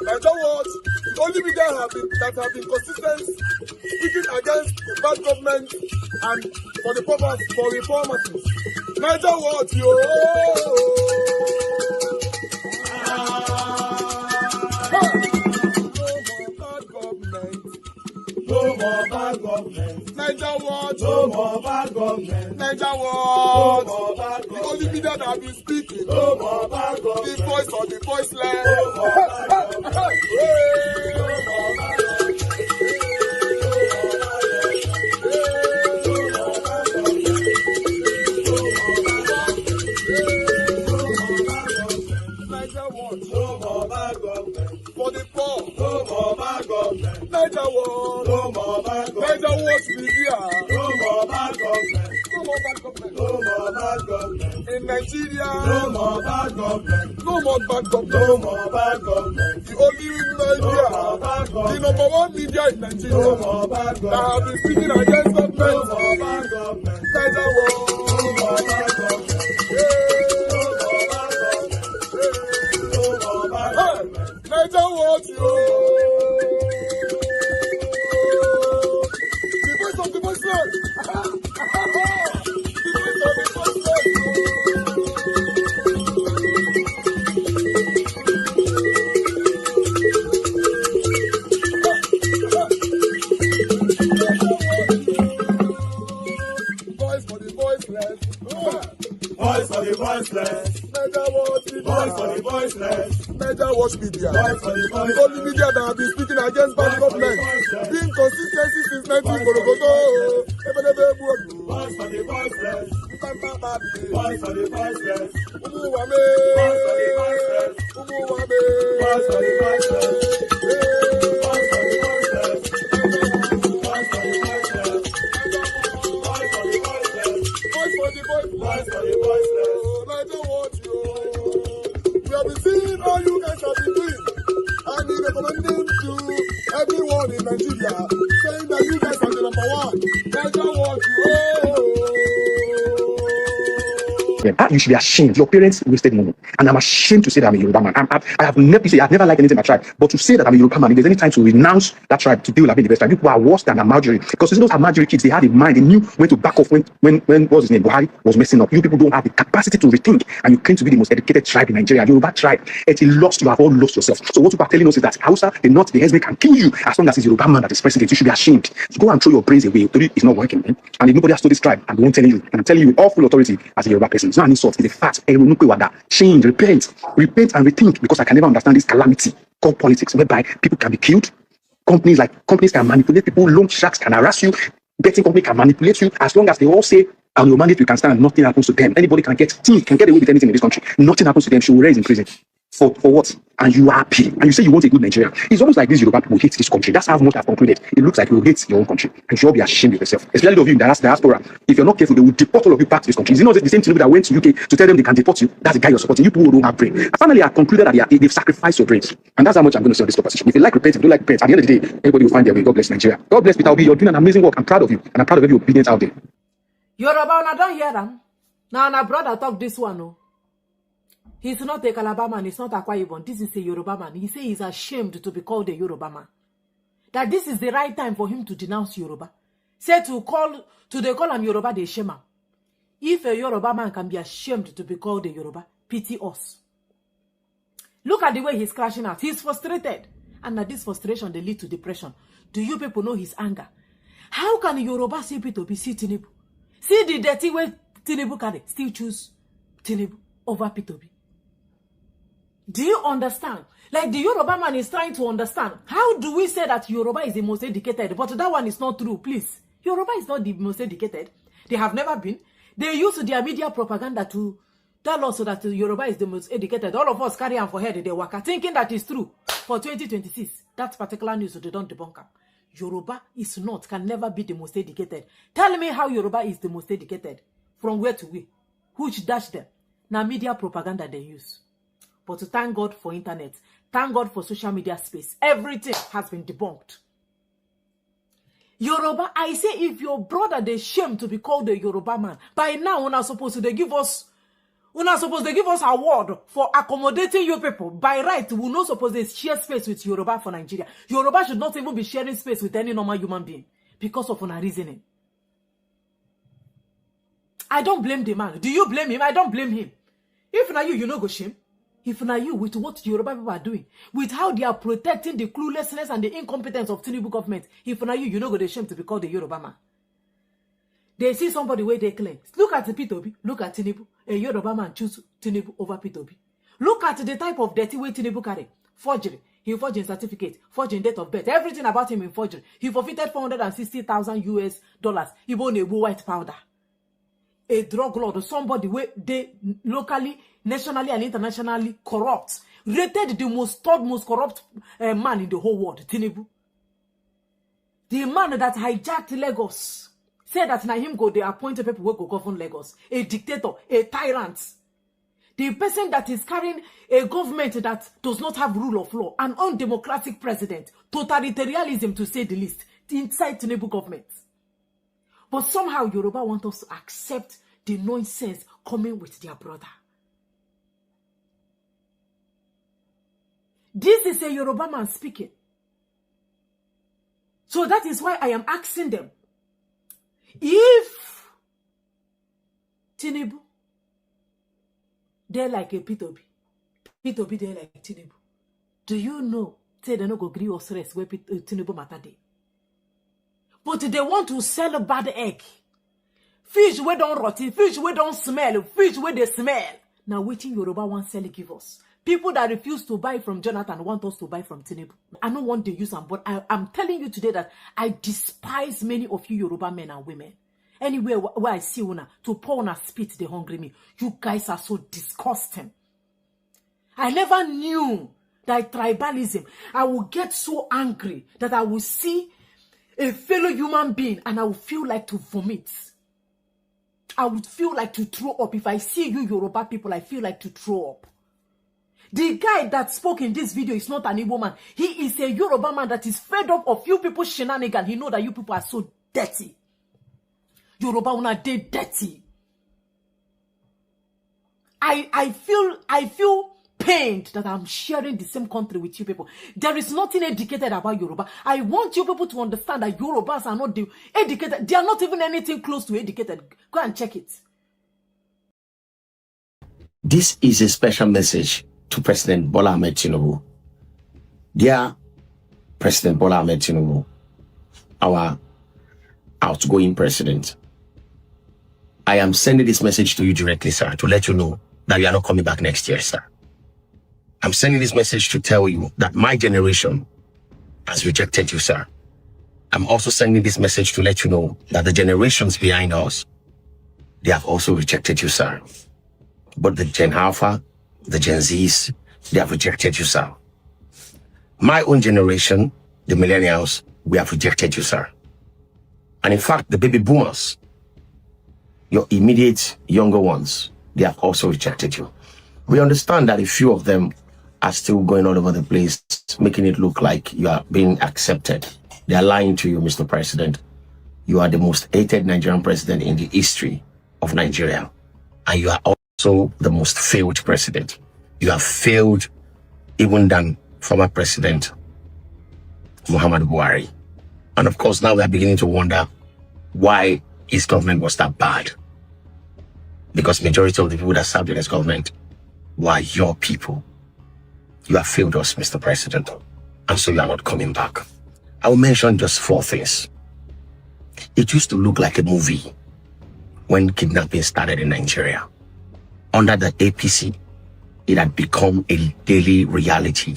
And that was the only media that have been consistent speaking against the bad government and for the purpose for reformers. Niger what yo. No more bad government. Niger what? No more bad government. Niger what? No more bad government. The only media that have been speaking. No more bad government. The voice of the voiceless. No more bad government. No more bad for the poor. No more bad government. Niger what? No more bad government. Niger what media? No more bad government. No more bad government. No more bad government. In Nigeria. No more bad government. No more bad government. No more bad government. The only media. No more bad government. The number one media in Nigeria. No more bad government. That have been speaking against government. No more bad government. Niger what? No more bad government. Niger what you? The voice of the voiceless. The voice of the voiceless. Voice for the voiceless. Voice for the voiceless. Niger what? Voice for the voiceless. Niger watch media. The only media that have been speaking against bad government. Being consistency since 1944. Voice for the voiceless. Voice for the voiceless. Umuwame. Voice for the voiceless. Umuwame. Voice for the voiceless. Voice for the voiceless. Voice for the voiceless. Voice for the voiceless. Voice for the voiceless. Voice for the voiceless. Niger watch you. We have been seeing all you guys have been doing, and we recommending to everyone in Nigeria, saying that you guys are the number one. Niger what you. You should be ashamed. Your parents wasted money. And I'm ashamed to say that I'm a Yoruba man. I've never liked anything in my tribe. But to say that I'm a Yoruba man, if there's any time to renounce that tribe, to deal with the best tribe, people are worse than Marjorie. Because those Marjorie kids, they had a mind. They knew when to back off when what was his name? Buhari was messing up. You people don't have the capacity to rethink. And you claim to be the most educated tribe in Nigeria. Yoruba tribe. It's lost. You have all lost yourself. So what people are telling us is that Hausa, the North, the Hezbollah can kill you as long as it's a Yoruba man that is president. You should be ashamed. So go and throw your brains away. It's not working, man. And if nobody has told this tribe, I'm the one telling you. And I'm telling you with all full authority as a Yoruba person. It's not an insult. It's a fact. Change, repent and rethink, because I can never understand this calamity called politics, whereby people can be killed, companies can manipulate people, loan sharks can harass you, betting company can manipulate you, as long as they all say on your mandate you can stand, nothing happens to them. Anybody can get away with anything in this country, nothing happens to them. She will raise in prison. For what? And you are happy. And you say you want a good Nigeria. It's almost like these Yoruba people hate this country. That's how much I've concluded. It looks like you hate your own country. And you should all be ashamed of yourself. Especially those of you in the diaspora. If you're not careful, they will deport all of you back to this country. Is it not the same Tinubu that went to UK to tell them they can deport you? That's the guy you're supporting. You people who don't have brain. And finally, I've concluded that they've sacrificed your brains. And that's how much I'm going to say on this proposition. If you like repent, if you don't like repent, at the end of the day, everybody will find their way. God bless Nigeria. God bless Peter Obi. You're doing an amazing work. I'm proud of you. And I'm proud of every obedience out there. Yoruba, I don't hear them. Now, my brother talk this one, no. He's not a Calabar man, he's not a Akwa Ibom. This is a Yoruba man. He says he's ashamed to be called a Yoruba man. That this is the right time for him to denounce Yoruba. Say they call him Yoruba, they shame him. If a Yoruba man can be ashamed to be called a Yoruba, pity us. Look at the way he's crashing out. He's frustrated. And now this frustration, they lead to depression. Do you people know his anger? How can Yoruba see Peter Obi, see Tinubu? See the dirty way Tinubu carry, still choose Tinubu over Peter Obi. Do you understand? Like the Yoruba man is trying to understand. How do we say that Yoruba is the most educated? But that one is not true, please. Yoruba is not the most educated. They have never been. They use their media propaganda to tell us that Yoruba is the most educated. All of us carry on for head, they work thinking that is true. For 2026, that particular news, they don't debunk. Yoruba is not, can never be the most educated. Tell me how Yoruba is the most educated. From where to where? Which dash them? Now media propaganda they use. But to thank God for internet, thank God for social media space, everything has been debunked. Yoruba, I say if your brother they shame to be called a Yoruba man, by now we're not supposed to they give us Una supposed to give us award for accommodating you people. By right, we not supposed to share space with Yoruba for Nigeria. Yoruba should not even be sharing space with any normal human being because of una reasoning. I don't blame the man. Do you blame him? I don't blame him. If not you no go shame. If not you, with what Yoruba people are doing, with how they are protecting the cluelessness and the incompetence of Tinubu government, if not you no go the shame to be called the Yoruba man. They see somebody where they claim. Look at the Peter Obi. Look at Tinubu. A Yoruba man choose Tinubu over Peter Obi. Look at the type of dirty way Tinubu carry. Forgery. He forged his certificate. Forging date of birth. Everything about him in forgery. He forfeited $460,000 US. He bought a white powder. A drug lord. Somebody where they locally, nationally, and internationally corrupt. Rated the third most corrupt man in the whole world. Tinubu. The man that hijacked Lagos. Say that now him go, they appointed people who go govern Lagos. A dictator, a tyrant. The person that is carrying a government that does not have rule of law, an undemocratic president, totalitarianism to say the least, inside Tinubu government. But somehow Yoruba want us to accept the nonsense coming with their brother. This is a Yoruba man speaking. So that is why I am asking them, if Tinubu, they're like a Peter Obi, they're like Tinubu, do you know, say they no go agree or stress where Tinubu matter day? But they want to sell a bad egg. Fish where don't rot, fish where don't smell, fish where they smell. Now waiting Yoruba want sell give us. People that refuse to buy from Jonathan want us to buy from Tinubu. I don't want to use them, but I'm telling you today that I despise many of you Yoruba men and women. Anywhere where I see una, to pour on a spit, they hungry me. You guys are so disgusting. I never knew that tribalism, I will get so angry that I will see a fellow human being and I will feel like to vomit. I would feel like to throw up. If I see you Yoruba people, I feel like to throw up. The guy that spoke in this video is not an Igbo man. He is a Yoruba man that is fed up of you people shenanigans. He know that you people are so dirty. Yoruba una dey dirty. I feel pained that I'm sharing the same country with you people. There is nothing educated about Yoruba. I want you people to understand that Yorubas are not educated. They are not even anything close to educated. Go and check it. This is a special message to President Bola Ahmed Tinubu. Dear President Bola Ahmed Tinubu, our outgoing president, I am sending this message to you directly, sir, to let you know that you are not coming back next year, sir. I'm sending this message to tell you that my generation has rejected you, sir. I'm also sending this message to let you know that the generations behind us, they have also rejected you, sir. But the Gen Alpha, the Gen Zs, they have rejected you, sir. My own generation, the millennials, we have rejected you, sir. And in fact, the baby boomers, your immediate younger ones, they have also rejected you. We understand that a few of them are still going all over the place, making it look like you are being accepted. They are lying to you, Mr. President. You are the most hated Nigerian president in the history of Nigeria. And you are also the most failed president. You have failed even than former President Muhammadu Buhari. And of course, now we are beginning to wonder why his government was that bad. Because majority of the people that served in his government were your people. You have failed us, Mr. President. And so you are not coming back. I will mention just 4 things. It used to look like a movie when kidnapping started in Nigeria. Under the APC, it had become a daily reality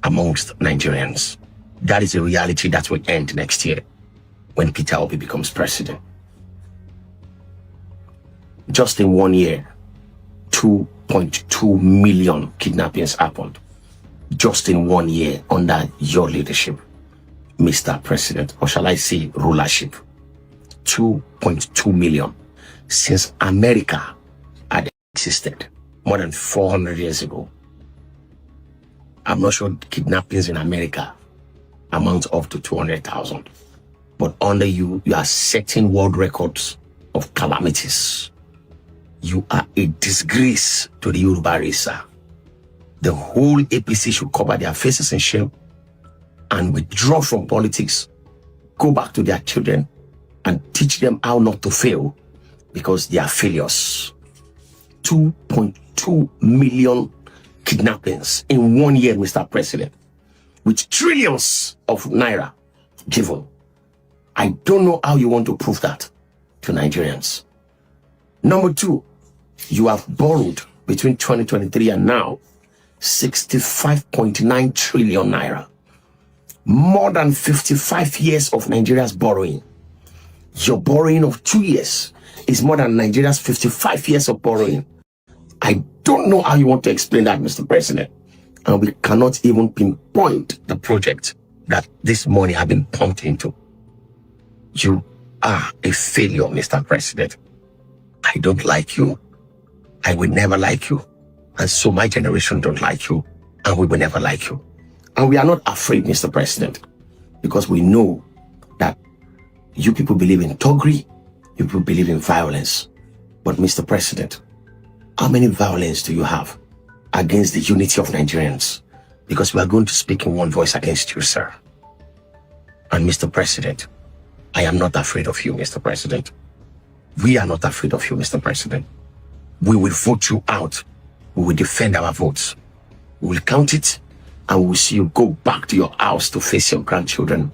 amongst Nigerians. That is a reality that will end next year when Peter Obi becomes president. Just in 1 year, 2.2 million kidnappings happened. Just in 1 year under your leadership, Mr. President, or shall I say rulership. 2.2 million. Since America had existed more than 400 years ago. I'm not sure kidnappings in America amount up to 200,000. But under you, you are setting world records of calamities. You are a disgrace to the Yoruba race, sir. The whole APC should cover their faces in shame and withdraw from politics. Go back to their children and teach them how not to fail, because they are failures. 2.2 million kidnappings in 1 year, Mr. President, with trillions of naira given. I don't know how you want to prove that to Nigerians. Number two, you have borrowed between 2023 and now 65.9 trillion naira. More than 55 years of Nigeria's borrowing. Your borrowing of 2 years is more than Nigeria's 55 years of borrowing. I don't know how you want to explain that, Mr. President. And we cannot even pinpoint the project that this money has been pumped into. You are a failure, Mr. President. I don't like you. I will never like you. And so my generation don't like you. And we will never like you. And we are not afraid, Mr. President, because we know that you people believe in thuggery, you people believe in violence. But Mr. President, how many violence do you have against the unity of Nigerians? Because we are going to speak in one voice against you, sir. And Mr. President, I am not afraid of you, Mr. President. We are not afraid of you, Mr. President. We will vote you out. We will defend our votes. We will count it, and we will see you go back to your house to face your grandchildren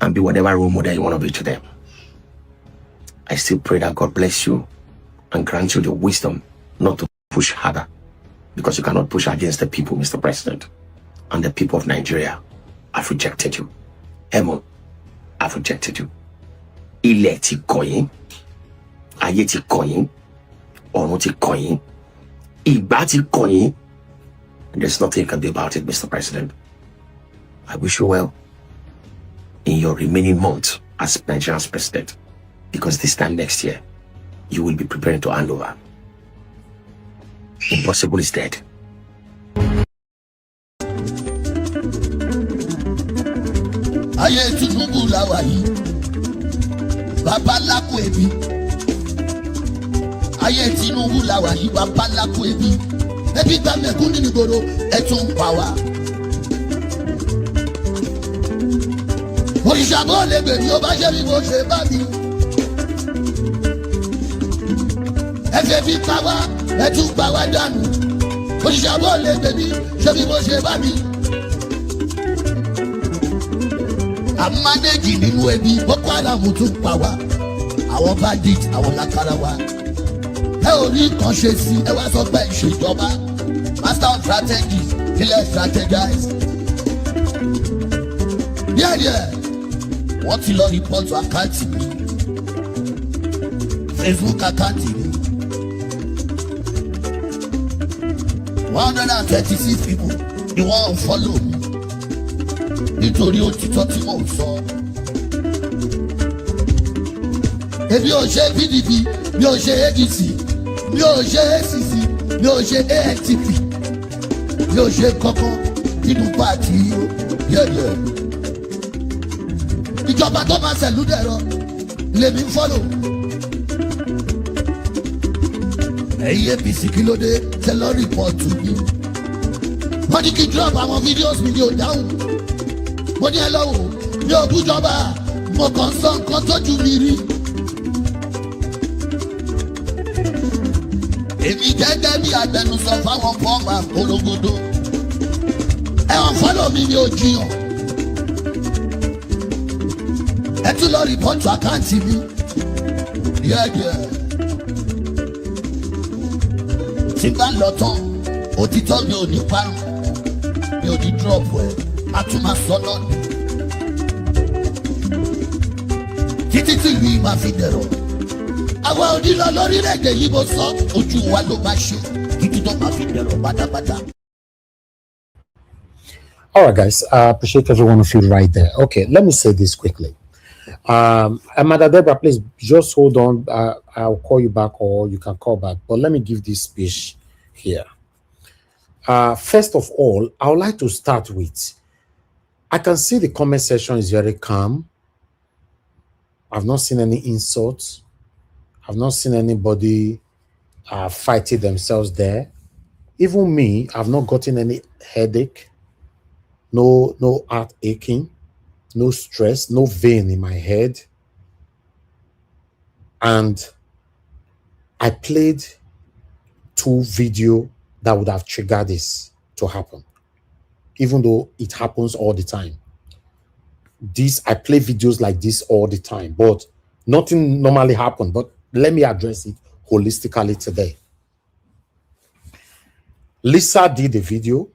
and be whatever role model you want to be to them. I still pray that God bless you and grant you the wisdom not to push harder, because you cannot push against the people, Mr. President. And the people of Nigeria have rejected you. Heaven have rejected you. Ilẹ̀ ti kọ̀yìn, ayé ti kọ̀yìn, ọ̀run ti kọ̀yìn, ìgbà ti kọ̀yìn. There's nothing you can do about it, Mr. President. I wish you well in your remaining months as Nigeria's president, because this time next year, you will be preparing to hand over. Impossible is dead. Ayé Tinubu la wà yìí, bàbá lákò ebi. Ayé Tinubu la wà yìí, bàbá lákò ebi. Ebi gba mẹ̀kún nínú ìgboro, ẹ tún pa wá. Òrìṣà bó lè gbè ní ó bá ṣe bí mo ṣe bá mi. Ẹ fẹ́ bí pa wá, ẹ tún pa wá dànù. Òrìṣà bó lè gbè ní ṣe bí mo ṣe bá mi. Àmánéjì nínú ẹbí Boko Haram tún pa wá. Àwọn bandit, àwọn lákàrà wa. Ẹ ò rí nǹkan ṣe sí, ẹ wá sọ pé ìṣèjọba. Master of strategy, kílẹ̀ strategize. Díẹ̀díẹ̀, wọ́n ti lọ rìpọ́tù àkáǹtì mi. Facebook àkáǹtì mi. 136 people ni wọ́n follow mi. Nítorí òtítọ́ tí mò ń sọ. Èmi ò ṣe PDP, mi ò ṣe ADC, mi ò ṣe ACC, mi ò ṣe ANTP, mi ò ṣe kankan nínú pàtì yẹ̀yẹ̀. Ìjọba tó máa ṣẹ̀lú dẹ̀rọ lèmi ń fọ́lò. Ẹ̀yin APC kí ló dé tẹ lọ rìpọ́ọ̀tù mi. Wọ́n ní kí drop àwọn fídíòs mi ní ò dáhùn. Mo ní ẹ lọ́wọ́ mi ò bújọba, mo kàn sọ nǹkan tójú mi rí. Èmi gẹ́gẹ́ bí agbẹnusọ fáwọn fọ́ọ̀mù àpolongodo. Ẹ̀wọ̀n fọ́lọ̀ mi ni ò jiyàn. Ẹ tún lọ rìpọ́tù àkáǹtì mi. Díẹ̀díẹ̀. Tí bá ń lọ tán, òtítọ́ mi ò ní parun, mi ò ní dúrọ̀pù ẹ̀, a tún máa sọ náà ni. Títí tí ìlú yìí máa fi dẹ̀rọ̀. Àwa onílọ lórílẹ̀-èdè yìí mo sọ, ojú wa ló máa ṣe, títí tó máa fi dẹ̀rọ̀ pátápátá. All right, guys. I appreciate every one of you right there. Okay, let me say this quickly. Amanda Deborah, please just hold on. I'll call you back, or you can call back. But let me give this speech here. First of all, I would like to start with, I can see the comment section is very calm. I've not seen any insults. I've not seen anybody are fighting themselves there. Even me, I've not gotten any headache, no heart aching, no stress, no vein in my head. And I played 2 videos that would have triggered this to happen, even though it happens all the time. I play videos like this all the time, but nothing normally happens. But let me address it holistically today. Lisa did a video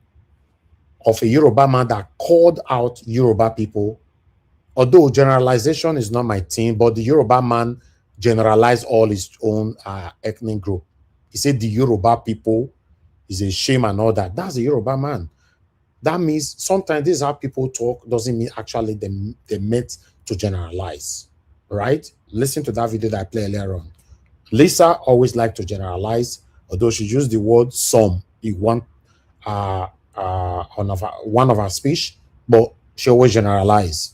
of a Yoruba man that called out Yoruba people. Although generalization is not my thing, but the Yoruba man generalized all his own ethnic group. He said the Yoruba people is a shame and all that. That's the Yoruba man. That means sometimes this is how people talk, doesn't mean actually they meant to generalize, right? Listen to that video that I played earlier on. Lisa always liked to generalize, although she used the word some in one of her speech, but she always generalized.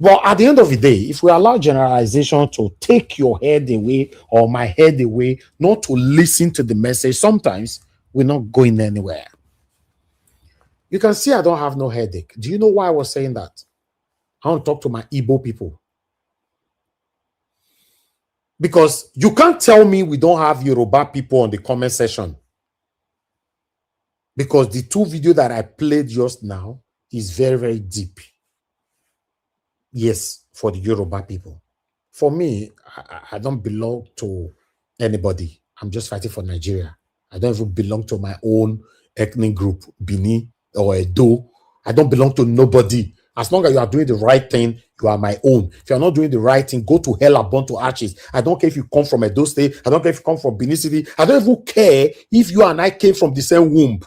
But at the end of the day, if we allow generalization to take your head away or my head away, not to listen to the message, sometimes we're not going anywhere. You can see I don't have no headache. Do you know why I was saying that? I want to talk to my Igbo people. Because you can't tell me we don't have Yoruba people on the comment section. Because the 2 videos that I played just now is very, very deep. Yes, for the Yoruba people. For me, I don't belong to anybody. I'm just fighting for Nigeria. I don't even belong to my own ethnic group, Bini or Edo. I don't belong to nobody. As long as you are doing the right thing, you are my own. If you are not doing the right thing, go to hell and burn to ashes. I don't care if you come from Edo State. I don't care if you come from Benin City. I don't even care if you and I came from the same womb.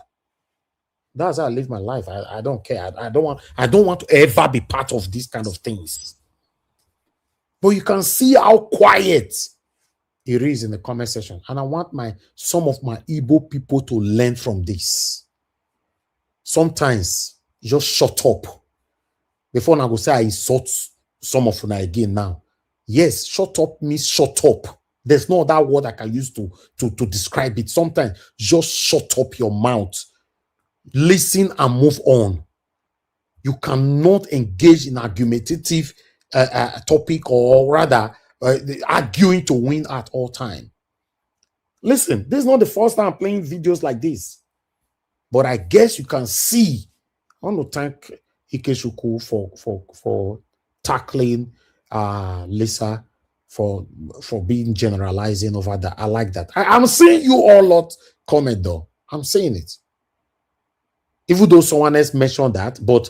That's how I live my life. I don't care. I don't want to ever be part of these kind of things. But you can see how quiet it is in the comment section. And I want some of my Igbo people to learn from this. Sometimes just shut up. Before I go say I insult some of them again now. Yes, shut up means shut up. There's no other word I can use to describe it. Sometimes just shut up your mouth. Listen and move on. You cannot engage in argumentative topic, or rather arguing to win at all time. Listen, this is not the first time I'm playing videos like this, but I guess you can see. I want to thank Ikechukwu for tackling Lisa for being generalizing over that. I like that. I'm seeing you all lot comment though. I'm saying it. Even though someone else mentioned that, but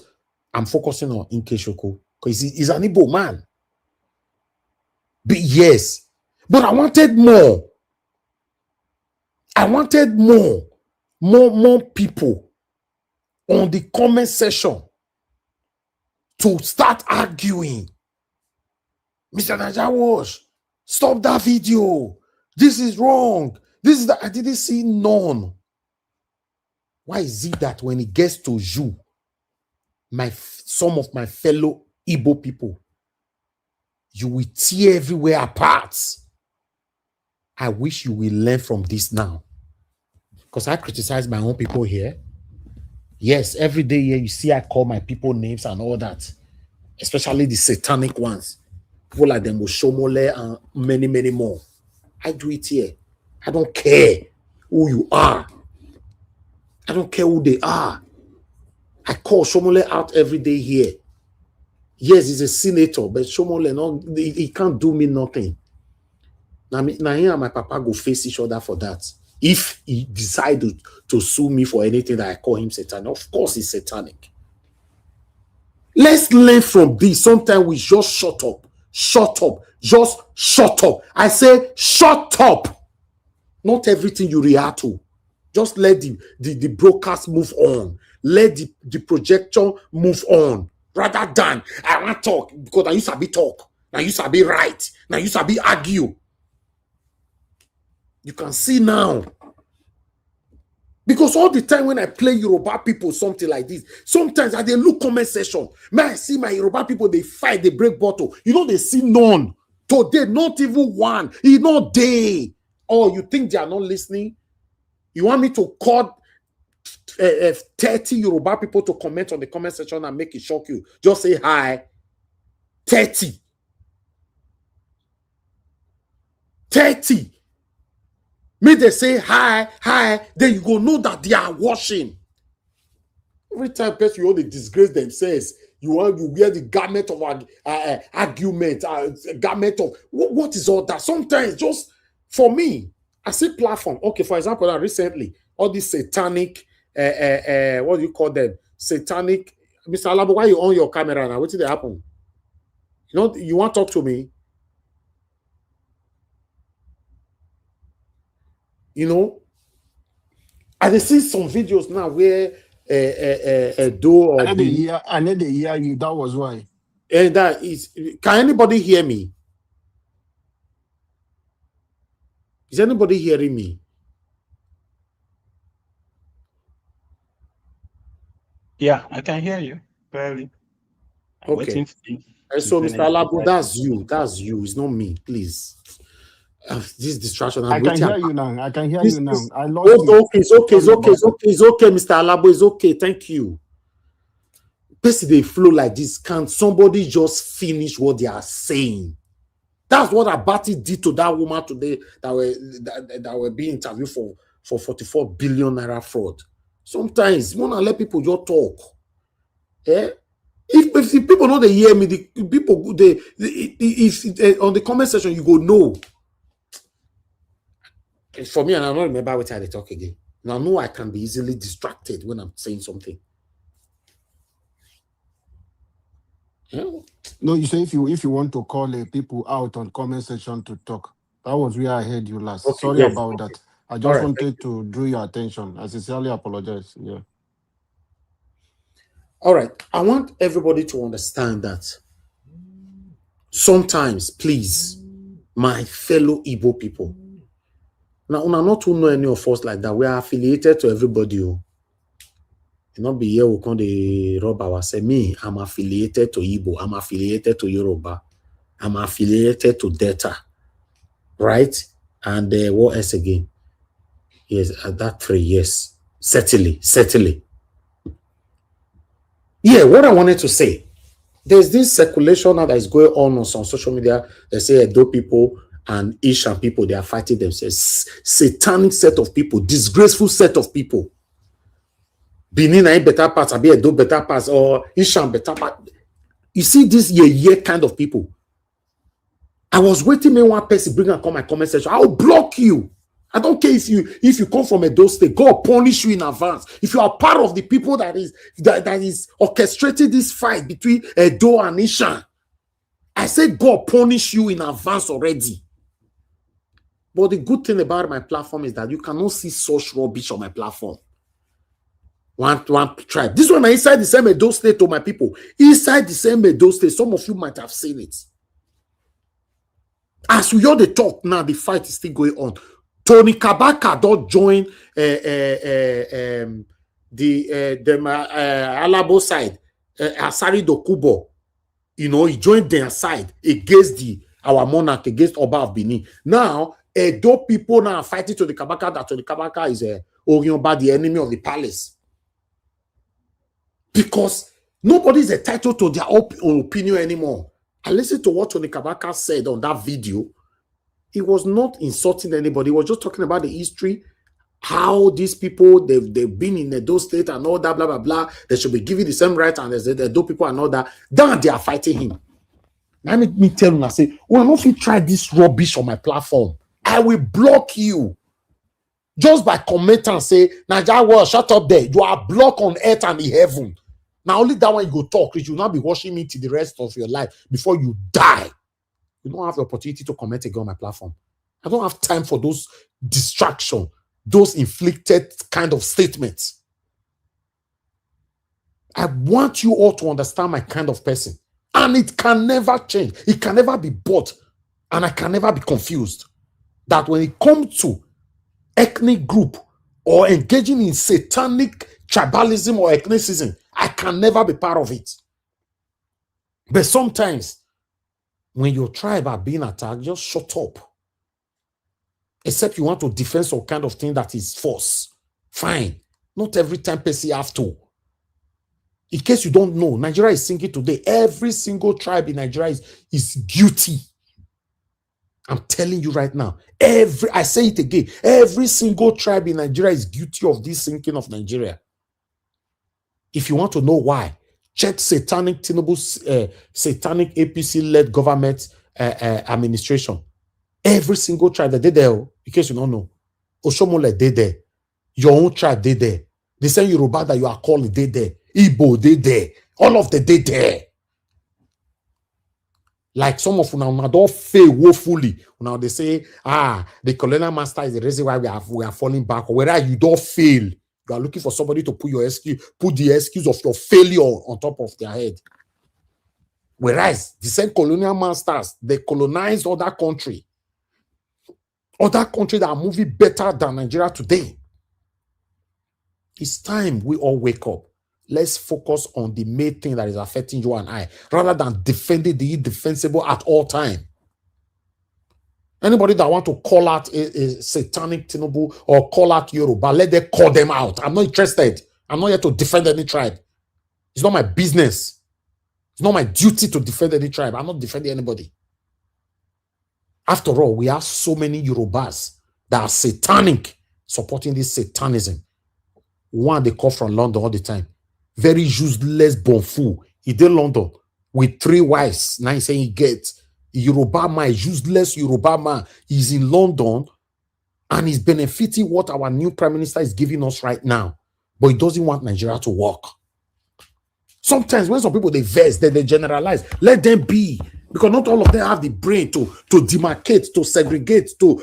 I'm focusing on Ikechukwu because he's an Igbo man. But yes, but I wanted more. I wanted more people on the comment section to start arguing. Mr. Najawash, stop that video. This is wrong. This is that. I didn't see none. Why is it that when it gets to you, some of my fellow Igbo people, you will tear everywhere apart? I wish you will learn from this now. Because I criticize my own people here. Yes, every day here you see I call my people names and all that. Especially the satanic ones. People like them Oshomole and many, many more. I do it here. I don't care who you are. I don't care who they are. I call Shomole out every day here. Yes, he's a senator, but Shomole, he can't do me nothing. Now he and my papa go face each other for that. If he decided to sue me for anything that I call him satanic, of course he's satanic. Let's learn from this. Sometimes we just shut up. Shut up. Just shut up. I say shut up. Not everything you react to. Just let the broadcast move on. Let the projection move on. Rather than, I want to talk because I used to be talk. Now you used to be right. Now you used to be argue. You can see now. Because all the time when I play Yoruba people, something like this, sometimes I dey look comment section. May I see my Yoruba people, they fight, they break bottle. You know, they see none. Today, not even one. It's not day. Or you think they are not listening? You want me to call 30 Yoruba people to comment on the comment section and make it shock you? Just say hi. 30. 30. May they say hi, then you go know that they are watching. Every time person you want to disgrace themselves, you wear the garment of argument, garment of what is all that? Sometimes just for me, I see platform. Okay, for example, recently all these satanic, what do you call them? Satanic. Mr. Alabo, why you on your camera now? What did happen? You know, you want to talk to me? You know, I see some videos now where I need to hear you. That was why. And that is, can anybody hear me? Is anybody hearing me? Yeah, I can hear you. Barely. Okay. So, Mr. Alabo, that's you. That's you. It's not me. Please. This distraction. I can hear you now. I can hear you now. I lost you. Okay, it's okay, Mr. Alabo. It's okay. Thank you. Basically, they flow like this. Can somebody just finish what they are saying? That's what Abati did to that woman today that were being interviewed for 44 billion naira fraud. Sometimes you want to let people just talk. Eh? If the people know they hear me, the people on the comment section you go no. For me, and I don't remember what I talk again. Now, no, I can be easily distracted when I'm saying something. Yeah. No, you say if you want to call people out on comment section to talk. That was where I heard you last. Okay, sorry about that. I just wanted to draw your attention. I sincerely apologize. Yeah. All right. I want everybody to understand that sometimes, please, my fellow Igbo people. Now, not to know any of us like that. We are affiliated to everybody. You not be here, we can't rob ourselves. Me, I'm affiliated to Igbo. I'm affiliated to Yoruba. I'm affiliated to Delta. Right? And what else again? Yes, that 3 years. Certainly. Yeah, what I wanted to say. There's this circulation now that is going on some social media. They say Edo people and Ishan people, they are fighting themselves. Satanic set of people, disgraceful set of people. Benin ain't better parts, I be Edo better parts, or Ishan better part. You see this year kind of people. I was waiting for one person bring and come my comment section. I'll block you. I don't care if you come from Edo State. God punish you in advance. If you are part of the people that is orchestrating this fight between Edo and Ishan, I said God punish you in advance already. But the good thing about my platform is that you cannot see such rubbish on my platform. One tribe. This one inside the same Edo State to my people. Inside the same Edo State, some of you might have seen it. As we hear the talk now, the fight is still going on. Tony Kabaka don't join the Alabo side, Asari Dokubo. You know, he joined their side against our monarch, against Oba of Benin. Now, Edo people now are fighting to the Kabaka that Tony Kabaka is Orionba, the enemy of the palace. Because nobody is entitled to their own opinion anymore. I listened to what Tony Kabaka said on that video. He was not insulting anybody. He was just talking about the history, how these people, they've been in Edo State and all that, blah, blah, blah. They should be given the same rights and the Edo people and all that. Then they are fighting him. Let me tell you, I say, well, if you try this rubbish on my platform, I will block you. Just by commenting and say, Naija, well, shut up there. You are blocked on earth and in heaven. Now, only that one you go talk. You will not be watching me till the rest of your life before you die. You don't have the opportunity to comment again on my platform. I don't have time for those distractions, those inflicted kind of statements. I want you all to understand my kind of person. And it can never change. It can never be bought. And I can never be confused. That when it comes to ethnic group or engaging in satanic tribalism or ethnicism, I can never be part of it. But sometimes, when your tribe are being attacked, just shut up. Except you want to defend some kind of thing that is false. Fine. Not every time person have to. In case you don't know, Nigeria is sinking today. Every single tribe in Nigeria is guilty. I'm telling you right now. I say it again. Every single tribe in Nigeria is guilty of this sinking of Nigeria. If you want to know why, check satanic Tinubu's satanic APC-led government administration. Every single tribe that did there, in case you don't know, Oshomole did there. Your own tribe did there. The same Yoruba that you are calling did there. Igbo did there. All of them did there. Like some of them don't fail woefully. Now they say, the colonial master is the reason why we are falling back. Whereas you don't fail. You are looking for somebody to put the excuse of your failure on top of their head. Whereas the same colonial masters, they colonized other country. Other countries that are moving better than Nigeria today. It's time we all wake up. Let's focus on the main thing that is affecting you and I, rather than defending the indefensible at all time. Anybody that want to call out a satanic Tinubu or call out Yoruba, let them call them out. I'm not interested. I'm not here to defend any tribe. It's not my business. It's not my duty to defend any tribe. I'm not defending anybody. After all, we have so many Yorubas that are satanic, supporting this satanism. One they call from London all the time. Very useless bonfu. He did London with 3 wives. Now he's saying he gets Yoruba man, useless Yoruba man. He's in London and he's benefiting what our new prime minister is giving us right now. But he doesn't want Nigeria to work. Sometimes when some people they vex, they generalize. Let them be. Because not all of them have the brain to demarcate, to segregate, to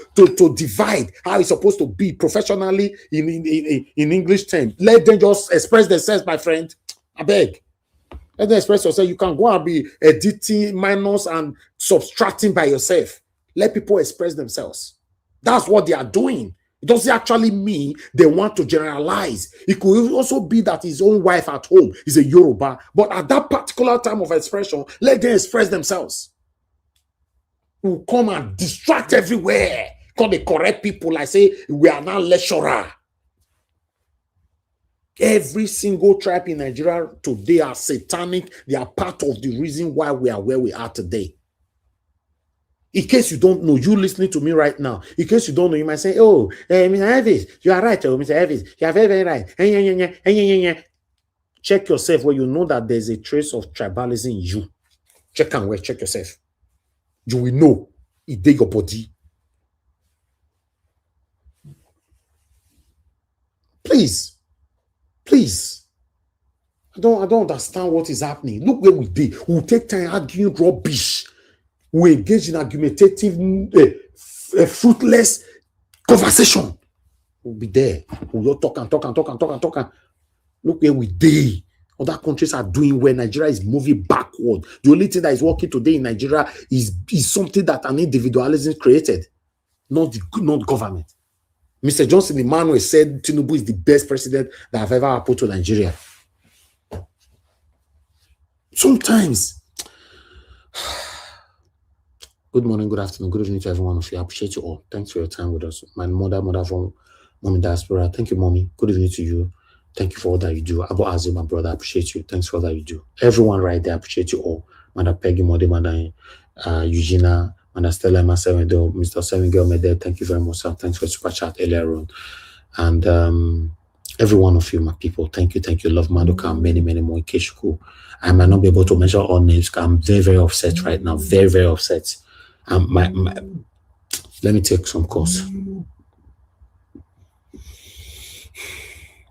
divide how it's supposed to be professionally in English terms. Let them just express themselves, my friend. I beg. Let them express yourself. You can go and be editing, minus, and subtracting by yourself. Let people express themselves. That's what they are doing. It doesn't actually mean they want to generalize. It could also be that his own wife at home is a Yoruba. But at that particular time of expression, let them express themselves. We'll come and distract everywhere. Because they correct people like say, we are now lecturer. Every single tribe in Nigeria today are satanic. They are part of the reason why we are where we are today. In case you don't know, you listening to me right now, in case you don't know, you might say, oh, Mr. Elvis, you are right, oh, Mr. Elvis, you are very, very right. Check yourself where you know that there's a trace of tribalism in you. Check and wait, check yourself. You will know it dig your body. Please. I don't understand what is happening. Look where we did. We'll take time arguing rubbish. We engage in argumentative, fruitless conversation. We'll be there. We'll talk. Look where we did. Other countries are doing well. Nigeria is moving backward. The only thing that is working today in Nigeria is something that an individualism created, not government. Mr. Johnson Emmanuel said Tinubu is the best president that have ever happened to Nigeria. Sometimes. Good morning, good afternoon, good evening to every one of you. I appreciate you all. Thanks for your time with us. My mother from Mommy Diaspora. Thank you, Mommy. Good evening to you. Thank you for all that you do. Abu Azim, my brother, I appreciate you. Thanks for all that you do. Everyone right there, I appreciate you all. Mother Peggy, Mother Eugenia, Mother Stella, myself, Mr. Semigel Mede. Thank you very much, sir. Thanks for super chat earlier on. And every one of you, my people, thank you. Love Madoka, many more. In case you I might not be able to mention all names because I'm very, very upset right now. Very, very upset. Let me take some calls.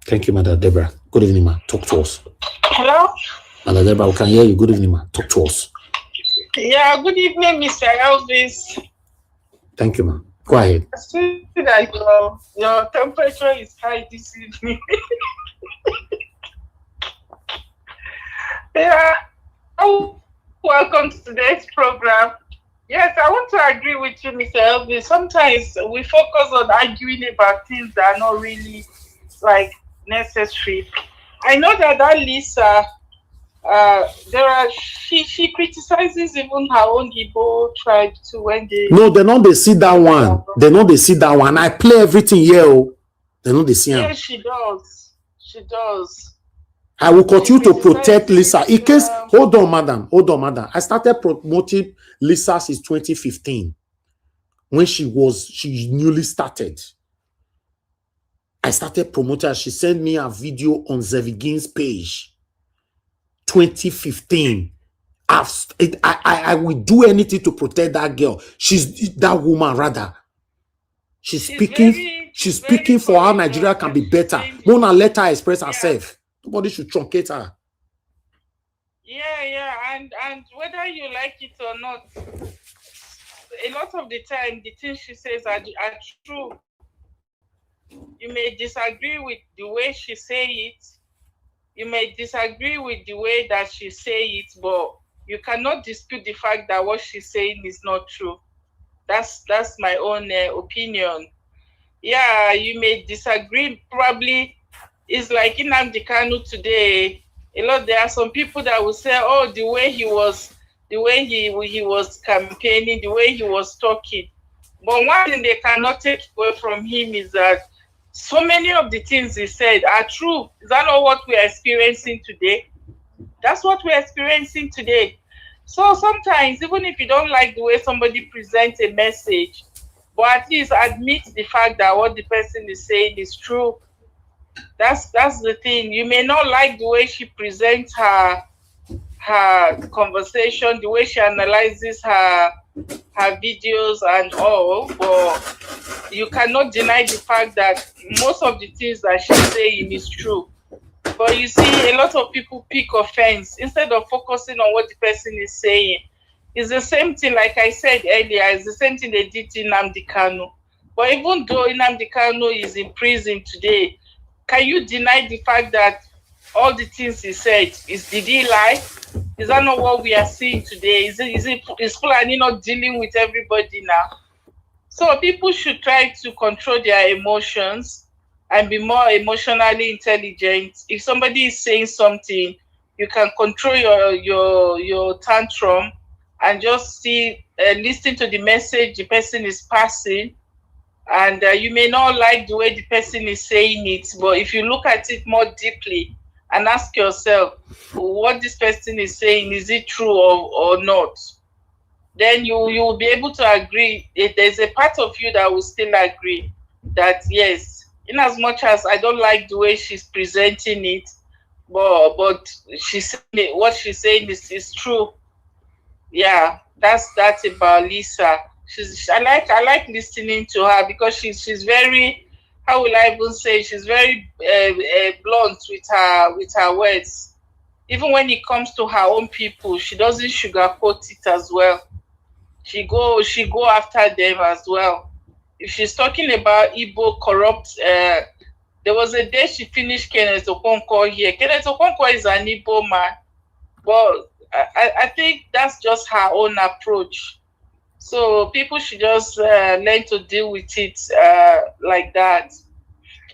Thank you, Mother Deborah. Good evening, ma. Talk to us. Hello? Mother Deborah, we can hear you. Good evening, ma. Talk to us. Yeah, good evening, Mr. Elvis. Thank you, ma. Go ahead. I see that your temperature is high this evening. Yeah. Oh, welcome to today's program. Yes, I want to agree with you, Mr. Elvis. Sometimes we focus on arguing about things that are not really necessary. I know that Lisa she criticizes even her own Igbo tribe too when they. No, they know they see that one. They know they see that one. I play everything here. Oh. They know they see him. Yes, she does. She does. I will continue to protect Lisa. In case, hold on, madam. I started promoting Lisa since 2015 when she newly started. I started promoting her. She sent me a video on Zevigin's page. 2015. I will do anything to protect that girl. She's that woman rather. She's speaking for how Nigeria can be better. Mona, let her express herself. Nobody should truncate her. Yeah, and whether you like it or not, a lot of the time the things she says are true. You may disagree with the way she say it. You may disagree with the way that she say it, but you cannot dispute the fact that what she's saying is not true. That's my own opinion. Yeah, you may disagree. Probably it's like Nnamdi Kanu today. There are some people that will say, "Oh, the way he was campaigning, the way he was talking." But one thing they cannot take away from him is that so many of the things he said are true. Is that not what we are experiencing today? That's what we're experiencing today. So sometimes, even if you don't like the way somebody presents a message, but at least admit the fact that what the person is saying is true. That's the thing. You may not like the way she presents her conversation, the way she analyzes her videos and all, but you cannot deny the fact that most of the things that she's saying is true. But you see, a lot of people pick offense instead of focusing on what the person is saying. It's the same thing, like I said earlier, it's the same thing they did to Nnamdi Kanu. But even though Nnamdi Kanu is in prison today, can you deny the fact that all the things he said, did he lie? Is that not what we are seeing today? Is Fulani not dealing with everybody now? So people should try to control their emotions and be more emotionally intelligent. If somebody is saying something, you can control your tantrum and just listen to the message the person is passing. And you may not like the way the person is saying it, but if you look at it more deeply and ask yourself what this person is saying, is it true or not? Then you will be able to agree. There's a part of you that will still agree that yes, in as much as I don't like the way she's presenting it, but what she's saying is true. Yeah, that's about Lisa. I like listening to her because she's very, how will I even say, she's very blunt with her words. Even when it comes to her own people, she doesn't sugarcoat it as well. She go after them as well. If she's talking about Igbo corrupt, there was a day she finished Kenneth Okonkwo here. Kenneth Okonkwo is an Igbo man, but I think that's just her own approach. So people should just learn to deal with it like that.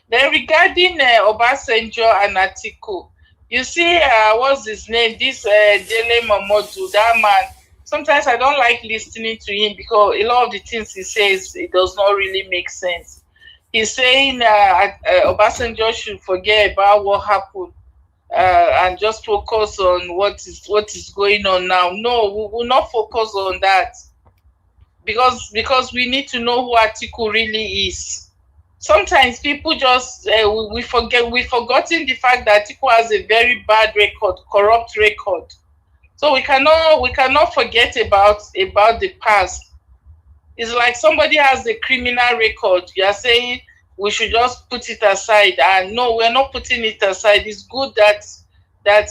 Then regarding Obasanjo and Atiku, you see, what's his name? This Dele Momodu, that man. Sometimes I don't like listening to him because a lot of the things he says, it does not really make sense. He's saying Obasanjo should forget about what happened and just focus on what is going on now. No, we will not focus on that. Because we need to know who Atiku really is. Sometimes people just we've forgotten the fact that Atiku has a very bad record, corrupt record. So we cannot forget about the past. It's like somebody has a criminal record. You are saying we should just put it aside, and no, we're not putting it aside. It's good that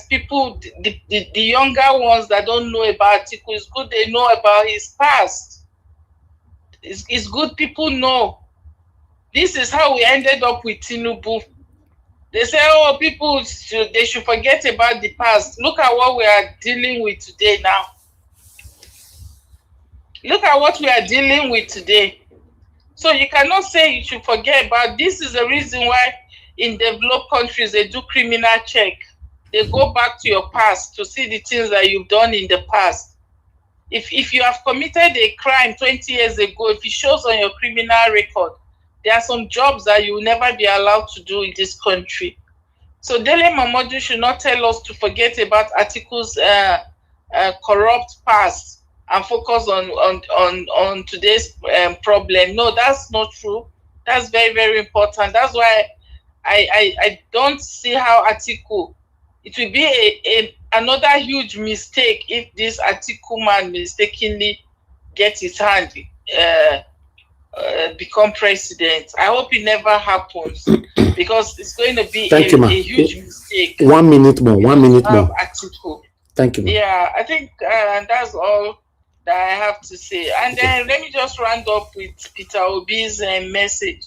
people, the younger ones that don't know about Atiku, it's good they know about his past. It's good people know. This is how we ended up with Tinubu. They say, oh, they should forget about the past. Look at what we are dealing with today now. Look at what we are dealing with today. So you cannot say you should forget about this. Is the reason why in developed countries they do criminal check. they go back to your past to see the things that you've done in the past. If you have committed a crime 20 years ago, if it shows on your criminal record, there are some jobs that you will never be allowed to do in this country. So Dele Momodu should not tell us to forget about Atiku's corrupt past and focus on today's problem. No, that's not true. That's very, very important. That's why I don't see how Atiku, it will be another huge mistake if this Atiku man mistakenly gets his hand become president. I hope it never happens because it's going to be a huge mistake. 1 minute more. 1 minute more. Atiku. Thank you. Yeah, I think that's all that I have to say. And then let me just round up with Peter Obi's message.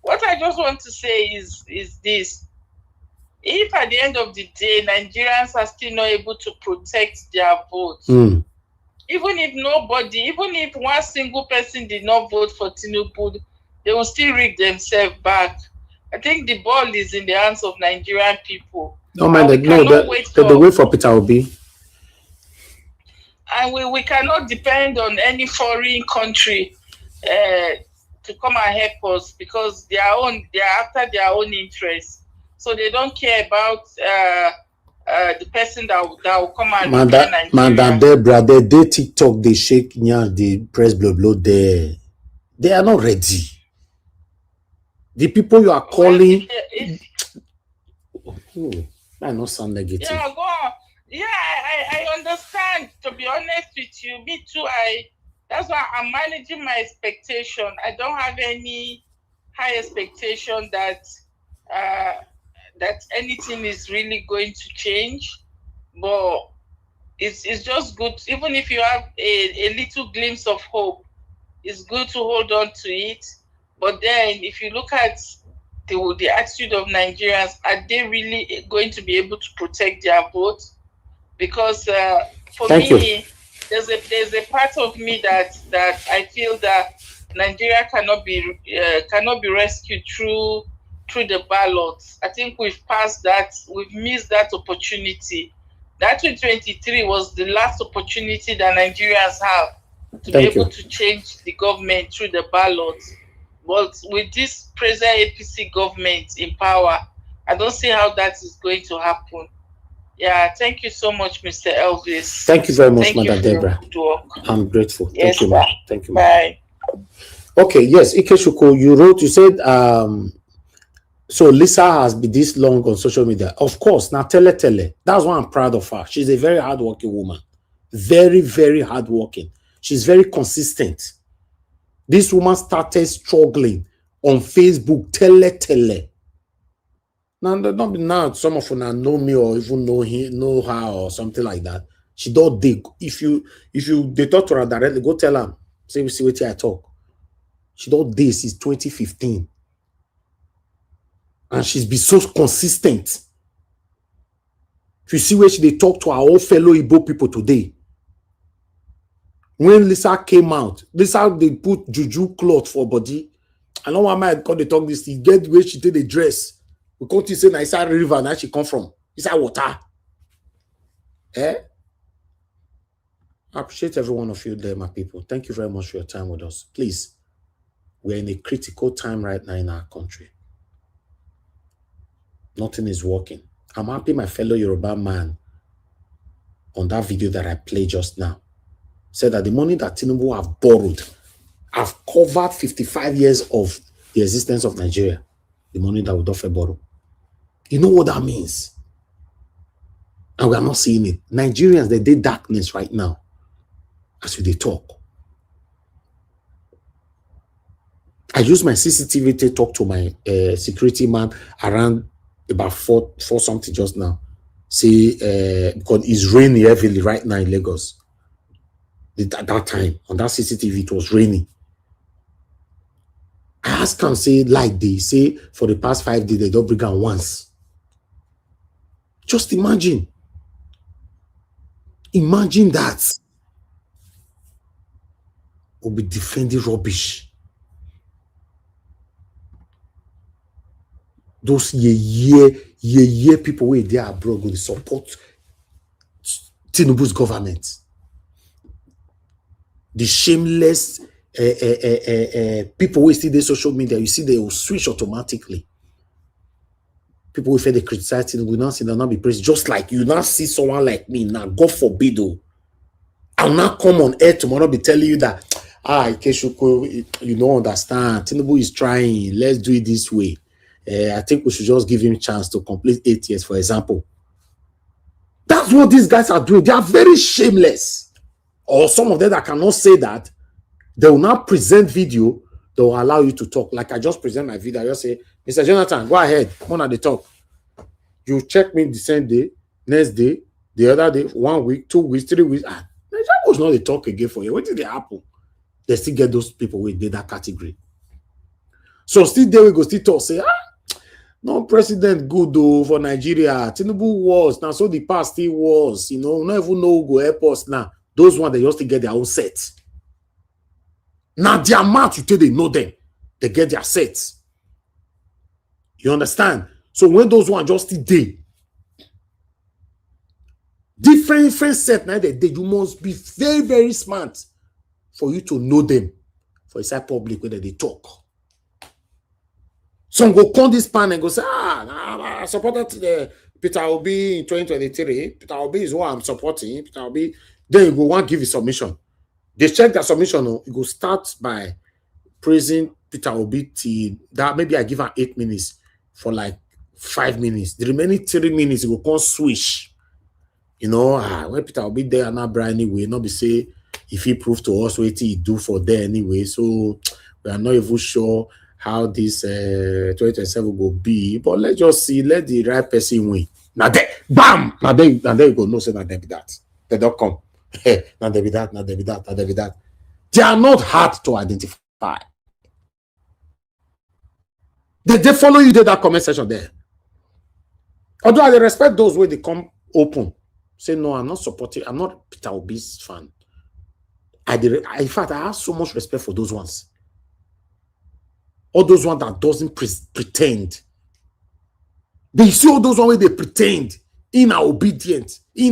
What I just want to say is this. If at the end of the day, Nigerians are still not able to protect their votes, even if one single person did not vote for Tinubu, they will still rig themselves back. I think the ball is in the hands of Nigerian people. No, man, they wait for Peter Obi. And we cannot depend on any foreign country to come and help us because they are after their own interests. So they don't care about the person that will come and repair Nigeria. Madam Deborah, they TikTok, they shake, they press blow there. They are not ready. The people you are calling. I know sound negative. Yeah, go on. Yeah, I understand. To be honest with you, me too. That's why I'm managing my expectation. I don't have any high expectation that anything is really going to change. But it's just good. Even if you have a little glimpse of hope, it's good to hold on to it. But then if you look at the attitude of Nigerians, are they really going to be able to protect their vote? Because for me, there's a part of me that I feel that Nigeria cannot be rescued through the ballots. I think we've passed that. We've missed that opportunity. That 2023 was the last opportunity that Nigerians have to be able to change the government through the ballots. But with this present APC government in power, I don't see how that is going to happen. Yeah, thank you so much, Mr. Elvis. Thank you very much, Madam Deborah. I'm grateful. Yes, thank you, sir. Thank you. Bye. Okay, yes, Ikechukwu, you said, so Lisa has been this long on social media. Of course, now tele. That's why I'm proud of her. She's a very hardworking woman. Very, very hardworking. She's very consistent. This woman started struggling on Facebook, tele. Now, some of you know me or even know her or something like that. She don't dig. If they talk to her directly, go tell her. Say we see what I talk. She don't dig since 2015. And she's been so consistent. If you see where they talk to our old fellow Igbo people today. When Lisa came out, Lisa, they put juju cloth for body. I know why my God they talk this. He get where she did the dress. We come to say Nice River, now she come from. It's a water. I appreciate every one of you there, my people. Thank you very much for your time with us. Please, we're in a critical time right now in our country. Nothing is working. I'm happy my fellow Yoruba man on that video that I played just now said that the money that Tinubu have borrowed have covered 55 years of the existence of Nigeria. The money that we don't borrow. You know what that means? And we are not seeing it. Nigerians, they did darkness right now as we talk. I use my CCTV to talk to my security man around about 4 something just now. See, because it's raining heavily right now in Lagos. At that time, on that CCTV, it was raining. I asked him, say, like they say, for the past 5 days, they don't bring out once. Just imagine. Imagine that. We'll be defending rubbish. Those people where they are abroad go to support Tinubu's government. The shameless people who see the social media, you see they will switch automatically. People who they criticize Tinubu now see they'll not be praised. Just like you now see someone like me now, God forbid, though, I'll not come on air tomorrow be telling you that Ikeshuko, you don't understand. Tinubu is trying. Let's do it this way. I think we should just give him a chance to complete 8 years, for example. That's what these guys are doing. They are very shameless. Or some of them that cannot say that, they will not present video. They will allow you to talk. Like I just present my video. I just say, Mr. Jonathan, go ahead. One at the top. You check me the same day, next day, the other day, 1 week, 2 weeks, 3 weeks. That was not the talk again for you. What did they happen? They still get those people with that category. So still there we go, still talk, say, no president good though for Nigeria. Tinubu was. Now, so the past still was. You know, not even know who go help us now. Those ones, they just to get their own sets. Now, their mouth, you tell they know them. They get their sets. You understand? So when those ones just still day, different set now that you must be very, very smart for you to know them. For inside public whether they talk. Some go call this pan and go say, I supported Peter Obi in 2023. Peter Obi is what I'm supporting. Peter Obi. Then you go want to give his submission. They check that submission. You go start by praising Peter Obi till that maybe I give her 8 minutes for like 5 minutes. The remaining 3 minutes you go come switch. You know, when Peter Obi there and not Brian anyway, not be say if he prove to us what he do for there anyway. So we are not even sure how this 2027 will be, but let's just see. Let the right person win. Now there, bam! Now there you go. No, say now there be that. They don't come. Now there be that. Now there be that. Now there be that. They are not hard to identify. They follow you to that comment section there. Although I respect those where they come open, say no, I'm not supporting. I'm not Peter Obi's fan. In fact, I have so much respect for those ones. All those ones that doesn't pretend. They see all those ones where they pretend. In our obedient. They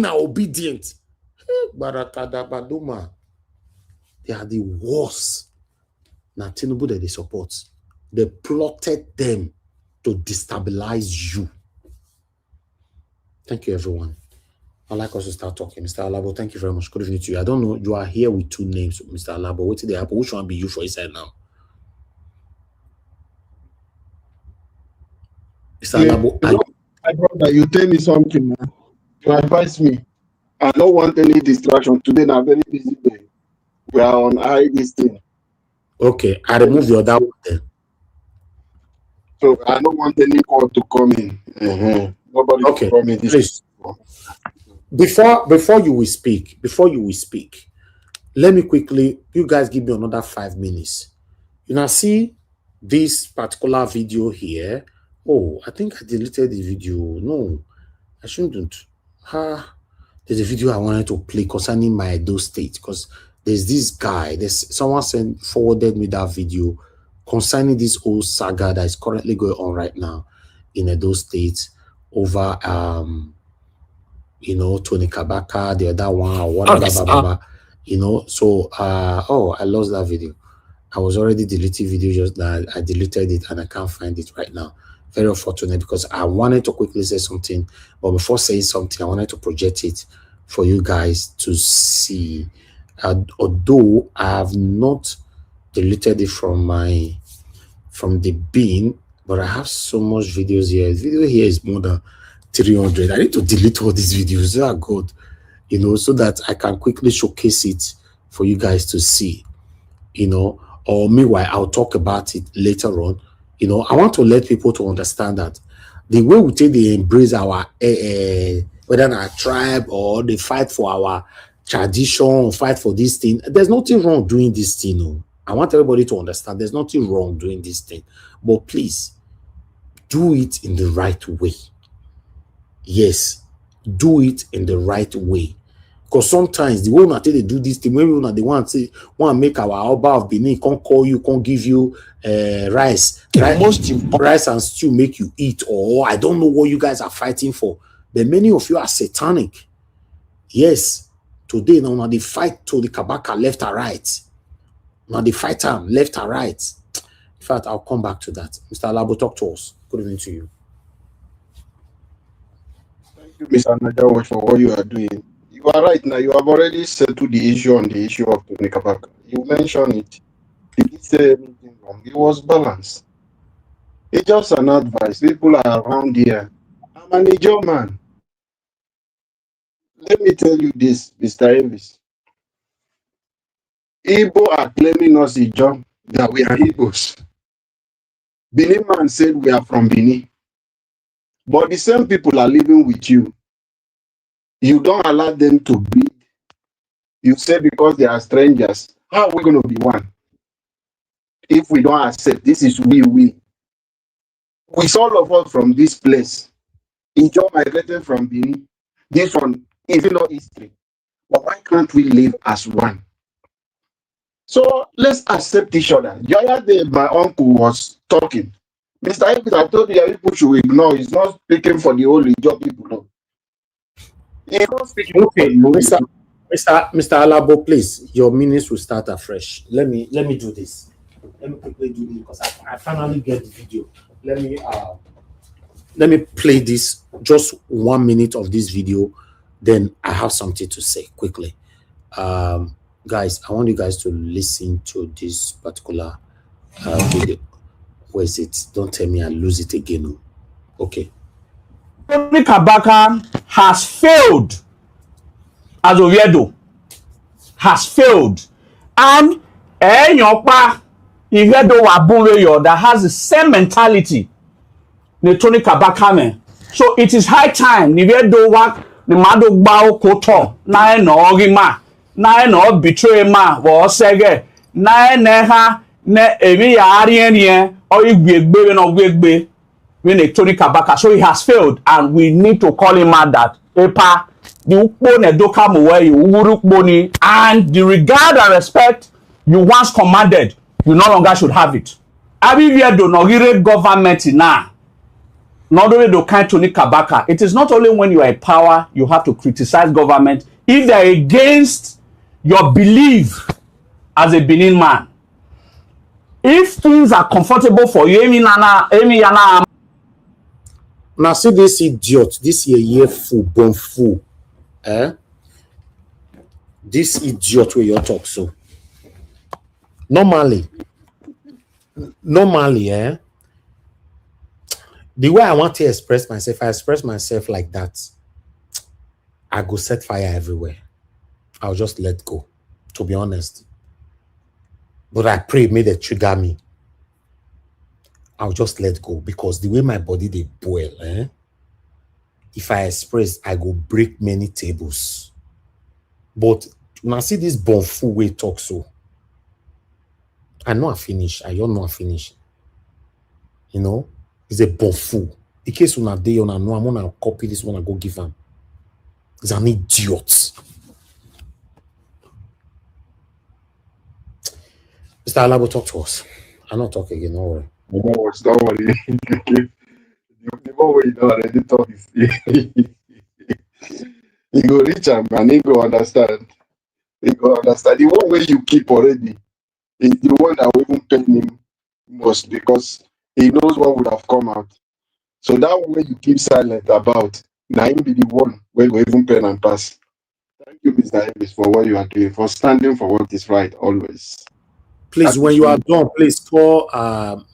are the worst. Now, Tinubu that they support. They plotted them to destabilize you. Thank you, everyone. I'd like us to start talking. Mr. Alabo, thank you very much. Good evening to you. I don't know. You are here with 2 names, Mr. Alabo. What did they happen? Which one be you for inside now? Mr. Alabo, my brother, you tell me something, man. You advise me. I don't want any distraction. Today, I'm very busy day. We are on high this thing. Okay, I remove the other one then. So I don't want any call to come in. Nobody to come in. Please. Before you will speak, let me quickly, you guys give me another 5 minutes. You now see this particular video here. Oh, I think I deleted the video. No, I shouldn't. There's a video I wanted to play concerning my Edo state, because there's this guy, someone forwarded me that video concerning this whole saga that is currently going on right now in Edo State over you know, Tony Kabaka, the other one, or whatever, you know. So oh, I lost that video. I was already deleting video just now. I deleted it and I can't find it right now. Very unfortunate, because I wanted to quickly say something, but before saying something, I wanted to project it for you guys to see. Although I have not deleted it from the bin, but I have so much videos here. The video here is more than 300. I need to delete all these videos. They are good, you know, so that I can quickly showcase it for you guys to see, you know. Or meanwhile, I'll talk about it later on. You know, I want to let people to understand that the way we take they embrace our whether our tribe or they fight for our tradition or fight for this thing, there's nothing wrong doing this thing. No. I want everybody to understand there's nothing wrong doing this thing, but please do it in the right way. Yes, do it in the right way. Because sometimes the one until they do this thing, when they want to make our Oba of Benin, can't call you, can't give you rice. Rice and stew make you eat, or I don't know what you guys are fighting for. But many of you are satanic. Yes, today now they fight to the Kabaka left and right. Now they fight them left and right. In fact, I'll come back to that. Mr. Alabo, talk to us. Good evening to you. Thank you, Mr. Najawa, for what you are doing. You are right now. You have already settled the issue on the issue of Tony Kabaka. You mentioned it. He didn't say anything wrong. It was balanced. It's just an advice. People are around here. I'm an Ijo man. Let me tell you this, Mr. Elvis. Igbo are claiming us Ijo, that we are Igbos. Benin man said we are from Benin. But the same people are living with you. You don't allow them to breathe. You say because they are strangers, how are we going to be one? If we don't accept, this is we. With all of us from this place, Ijo migrated from Benin. This one, even though history. But why can't we live as one? So let's accept each other. The other day, my uncle was talking. Mr. Ibis, I told you people should ignore. He's not speaking for the whole Ijo people. No. He's not speaking okay, Mr. Alabo, please, your minutes will start afresh. Let me do this. Let me quickly do this because I finally get the video. Let me play this, just 1 minute of this video, then I have something to say quickly. Guys, I want you guys to listen to this particular video. Where is it? Don't tell me I lose it again. Okay. Tony Kabaka has failed as Oviedo. Has failed. And Enyopa Oviedo Wabunweyo that has the same mentality the Tony Kabaka man. So it is high time Oviedo wa the Mado Bao Koto na Ogima na betray ma wo sege na ha ne emi ya arienye or igbe no gbegbe when a Tony Kabaka. So he has failed and we need to call him out that Epa the ukpo ne doka mowe urukboni and the regard and respect you once commanded you no longer should have it. Abiviedo no gire government now. Not only the kind Tony Kabaka. It is not only when you are in power you have to criticize government if they are against your belief as a Benin man. If things are comfortable for you, now see this idiot, this year fool, born fool. This idiot where you talk so. Normally, the way I want to express myself, I express myself like that. I go set fire everywhere. I'll just let go, to be honest. But I pray may they trigger me. I'll just let go because the way my body they boil, if I express, I go break many tables. But when I see this bonfou way talk so, I know I finish. I don't know I finish. You know, it's a bonfou. In case una day on, I know I'm gonna copy this one and go give him. He's an idiot. Mr. Alabo, talk to us. I'll not talk again, don't worry. Don't worry. The more way you don't already talk, he go reach him and he go understand. He go understand. The one way you keep already is the one that will even pain him most because he knows what would have come out. So that way you keep silent about, now him be the one where will even pain and pass. Thank you, Mr. Elvis, for what you are doing, for standing for what is right always. Please, when you are done, please call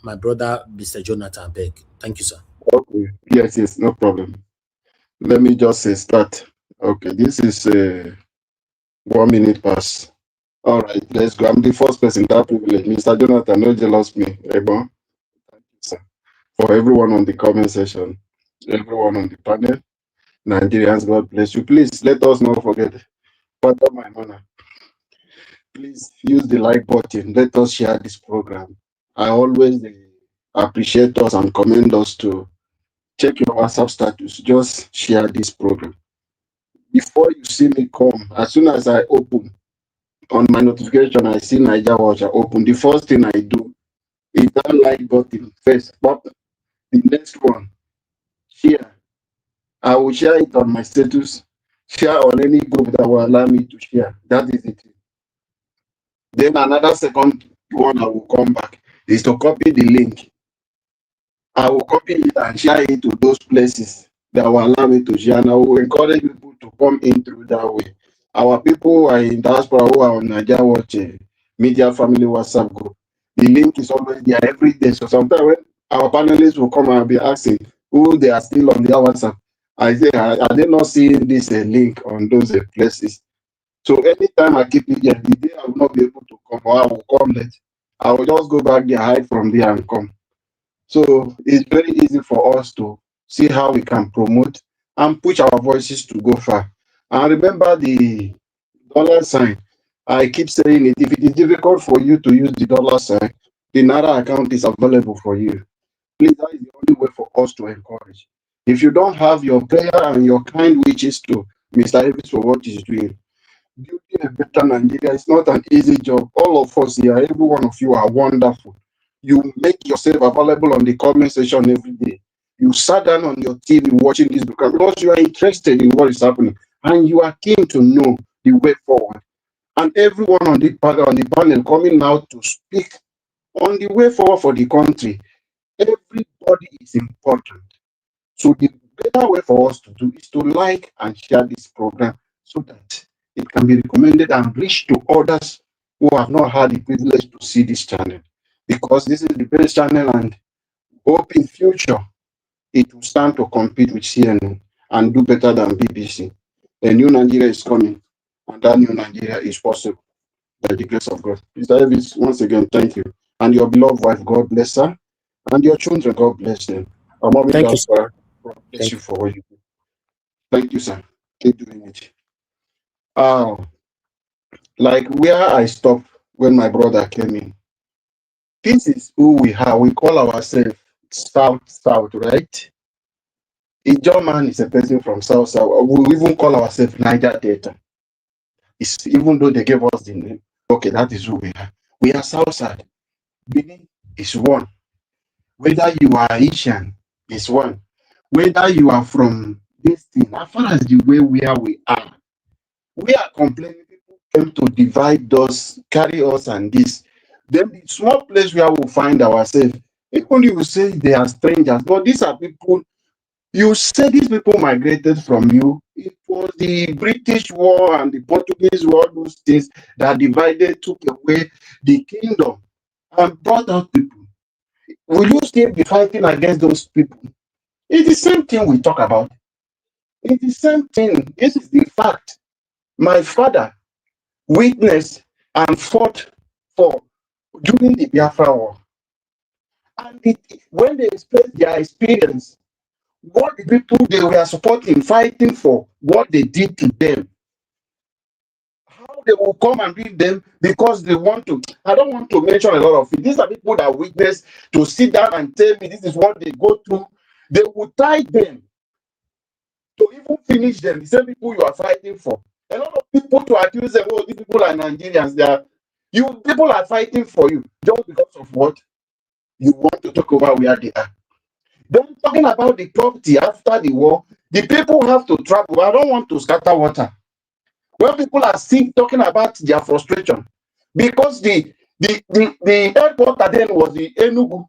my brother, Mr. Jonathan Beck. Thank you, sir. Okay. Yes, no problem. Let me just say start. Okay, this is 1 minute pass. All right, let's go. I'm the first person that privilege. Mr. Jonathan, no jealous me. Thank you, sir. For everyone on the comment section, everyone on the panel, Nigerians, God bless you. Please let us not forget. Pardon my manner. Please use the like button. Let us share this program. I always appreciate us and commend us to check your WhatsApp status. Just share this program. before you see me come, as soon as I open on my notification, I see Niger Watch, I open. The first thing I do is that like button first. But the next one, share. I will share it on my status, share on any group that will allow me to share. That is it. Then another second one I will come back is to copy the link. I will copy it and share it to those places that will allow me to share. And I will encourage people to come in through that way. Our people who are in diaspora who are on Niger Watch Media Family WhatsApp group, the link is always there every day. So sometimes when our panelists will come and be asking who they are still on their WhatsApp, I say, are they not seeing this link on those places? So anytime I keep it there, the day I will not be able to come or I will come late, I will just go back there, hide from there and come. So it's very easy for us to see how we can promote and push our voices to go far. And remember the $sign. I keep saying it. If it is difficult for you to use the $sign, the Naira account is available for you. Please, that is the only way for us to encourage. If you don't have your prayer and your kind wishes to Mr. Davis for what he's doing, building a better Nigeria is not an easy job. All of us here, every one of you are wonderful. You make yourself available on the comment section every day. You sat down on your TV watching this because you are interested in what is happening and you are keen to know the way forward. And everyone on the panel coming out to speak on the way forward for the country. Everybody is important. So the better way for us to do is to like and share this program so that it can be recommended and reach to others who have not had the privilege to see this channel. Because this is the best channel and hope in future it will stand to compete with CNN and do better than BBC. A new Nigeria is coming and that new Nigeria is possible by the grace of God. Mr. Davis, once again, thank you. And your beloved wife, God bless her. And your children, God bless them. Our mommy, Thank you. God bless you for what you do. Thank you, sir. Keep doing it. Like where I stopped when my brother came in. This is who we are. We call ourselves South, right? A German is a person from South. We even call ourselves Niger Delta. It's, even though they gave us the name, okay, that is who we are. We are Southside. Benin is one. Whether you are Asian, is one. Whether you are from this thing, as far as the way where we are complaining. People came to divide us, carry us, and this. Then the small place where we find ourselves, people you say they are strangers, but these are people. You say these people migrated from you. It was the British War and the Portuguese War, those things that divided, took away the kingdom, and brought out people. Will you still be fighting against those people? It's the same thing we talk about. It's the same thing. This is the fact. My father witnessed and fought for during the Biafra War. And when they expressed their experience, what the people they were supporting, fighting for, what they did to them, how they will come and read them because they want to. I don't want to mention a lot of it. These are people that witness to sit down and tell me this is what they go through. They will tie them to even finish them. The same people you are fighting for. A lot of people to accuse them, oh, these people are Nigerians. People are fighting for you just because of what you want to talk about where they are. Then talking about the property after the war, the people have to travel. I don't want to scatter water. When people are sick, talking about their frustration, because the headquarter then was the Enugu.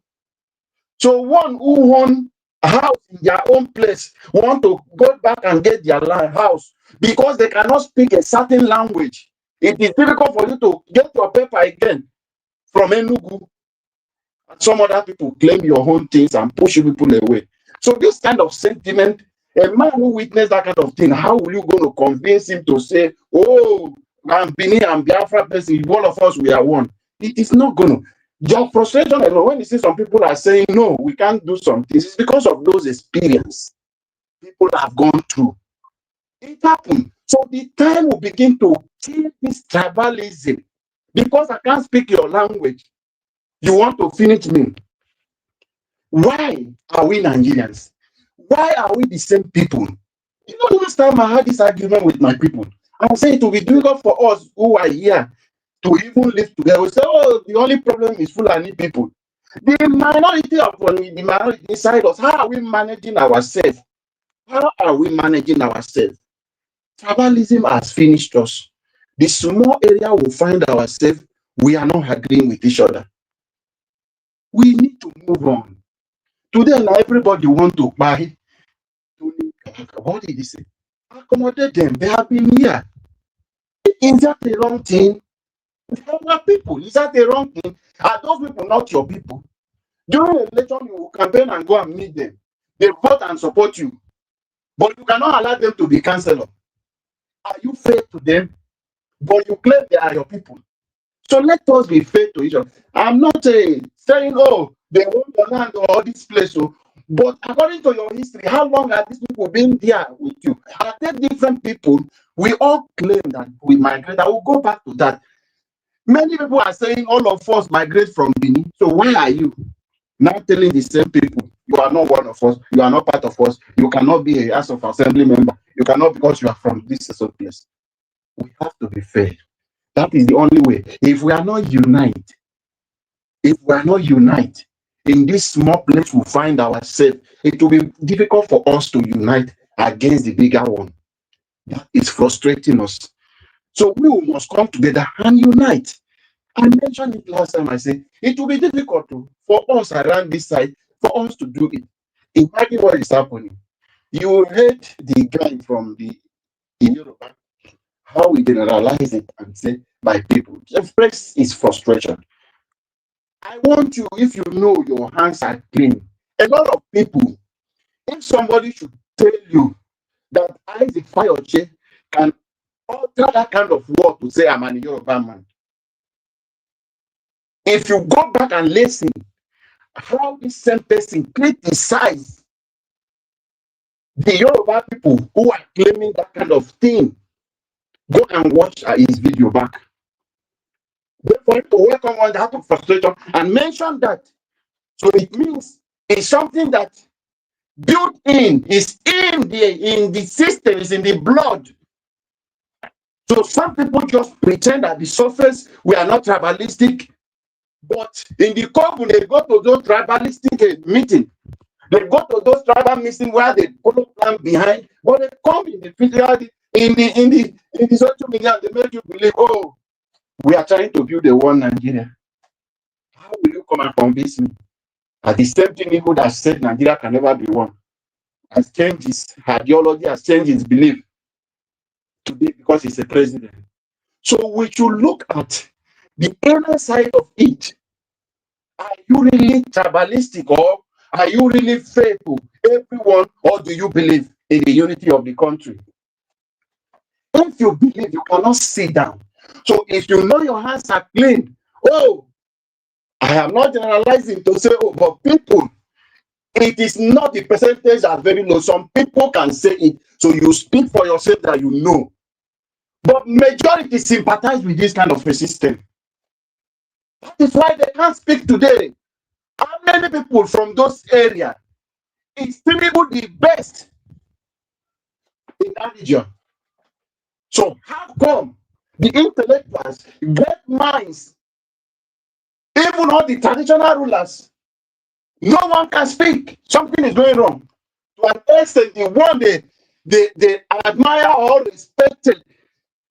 So one who won a house in their own place want to go back and get their house because they cannot speak a certain language. It is difficult for you to get your paper again from Enugu. Some other people claim your own things and push people away. So this kind of sentiment, a man who witnessed that kind of thing, how will you going to convince him to say, oh, I'm Benin and Biafra person, all of us, we are one? It is not going to. Your frustration, when you see some people are saying, no, we can't do something, it's because of those experiences people have gone through. It happened. So the time will begin to kill this tribalism. Because I can't speak your language, you want to finish me. Why are we Nigerians? Why are we the same people? You know, last time I had this argument with my people, I was saying it will be difficult for us who are here to even live together. We say, oh, the only problem is Fulani people. The minority of the minority inside us, how are we managing ourselves? How are we managing ourselves? Tribalism has finished us. The small area we find ourselves, we are not agreeing with each other. We need to move on. Today, now everybody want to buy. What did he say? Accommodate them. They have been here. Is that the wrong thing? They are people. Is that the wrong thing? Are those people not your people? During the election, you will campaign and go and meet them. They vote and support you. But you cannot allow them to be councillor. Are you fair to them? But you claim they are your people. So let us be fair to each other. I'm not saying, oh, they want your land or this place. So, but according to your history, how long have these people been there with you? Are they different people? We all claim that we migrate. I will go back to that. Many people are saying all of us migrate from Benin. So why are you now telling the same people you are not one of us, you are not part of us, you cannot be a House of Assembly member, you cannot because you are from this place? We have to be fair. That is the only way. If we are not united, in this small place we find ourselves, it will be difficult for us to unite against the bigger one. That is frustrating us. So we must come together and unite. I mentioned it last time. I said it will be difficult for us around this side for us to do it. Imagine what is happening. You heard the guy from the Yoruba, how we generalize it and say by people. Express his frustration. I want you, if you know your hands are clean, a lot of people, if somebody should tell you that Isaac Fayoche can utter that kind of word to say I'm an Yoruba man, if you go back and listen how this same person criticizes the Yoruba people who are claiming that kind of thing, go and watch his video back. For him to welcome on that of frustration and mention that. So it means it's something that built in, is in the system, is in the blood. So some people just pretend at the surface we are not tribalistic, but in the core when they go to those tribalistic meeting, they go to those tribal meetings where they put a plan behind, but they come in the physical, in the social media, they make you believe, oh, we are trying to build a one Nigeria. How will you come and convince me? At the same thing, people that said Nigeria can never be one has changed his ideology, has changed his belief today because he's a president. So we should look at the inner side of it. Are you really tribalistic, or are you really fair to everyone, or do you believe in the unity of the country? If you believe, you cannot sit down. So if you know your hands are clean, oh, I am not generalizing to say, oh, but people, it is not the percentage are very low. Some people can say it, so you speak for yourself that you know. But majority sympathize with this kind of a system. That is why they can't speak today. How many people from those areas is Tinubu the best in that region? So how come the intellectuals, great minds, even all the traditional rulers, no one can speak? Something is going wrong. To an extent, the one they admire or respected,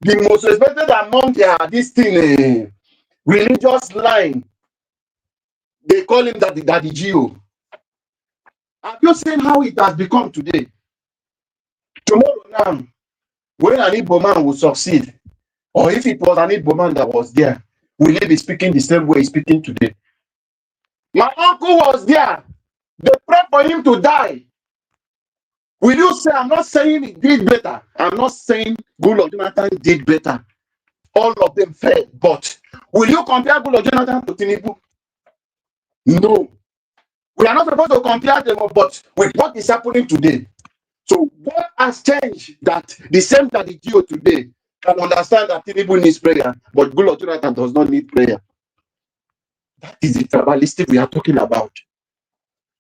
the most respected among their this thing, religious line, they call him Daddy Gio. Have you seen how it has become today? Tomorrow now, when an Igbo man will succeed, or if it was an Igbo man that was there, will he be speaking the same way he's speaking today? My uncle was there. They prayed for him to die. Will you say, I'm not saying he did better. I'm not saying Goodluck Jonathan did better. All of them failed. But will you compare Goodluck Jonathan to Tinubu? No. We are not supposed to compare them, but with what is happening today. So what has changed that the same that the Geo today can understand that Tinubu needs prayer, but Goodluck Jonathan does not need prayer? That is the tribalistic we are talking about.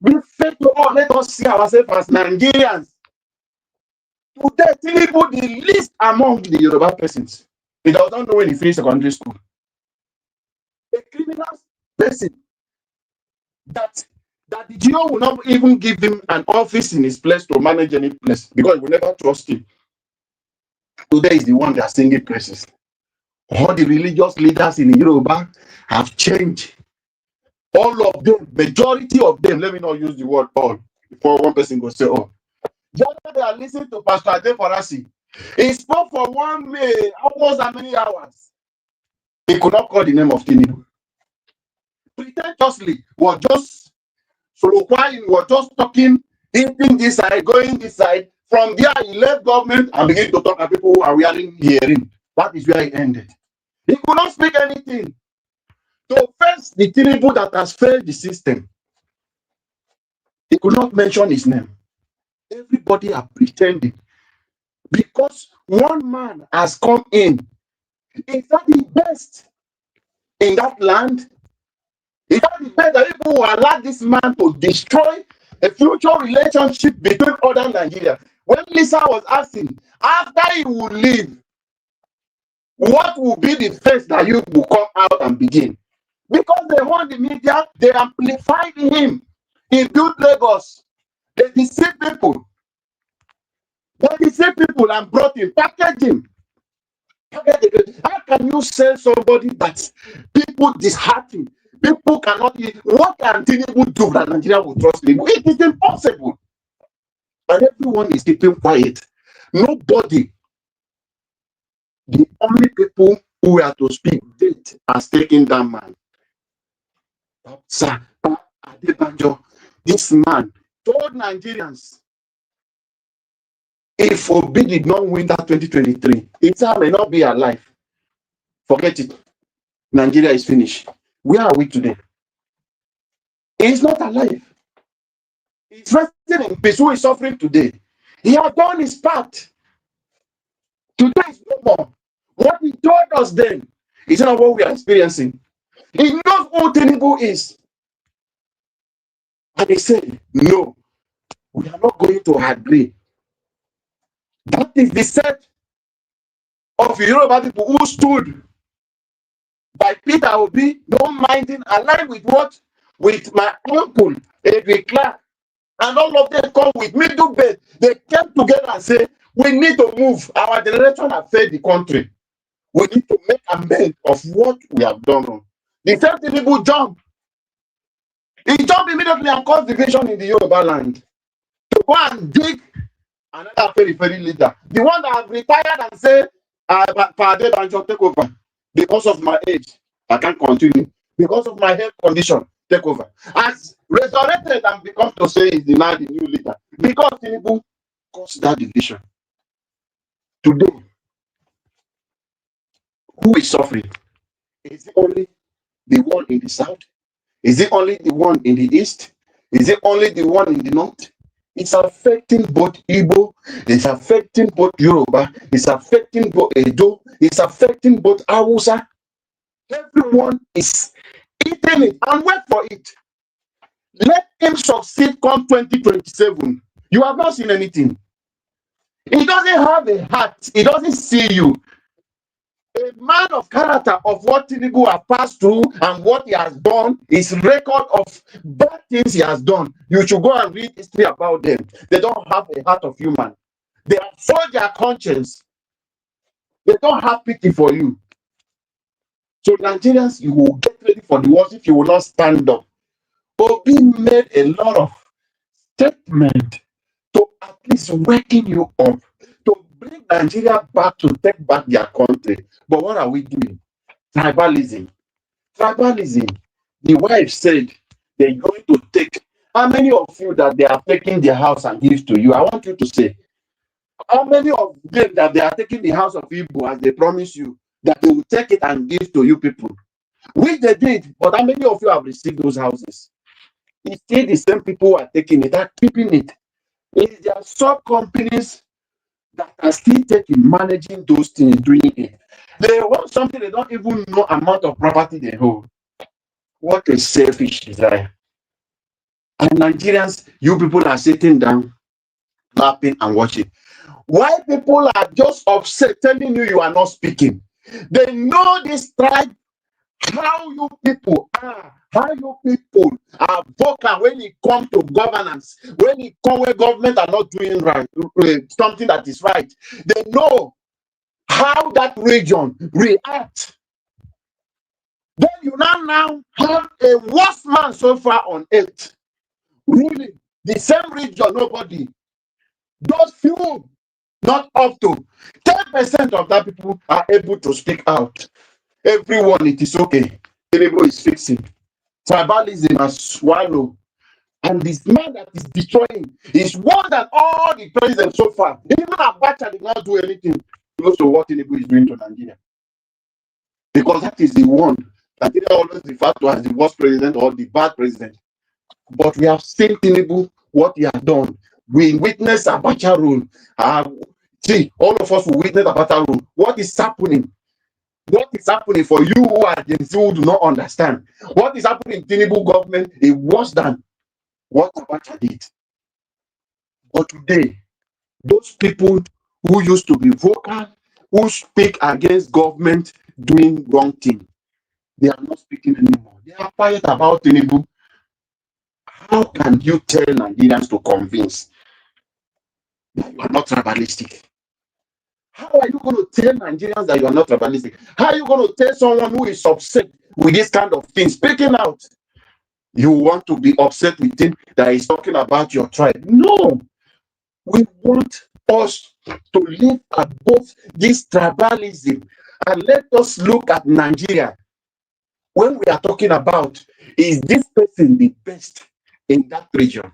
Be fair to all. Let us see ourselves as Nigerians. Today, Tinubu the least among the Yoruba persons. He does not know when he finished secondary school. A criminal person that the GO will not even give him an office in his place to manage any place because he will never trust him. Today is the one that singing praises. All the religious leaders in Yoruba have changed. All of them, majority of them, let me not use the word all, before one person go say all. Just they are listening to Pastor Adeforasi. He spoke for 1 day, almost how many hours? He could not call the name of Tinubu. Pretentiously, was just soliloquying, was just talking, hinting this side, going this side. From there, he left government and began to talk to people who are wearing hearing. That is where he ended. He could not speak anything. To face the Tinubu that has failed the system, he could not mention his name. Everybody are pretending because one man has come in. Is that the best in that land? Is that the best that people will allow this man to destroy a future relationship between other Nigeria? When Lisa was asking, after he will leave, what will be the face that you will come out and begin? Because they want the media, they amplified him. He built Lagos. They deceive people. They deceive people and brought him, packaged him. How can you sell somebody that people dishearten? People cannot eat. What can Tinubu do that Nigeria will trust him? It is impossible. And everyone is keeping quiet. Nobody. The only people who are to speak date has taken that man. Sir, Adebanjo, this man told Nigerians, if Obi did not win that 2023, Ita may not be alive. Forget it. Nigeria is finished. Where are we today? He's not alive. He's resting in peace. Who is suffering today? He has done his part. Today is no more. What he told us then is not what we are experiencing. He knows who Tinubu is. And he said, no, we are not going to agree. That is the set of Yoruba people who stood by Peter Obi, no minding, aligned with what? With my uncle, Edwin Clark, and all of them come with middle bed. They came together and say, we need to move. Our generation has failed the country. We need to make amends of what we have done wrong. The same people jump. He jumped immediately and caused division in the Yoruba land. To go and dig another very leader. The one that have retired and say, Pade Banjo, take over. Because of my age, I can't continue. Because of my health condition, take over. As resurrected and become to say is the now the new leader. Because Tinubu caused that division. Today, who is suffering? Is it only the one in the south? Is it only the one in the east? Is it only the one in the north? It's affecting both Igbo, it's affecting both Yoruba, it's affecting both Edo, it's affecting both Hausa. Everyone is eating it and wait for it. Let him succeed come 2027. You have not seen anything. He doesn't have a heart. He doesn't see you. A man of character of what Tinubu has passed through and what he has done, his record of bad things he has done. You should go and read history about them. They don't have a heart of human. They have sold their conscience. They don't have pity for you. So Nigerians, you will get ready for the worst if you will not stand up. Obi made a lot of statements to at least waking you up, to bring Nigeria back to take back their country. But what are we doing? Tribalism. Tribalism. The wife said they're going to take. How many of you that they are taking their house and give to you? I want you to say. How many of them that they are taking the house of Igbo as they promise you that they will take it and give to you people? Which they did, but how many of you have received those houses? It's still the same people who are taking it, are keeping it. It's their sub companies that are still taking, managing those things, doing it. They want something they don't even know amount of property they hold. What a selfish desire. And Nigerians, you people are sitting down, clapping and watching. Why people are just upset telling you are not speaking? They know this tribe, how you people are vocal when it comes to governance, when it comes where government are not doing right, something that is right. They know how that region reacts. Then you now have a worst man so far on earth ruling the same region. Nobody, those few, not up to 10% of that people are able to speak out. Everyone, it is okay. Tinubu is fixing. Tribalism has swallowed. And this man that is destroying is worse than all the presidents so far. Even Abacha did not do anything close to what Tinubu is doing to Nigeria. Because that is the one that they always refer to as the worst president or the bad president. But we have seen Tinubu, what he has done. We witnessed Abacha rule. See, all of us will witness Abacha rule. What is happening? What is happening for you who are Gen Z who do not understand? What is happening in Tinubu government is worse than what Abacha did. But today, those people who used to be vocal, who speak against government doing wrong thing, they are not speaking anymore. They are quiet about Tinubu. How can you tell Nigerians to convince that you are not tribalistic? How are you going to tell Nigerians that you are not tribalistic? How are you going to tell someone who is upset with this kind of thing, speaking out? You want to be upset with him that he's talking about your tribe? No. We want us to live above this tribalism and let us look at Nigeria. When we are talking about, is this person the best in that region?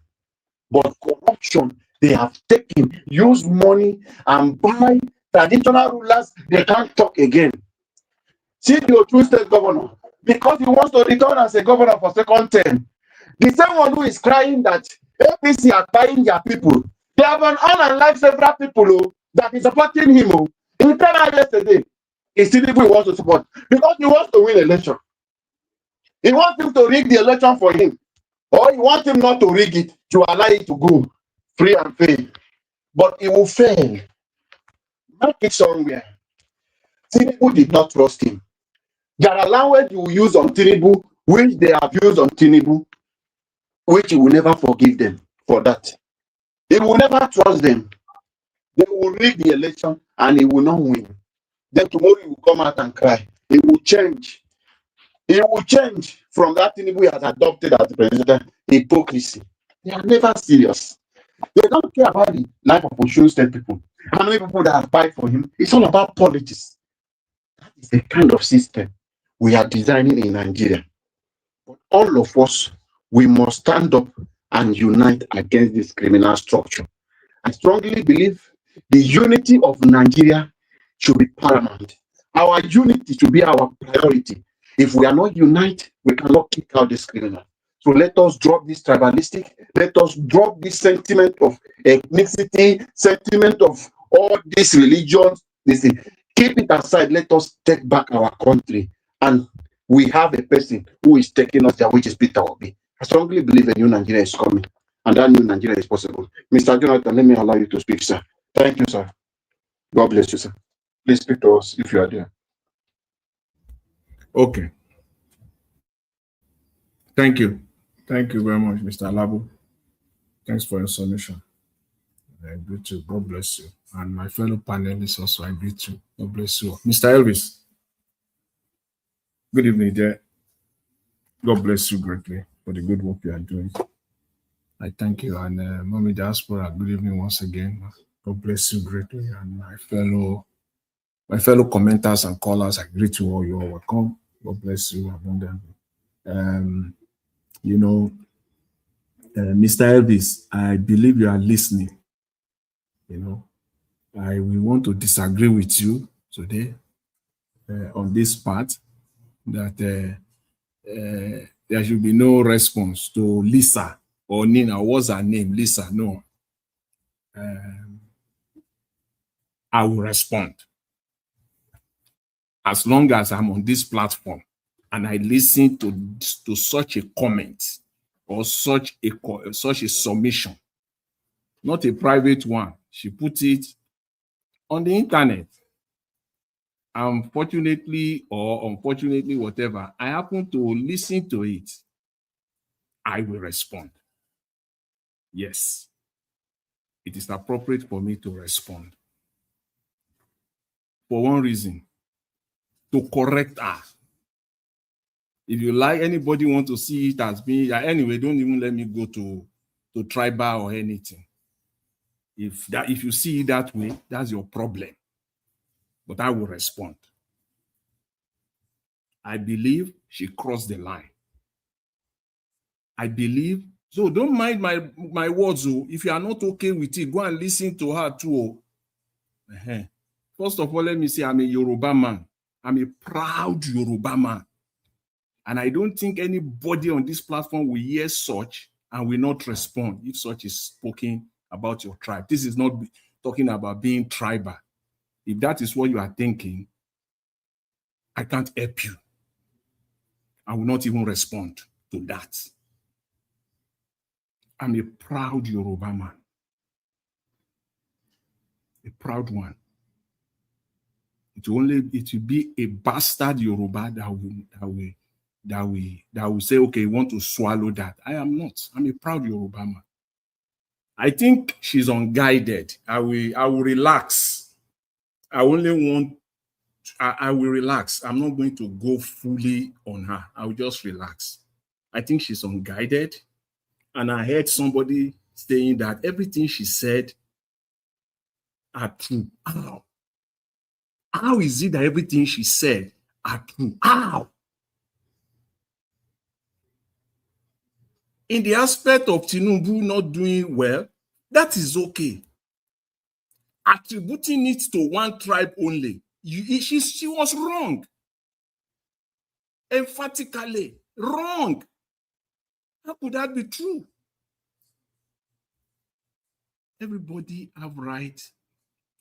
But corruption, they have taken, use money and buy traditional rulers, they can't talk again. See the Otu State governor, because he wants to return as a governor for second term. The same one who is crying that APC are buying their people. They have an unlike several people that is supporting him. He told us yesterday, he still wants to support because he wants to win election. He wants him to rig the election for him, or he wants him not to rig it to allow it to go free and fair. But he will fail. Mark it somewhere. Tinubu did not trust him. There are language you will use on Tinubu, which they have used on Tinubu, which he will never forgive them for that. He will never trust them. They will rig the election and he will not win. Then tomorrow he will come out and cry. He will change. He will change from that Tinubu he has adopted as the president. Hypocrisy. They are never serious. They don't care about the life of Osun State people. How many people that have fight for him? It's all about politics. That is the kind of system we are designing in Nigeria. But all of us, we must stand up and unite against this criminal structure. I strongly believe the unity of Nigeria should be paramount. Our unity should be our priority. If we are not united, we cannot kick out this criminal. So let us drop this tribalistic, let us drop this sentiment of ethnicity, sentiment of all these religions. Keep it aside, let us take back our country. And we have a person who is taking us there, which is Peter Obi. I strongly believe a new Nigeria is coming, and that new Nigeria is possible. Mr. Jonathan, let me allow you to speak, sir. Thank you, sir. God bless you, sir. Please speak to us if you are there. Okay. Thank you. Thank you very much, Mr. Alabo. Thanks for your submission. I greet you. God bless you. And my fellow panelists also, I greet you. God bless you. Mr. Elvis, good evening there. God bless you greatly for the good work you are doing. I thank you. And Mommy Diaspora, good evening once again. God bless you greatly. And my fellow commenters and callers, I greet you all. You are welcome. God bless you abundantly. Mr. Elvis, I believe you are listening. I will want to disagree with you today on this part that there should be no response to Lisa or Nina. What's her name? Lisa. No. I will respond. As long as I'm on this platform and I listen to such a comment or such a submission, not a private one. She put it on the internet. Unfortunately or unfortunately, whatever, I happen to listen to it, I will respond. Yes, it is appropriate for me to respond. For one reason, to correct her. If you like, anybody want to see it as being, anyway, don't even let me go to tribal or anything. If you see it that way, that's your problem. But I will respond. I believe she crossed the line. I believe, so don't mind my words. If you are not okay with it, go and listen to her too. First of all, let me say I'm a Yoruba man. I'm a proud Yoruba man. And I don't think anybody on this platform will hear such and will not respond if such is spoken about your tribe. This is not talking about being tribal. If that is what you are thinking, I can't help you. I will not even respond to that. I'm a proud Yoruba man. A proud one. It will be a bastard Yoruba that will say, okay, want to swallow that. I am not. I'm a proud Yoruba man. I think she's unguided. I will relax. I will relax. I'm not going to go fully on her. I will just relax. I think she's unguided. And I heard somebody saying that everything she said are true. How? How is it that everything she said are true? How? In the aspect of Tinubu not doing well, that is okay. Attributing it to one tribe only, she was wrong. Emphatically wrong. How could that be true? Everybody have right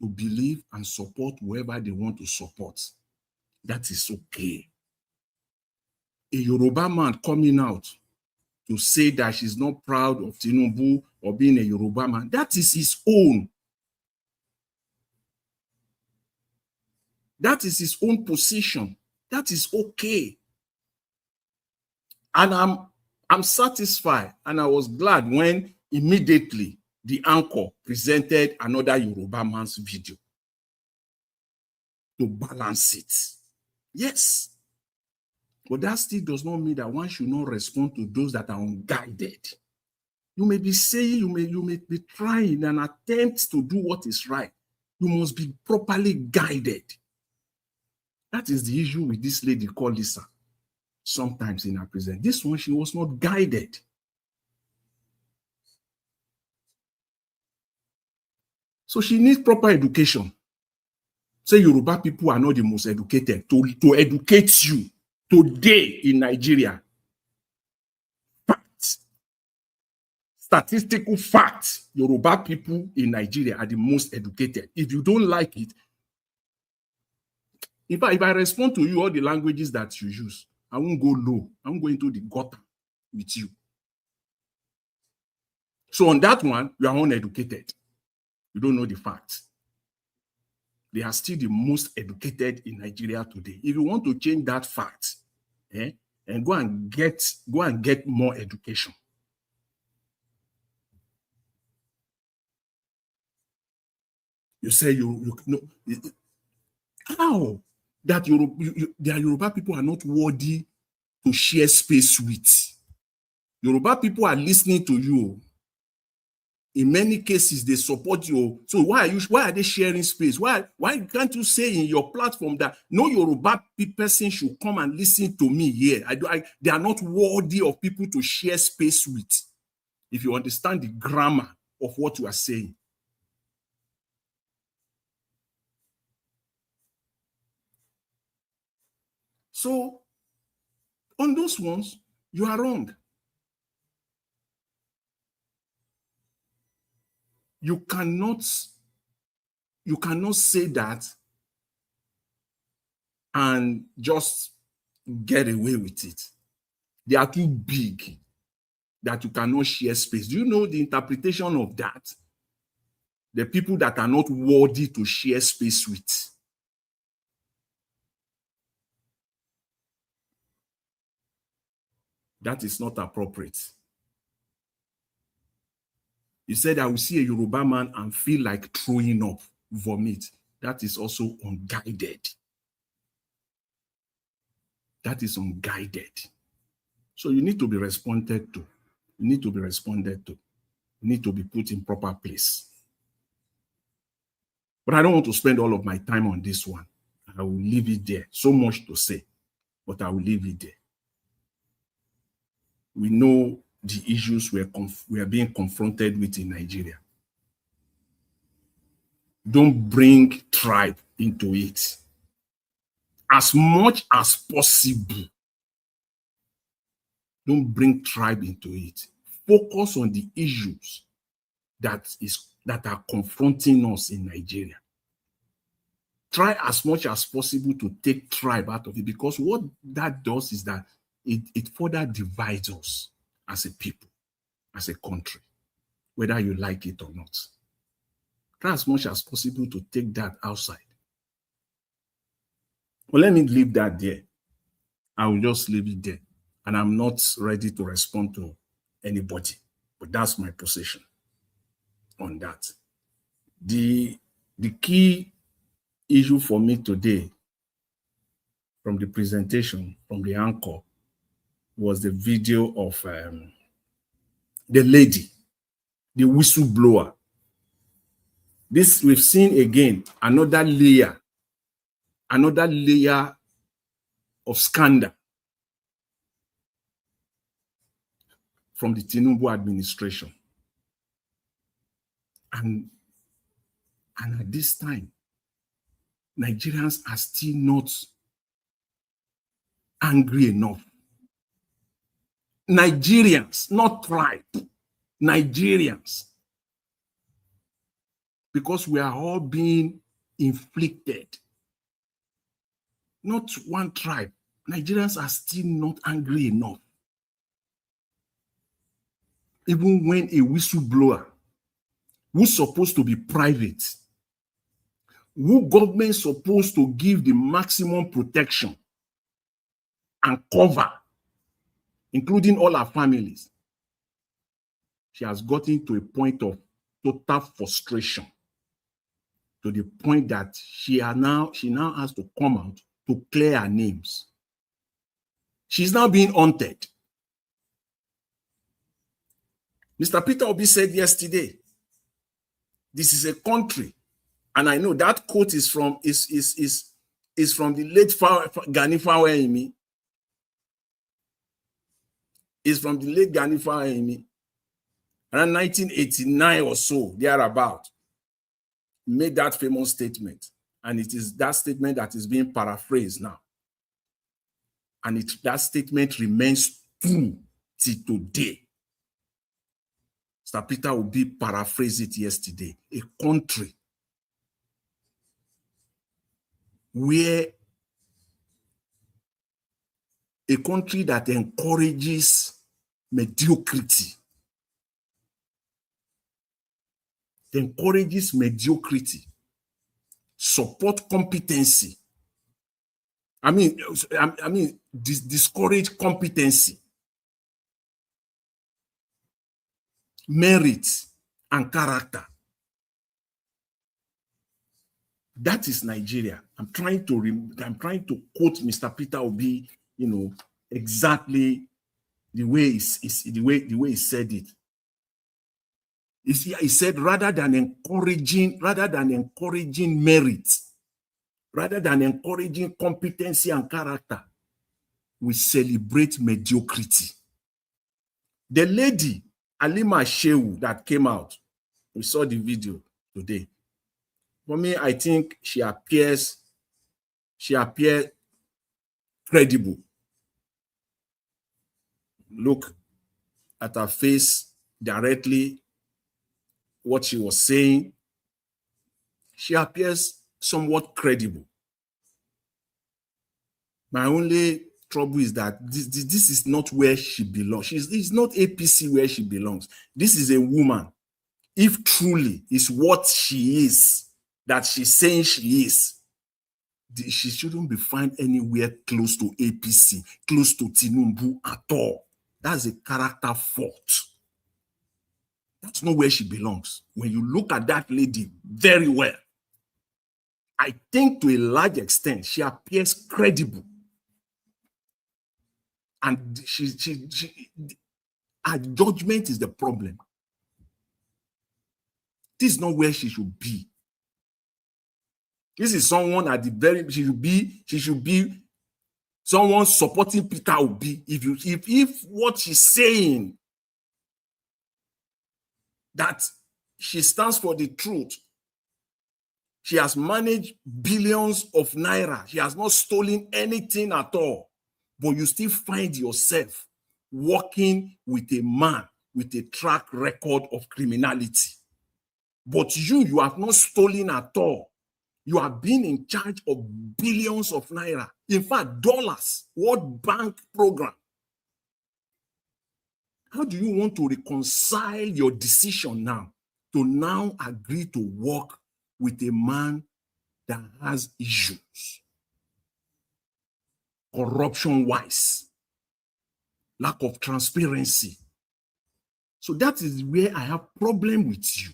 to believe and support whoever they want to support. That is okay. A Yoruba man coming out to say that she's not proud of Tinubu or being a Yoruba man, that is his own. That is his own position. That is okay. And I'm satisfied, and I was glad when immediately the anchor presented another Yoruba man's video to balance it. Yes. But that still does not mean that one should not respond to those that are unguided. You may be saying, you may be trying an attempt to do what is right. You must be properly guided. That is the issue with this lady called Lisa. Sometimes in her present. This one, she was not guided. So she needs proper education. Say Yoruba people are not the most educated. To educate you today in Nigeria. Facts. Statistical facts. Yoruba people in Nigeria are the most educated. If you don't like it, if I respond to you all the languages that you use, I won't go low. I'm going to the gutter with you. So on that one, you are uneducated. You don't know the facts. They are still the most educated in Nigeria today. If you want to change that fact, and go and get more education. You say you know how that their Yoruba people are not worthy to share space with. Yoruba people are listening to you. In many cases, they support you. So why are they sharing space? Why can't you say in your platform that no Yoruba person should come and listen to me here? They are not worthy of people to share space with. If you understand the grammar of what you are saying. So on those ones, you are wrong. You cannot say that and just get away with it. They are too big that you cannot share space. Do you know the interpretation of that? the people that are not worthy to share space with. That is not appropriate. You said I will see a Yoruba man and feel like throwing up, vomit. That is also unguided. That is unguided. So you need to be responded to. You need to be responded to. You need to be put in proper place. But I don't want to spend all of my time on this one. I will leave it there. So much to say, but I will leave it there. We know the issues we are being confronted with in Nigeria. Don't bring tribe into it. As much as possible, don't bring tribe into it. Focus on the issues that are confronting us in Nigeria. Try as much as possible to take tribe out of it, because what that does is that it further divides us as a people, as a country, whether you like it or not. Try as much as possible to take that outside. Well, let me leave that there. I will just leave it there. And I'm not ready to respond to anybody, but that's my position on that. The key issue for me today from the presentation, from the anchor, was the video of the lady, the whistleblower. This, we've seen again, another layer of scandal from the Tinubu administration. And at this time, Nigerians are still not angry enough. Nigerians, not tribe, Nigerians. Because we are all being inflicted. Not one tribe. Nigerians are still not angry enough. Even when a whistleblower, who's supposed to be private, who government is supposed to give the maximum protection and cover, including all our families, she has gotten to a point of total frustration, to the point that she now has to come out to clear her names. She's now being haunted. Mr. Peter Obi said yesterday, this is a country, and I know that quote is from the late Gani Fawemi. Is from the late Gani Fawemi, around 1989 or so, thereabout, made that famous statement, and it is that statement that is being paraphrased now, and that statement remains true till today. Mr. Peter Obi paraphrased it yesterday. A country that encourages mediocrity. Support competency. Discourage competency, merit, and character. That is Nigeria. I'm trying to quote Mr. Peter Obi, exactly the way he said it. He said, rather than encouraging merit, rather than encouraging competency and character, we celebrate mediocrity. The lady, Halima Shehu, that came out, we saw the video today. For me, I think she appears credible. Look at her face directly, what she was saying. She appears somewhat credible. My only trouble is that this is not where she belongs. It's not APC where she belongs. This is a woman. if truly is what she is, that she's saying she is, she shouldn't be found anywhere close to APC, close to Tinubu at all. That's a character fault. That's not where she belongs. When you look at that lady very well, I think to a large extent, she appears credible. And her judgment is the problem. This is not where she should be. This is someone at the very, she should be someone supporting Peter Obi. If what she's saying, that she stands for the truth, she has managed billions of naira, she has not stolen anything at all, but you still find yourself working with a man with a track record of criminality. But you have not stolen at all. You have been in charge of billions of naira, in fact, dollars, World Bank program. How do you want to reconcile your decision now to now agree to work with a man that has issues, corruption-wise, lack of transparency? So that is where I have problem with you.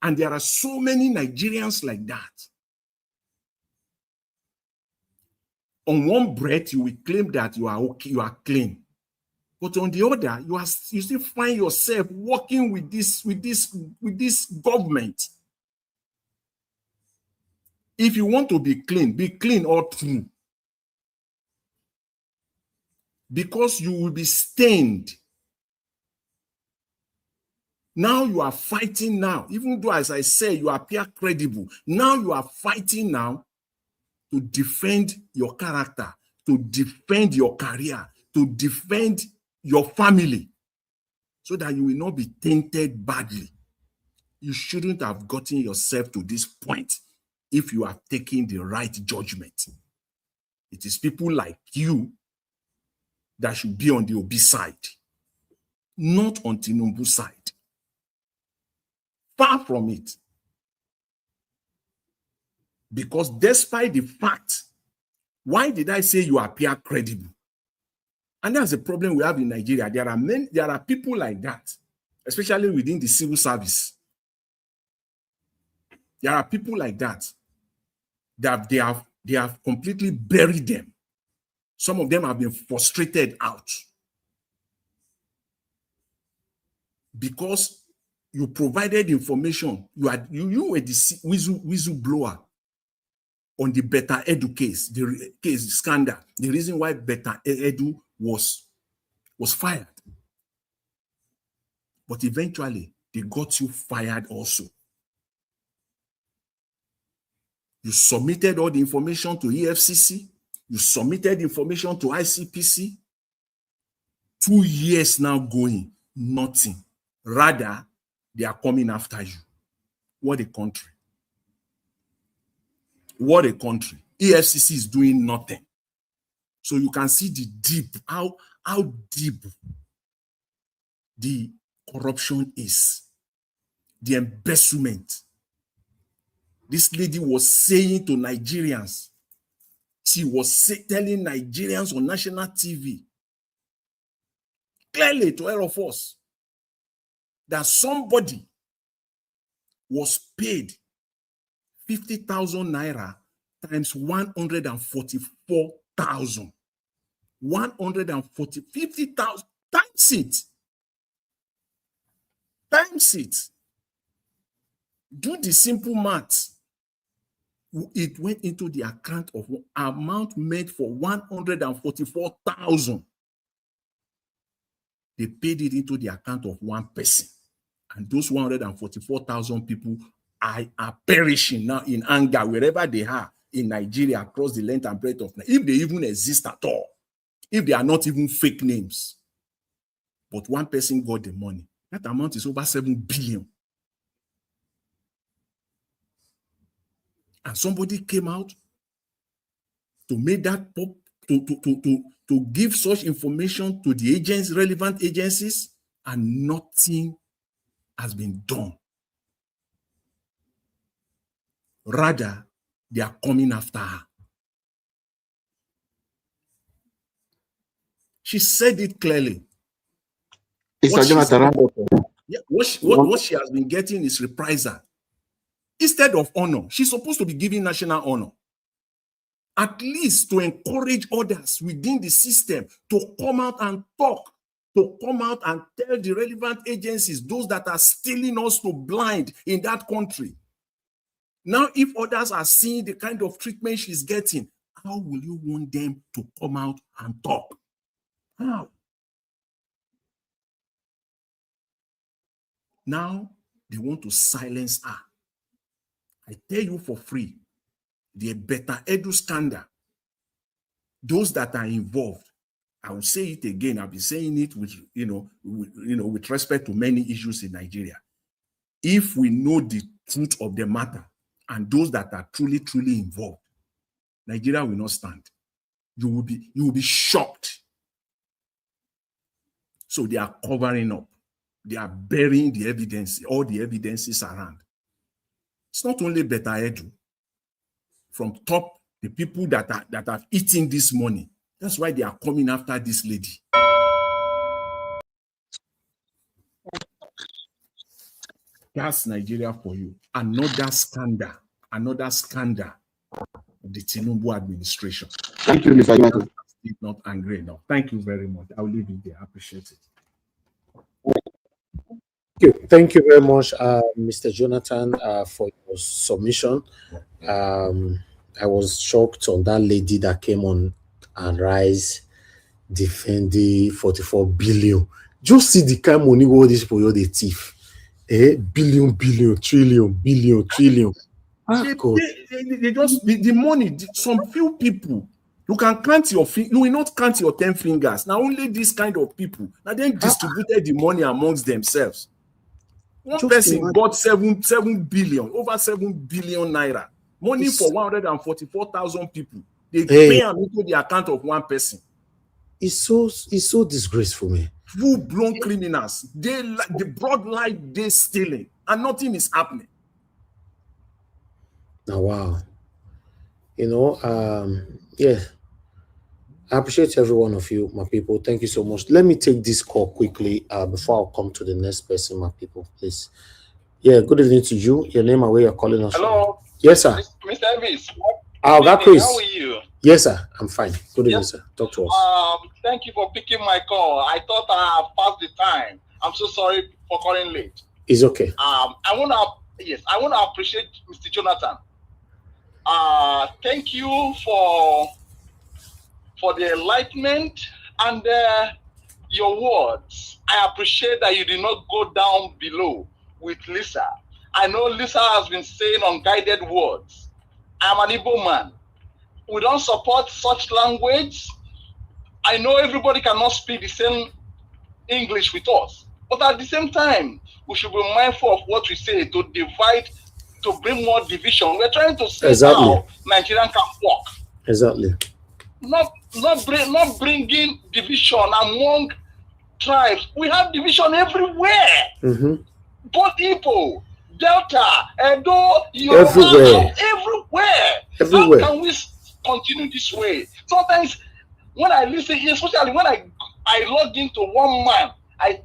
And there are so many Nigerians like that. On one breath, you will claim that you are okay, you are clean. But on the other, you still find yourself working with this government. If you want to be clean all through. Because you will be stained. Now you are fighting now, even though, as I say, you appear credible. Now you are fighting now to defend your character, to defend your career, to defend your family, so that you will not be tainted badly. You shouldn't have gotten yourself to this point if you are taking the right judgment. It is people like you that should be on the Obi side, not on Tinubu's side. Far from it. Because despite the fact, why did I say you appear credible? And that's the problem we have in Nigeria. There are people like that, especially within the civil service. There are people like that they have completely buried them. Some of them have been frustrated out because you provided information. You were the whistleblower on the Beta Edu case, the case scandal. The reason why Beta Edu was fired. But eventually, they got you fired also. You submitted all the information to EFCC. You submitted information to ICPC. 2 years now going, nothing. Rather, they are coming after you. What a country. What a country. EFCC is doing nothing. So you can see the deep, how deep the corruption is. The embezzlement. This lady was saying to Nigerians, she was telling Nigerians on national TV, clearly to all of us, that somebody was paid 50,000 naira times 144,000. 50,000 times it. Times it. Do the simple math. It went into the account of amount made for 144,000. They paid it into the account of one person. And those 144,000 people are perishing now in anger wherever they are in Nigeria, across the length and breadth of Nigeria, if they even exist at all, if they are not even fake names. But one person got the money. That amount is over 7 billion. And somebody came out to make that pop, to give such information to the relevant agencies, and nothing has been done. Rather, they are coming after her. She said it clearly. What she has been getting is reprisal. Instead of honor, she's supposed to be giving national honor. At least to encourage others within the system to come out and talk, to come out and tell the relevant agencies, those that are stealing us to blind in that country. Now, if others are seeing the kind of treatment she's getting, how will you want them to come out and talk? How? Now, they want to silence her. I tell you for free, the better edu scandal, those that are involved, I will say it again, I've been saying it with, with respect to many issues in Nigeria. If we know the truth of the matter and those that are truly, truly involved, Nigeria will not stand. You will be shocked. So they are covering up. They are burying the evidence, all the evidences around. It's not only better edu. From top, the people that have eaten this money. That's why they are coming after this lady. That's Nigeria for you. Another scandal of the Tinubu administration. Thank you, Mr. Jonathan. Not angry enough. Thank you very much. I'll leave it there. I appreciate it. Thank you very much, Mr. Jonathan, for your submission. I was shocked on that lady that came on and rise defending 44 billion. Just see the kind of money all these people the thief. Billion, trillion. They just the money. Some few people. You can count you will not count your 10 fingers. Now only this kind of people. Now then distributed the money amongst themselves. One person got 7 billion, over 7 billion naira. Money for 144,000 people. They pay them into the account of one person. It's so disgraceful, man. Full-blown criminals. The broad light, they stealing, and nothing is happening. Now, wow. Yeah. I appreciate every one of you, my people. Thank you so much. Let me take this call quickly before I come to the next person, my people, please. Yeah, good evening to you. Your name and where you're calling us Hello. from. Yes, sir. Mr. Elvis. Chris. How are you? Yes, sir. I'm fine. Good evening, sir. Talk to us. Thank you for picking my call. I thought I have passed the time. I'm so sorry for calling late. It's okay. I want to appreciate Mr. Jonathan. Thank you for the enlightenment and your words. I appreciate that you did not go down below with Lisa. I know Lisa has been saying unguided words. I'm an Igbo man. We don't support such language. I know everybody cannot speak the same English with us. But at the same time, we should be mindful of what we say to divide, to bring more division. We're trying to see how Nigerian can work. Exactly. Not bringing division among tribes. We have division everywhere. Mm-hmm. Both Igbo, Delta, Edo, Yoruba, everywhere. How can we continue this way? Sometimes when I listen, especially when I log into one man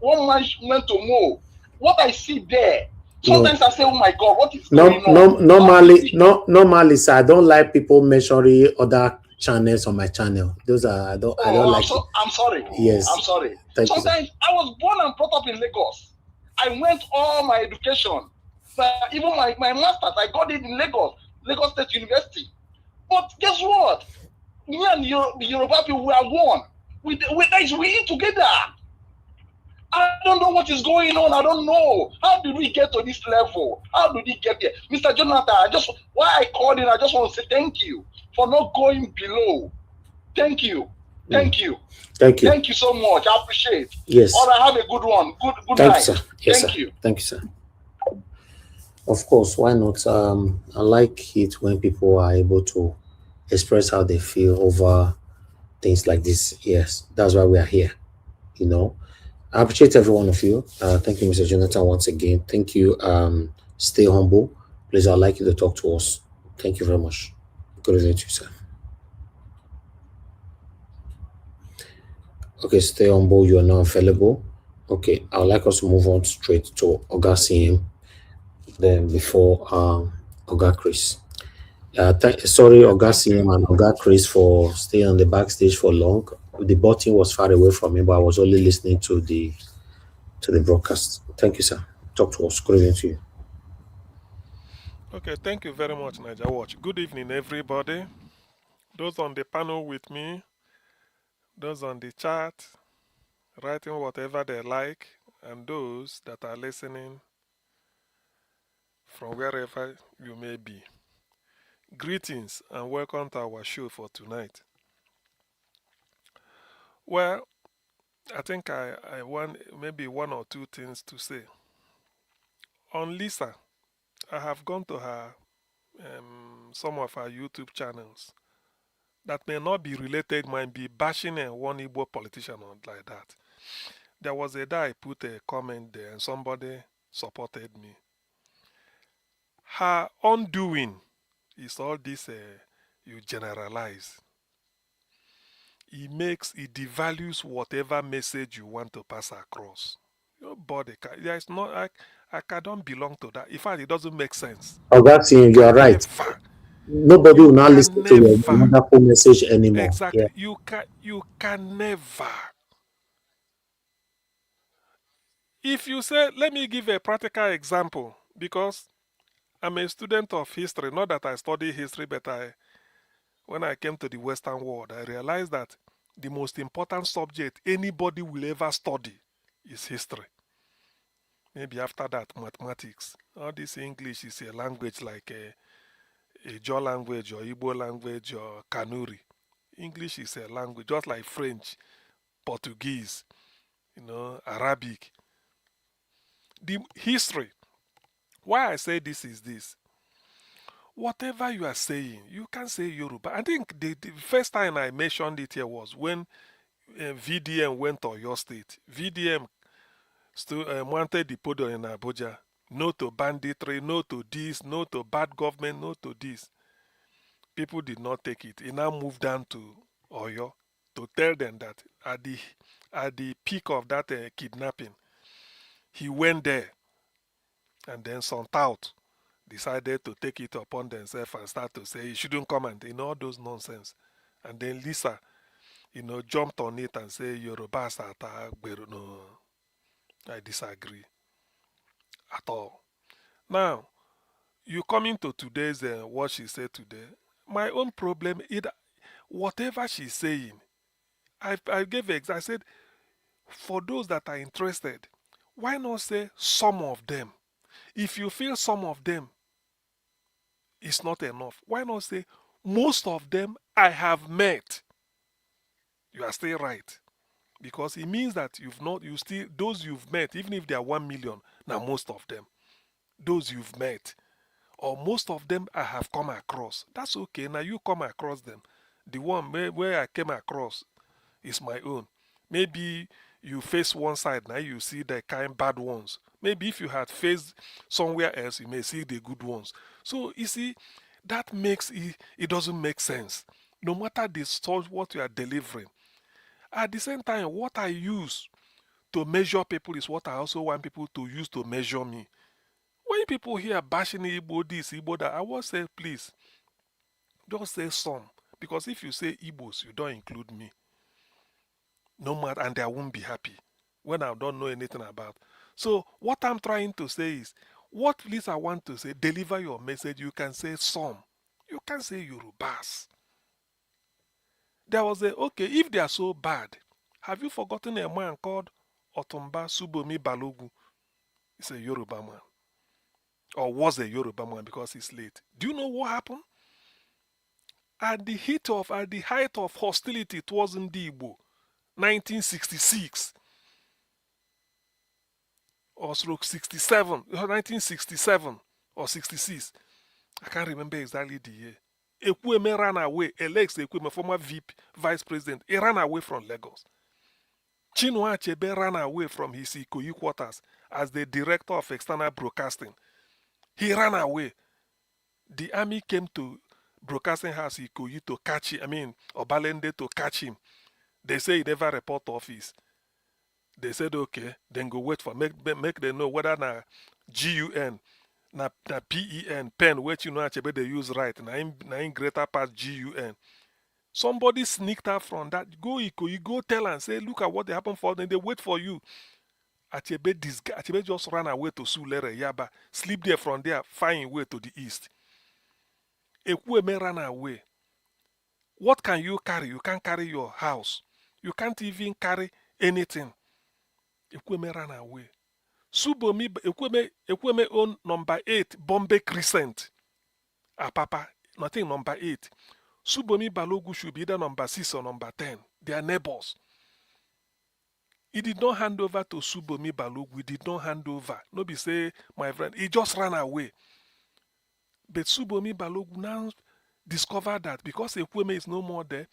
went to know what I see there. Sometimes I say, oh my God, what is going on? Normally, sir, I don't like people mentioning other channels on my channel. Those are I don't like. I'm sorry. Yes. I'm sorry. Sometimes I was born and brought up in Lagos. I went all my education. Even my master's, I got it in Lagos State University. But guess what? Me and the Yoruba people, we are one. We eat together. I don't know what is going on. I don't know. How did we get to this level? How did we get there? Mr. Jonathan, why I called in, I just want to say thank you for not going below. Thank you. Thank you. Thank you. Thank you so much. I appreciate. Yes. All right, have a good one. Good Thank night. you, sir. Yes, Thank sir. you. Thank you, sir. Of course, why not? I like it when people are able to express how they feel over things like this. Yes, that's why we are here. I appreciate every one of you. Thank you, Mr. Jonathan, once again. Thank you. Stay humble. Please, I'd like you to talk to us. Thank you very much. Good evening to you, sir. Okay, stay humble. You are not available. Okay, I'd like us to move on straight to Oga CM, then before Oga Chris. Sorry, Oga CM and Oga Chris, for staying on the backstage for long. The button was far away from me, but I was only listening to the broadcast. Thank you, sir. Talk to us. Good evening to you. Okay, thank you very much, Niger Watch. Good evening, everybody. Those on the panel with me, those on the chat, writing whatever they like, and those that are listening from wherever you may be. Greetings and welcome to our show for tonight. Well, I think I want maybe one or two things to say. On Lisa, I have gone to her some of her YouTube channels that may not be related, might be bashing one Igbo politician or like that. There was a day I put a comment there and somebody supported me. Her undoing is all this you generalize. It devalues whatever message you want to pass across. Nobody can, there is no, I don't belong to that. In fact, it doesn't make sense. Augustine, you are right. Never. Nobody will not listen to your Never. wonderful message anymore. Exactly. Yeah. You can never. If you say, let me give a practical example, because I'm a student of history, not that I study history, but when I came to the Western world, I realized that the most important subject anybody will ever study is history. Maybe after that, mathematics. All this English is a language like a Jaw language or Igbo language or Kanuri. English is a language just like French, Portuguese, Arabic. The history. Why I say this is this. Whatever you are saying, you can say Yoruba. I think the first time I mentioned it here was when VDM went to your state. VDM wanted the podium in Abuja. No to banditry, no to this, no to bad government, no to this. People did not take it. He now moved down to Oyo to tell them that at the peak of that kidnapping, he went there and then some tout decided to take it upon themselves and start to say he shouldn't come and all those nonsense. And then Lisa, jumped on it and say Yoruba Sata Gberu. No, I disagree at all. Now, you coming to today's what she said today. My own problem is whatever she's saying. I gave example. I said, for those that are interested, why not say some of them? If you feel some of them is not enough, why not say most of them I have met? You are still right. Because it means that those you've met, even if they are 1 million, now most of them, those you've met, or most of them I have come across. That's okay. Now you come across them. The one where I came across is my own. Maybe you face one side, now you see the kind bad ones. Maybe if you had faced somewhere else, you may see the good ones. So you see, that makes it doesn't make sense. No matter the source, what you are delivering. At the same time, what I use to measure people is what I also want people to use to measure me. When people hear bashing Igbo this, Igbo that, I will say, please, just say some. Because if you say Igbos, you don't include me. No matter, and I won't be happy when I don't know anything about. So what I'm trying to say is, what please I want to say, deliver your message, you can say some. You can say Yorubas. There was okay, if they are so bad, have you forgotten a man called Otumba Subomi Balogu? He's a Yoruba man. Or was a Yoruba man because he's late. Do you know what happened? At the height of hostility towards Igbo, 1966 or 1967 or 66. I can't remember exactly the year. Ekwueme ran away. Alex Ekwueme, former vice president, he ran away from Lagos. Chinua Achebe ran away from his Ikoyi quarters as the director of external broadcasting. He ran away. The army came to broadcasting house Ikoyi to catch him. Obalende to catch him. They say he never report to office. They said okay, then go wait for make them know whether na GUN, na PEN, pen which Achebe they use right, na in greater part GUN. Somebody sneaked out from that. Go Ikoyi, go tell and say, look at what they happened for them. They wait for you. Achebe just ran away to Sulere, Yaba, sleep there from there, find way to the east. Ekwueme ran away. What can you carry? You can't carry your house. You can't even carry anything. Ekwueme ran away. Subomi Ekwueme owned number 8 Bombay Crescent. Apapa, nothing number 8. Subomi Balogu should be either number 6 or number 10. They are neighbors. He did not hand over to Subomi Balogu. He did not hand over. Nobody say, my friend, he just ran away. But Subomi Balogu now discovered that because Ekwueme is no more there,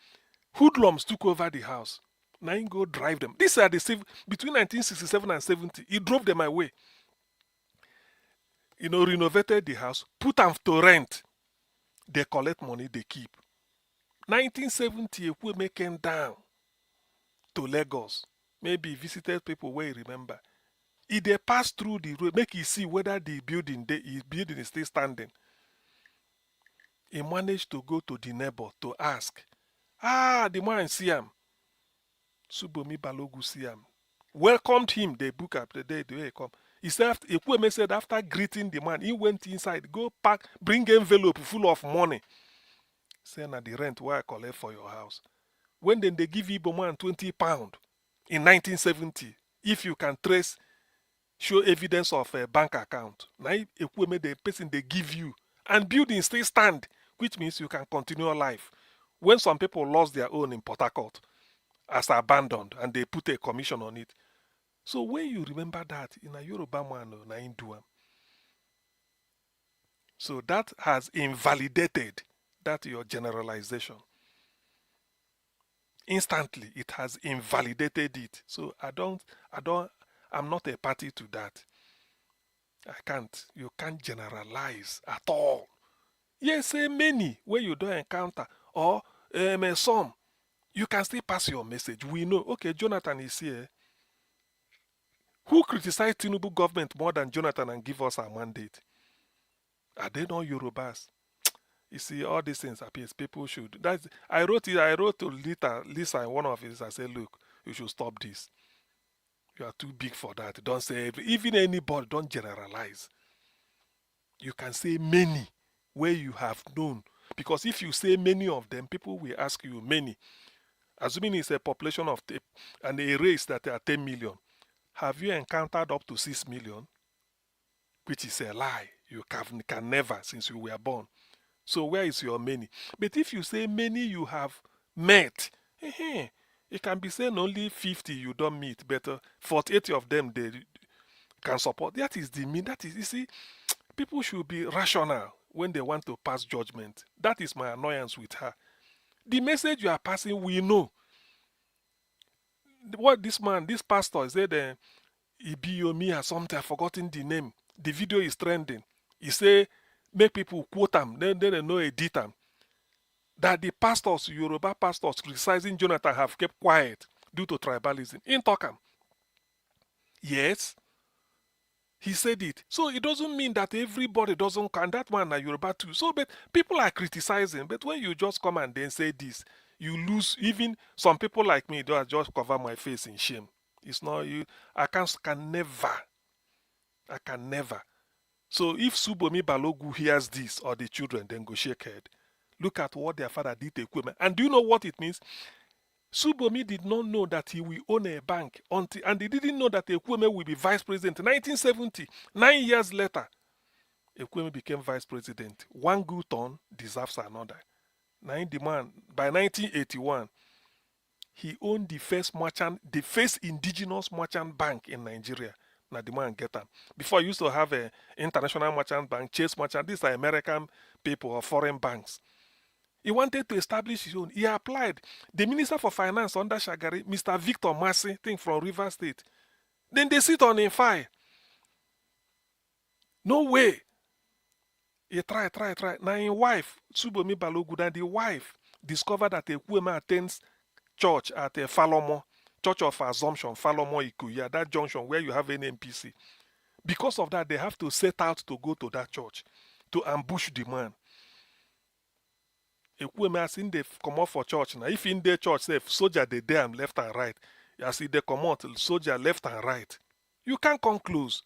hoodlums took over the house. Now he go drive them. These are the between 1967 and 70. He drove them away. Renovated the house, put them to rent. They collect money, they keep. 1970, Ekwueme came down to Lagos. Maybe visited people where you remember. If they pass through the road, make you see whether the building is still standing. He managed to go to the neighbor to ask. The man see him. Subomi Balogu see him. Welcomed him. They book up the day he come. He said, Ekwueme said after greeting the man, he went inside, go pack, bring envelope full of money. Say, na the rent where I collect for your house. When then they give Igbo man £20 in 1970, if you can trace, show evidence of a bank account. Now, Ekwueme, the person they give you, and building still stand, which means you can continue your life. When some people lost their own in Port Harcourt as abandoned, and they put a commission on it. So when you remember that, in a Yoruba man, na Induam. So that has invalidated that your generalization. Instantly, it has invalidated it. So I'm not a party to that. I can't. You can't generalize at all. Yes, say many where you don't encounter, or some. You can still pass your message. We know. Okay, Jonathan is here. Who criticized Tinubu government more than Jonathan and give us our mandate? Are they not Yorubas? You see, all these things appears. People should. I wrote to Lisa in one of his. I said, look, you should stop this. You are too big for that. Don't say even anybody. Don't generalize. You can say many where you have known. Because if you say many of them, people will ask you many. Assuming it's a population of and a race that are 10 million. Have you encountered up to 6 million? Which is a lie. You can never since you were born. So where is your many? But if you say many you have met, it can be saying only 50 you don't meet, but 48 of them they can support. That is the mean. That is, you see, people should be rational when they want to pass judgment. That is my annoyance with her. The message you are passing, we know. What this pastor said, Ibiomi or something, I've forgotten the name. The video is trending. He say, make people quote them, then they know edit them. That the pastors, Yoruba pastors criticizing Jonathan have kept quiet due to tribalism. In Tokam. Yes. He said it. So it doesn't mean that everybody doesn't count. That one are Yoruba too. So but people are criticizing. But when you just come and then say this, you lose. Even some people like me, they just cover my face in shame. It's not you. I can never. So if Subomi Balogu hears this or the children, then go shake head. Look at what their father did to Ekwueme. And do you know what it means? Subomi did not know that he will own a bank until, and he didn't know that Ekwueme will be vice president. 1970, 9 years later, Ekwueme became vice president. One good turn deserves another. Now the man, by 1981, he owned the first indigenous merchant bank in Nigeria. Now the man get them. Before, you used to have an international merchant bank, Chase merchant. These are American people or foreign banks. He wanted to establish his own. He applied. The Minister for Finance under Shagari, Mr. Victor Massey, thing from River State. Then they sit on a file. No way. He try. Now his wife, Subomi Baloguda, the wife, discovered that a woman attends church at a Falomo, Church of Assumption, Falomo Ikuya, that junction where you have an NPC. Because of that, they have to set out to go to that church to ambush the man. A woman has seen they come out for church. Now, if in their church, say, soldier they damn left and right. You see they come out, soldier left and right. You can't come close.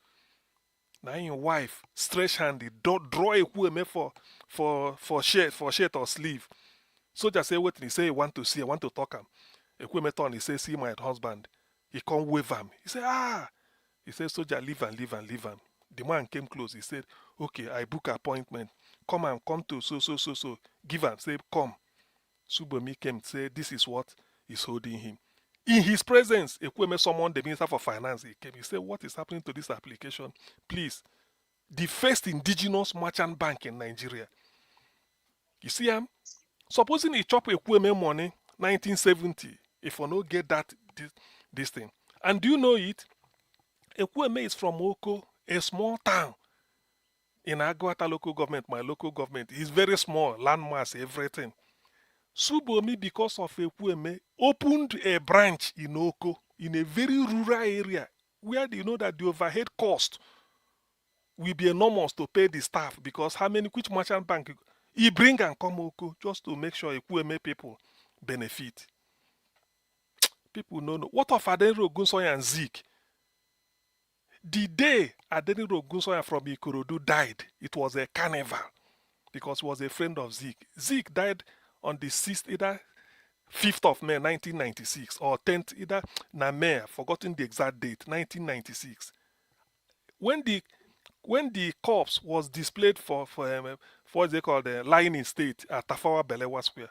Now your wife, stretch-handed, don't draw a woman for shirt or sleeve. Soldier say, wait, he say, I want to see, I want to talk him. A woman turn, he say, see my husband. He come wave him. He say, ah. He said, soldier, leave him. The man came close. He said, okay, I book appointment. Come to so. Give him. Say, come. Subomi came, say, this is what is holding him. In his presence, Ekweme summoned the Minister for Finance. He came. He said, what is happening to this application? Please. The first indigenous merchant bank in Nigeria. You see him? Supposing he chop Ekweme money, 1970, if we don't get that, this thing. And do you know it? Ekweme is from Oko, a small town in Agwata local government, my local government. It's very small, landmass, everything. Subomi, because of Ekweme, opened a branch in Oko, in a very rural area, where you know that the overhead cost will be enormous to pay the staff, because which merchant bank he bring and come Oko just to make sure Ekweme people benefit. People know. What of Adeniro Ogunsoya and Zeke? The day Adeniro Ogunsoya from Ikorodu died, it was a carnival because he was a friend of Zeke. Zeke died on the 6th, either 5th of May 1996 or 10th, either May, I've forgotten the exact date, 1996. When the corpse was displayed for what they call the lying in state at Tafawa Balewa Square,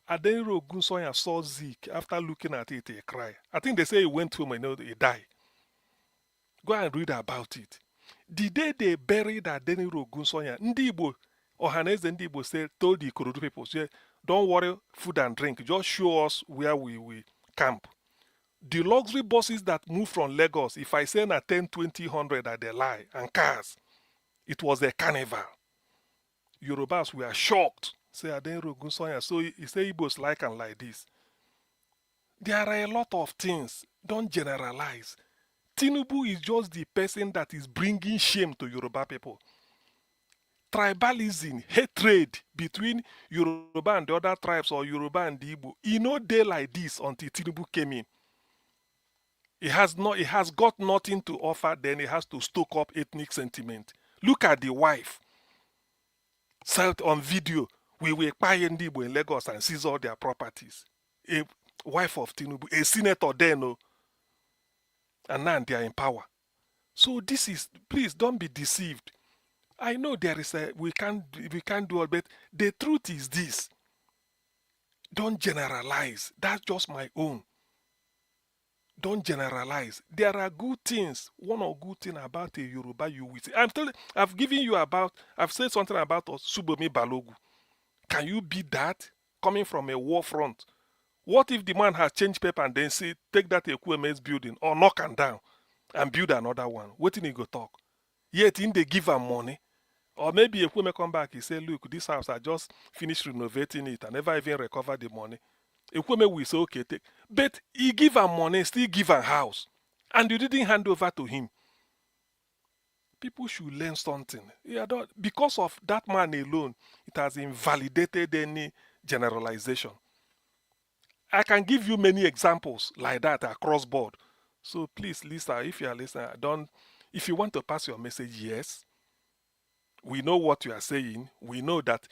Adeniro Ogunsoya saw Zeke. After looking at it, he cried. I think they say he went home and he died. Go and read about it. The day they buried Adeniro Ogunsoya, Ndi Igbo, Ohaneze Ndi Igbo told the Ikorodu people, say, don't worry, food and drink, just show us where we camp. The luxury buses that move from Lagos, if I say na 10, 20, 100 are they lie, and cars, it was a carnival. Yorubas were shocked. Say Adeniro Ogunsoya, so he say Igbos like and like this. There are a lot of things. Don't generalize. Tinubu is just the person that is bringing shame to Yoruba people. Tribalism, hatred between Yoruba and the other tribes or Yoruba and the Igbo, no day like this until Tinubu came in. It has got nothing to offer, then it has to stoke up ethnic sentiment. Look at the wife. Said on video, we were buying Igbo in Lagos and seize all their properties. A wife of Tinubu, a senator then, no. And now they are in power. So this is, please don't be deceived. I know there is we can't do all, but the truth is this. Don't generalize. That's just my own. Don't generalize. There are good things. One or good thing about a Yoruba you will see. I've said something about Subomi Balogu. Can you beat that? Coming from a war front. What if the man has changed paper and then say, take that Ekweme's building or knock him down and build another one? What did he go talk? Yet in they give him money. Or maybe Ekweme come back, he say, look, this house, I just finished renovating it. I never even recovered the money. Ekweme will say, okay, take. But he give him money, still give him house. And you didn't hand over to him. People should learn something. Because of that man alone, it has invalidated any generalization. I can give you many examples like that across board. So please, Lisa, if you are listening, if you want to pass your message, yes. We know what you are saying. We know that,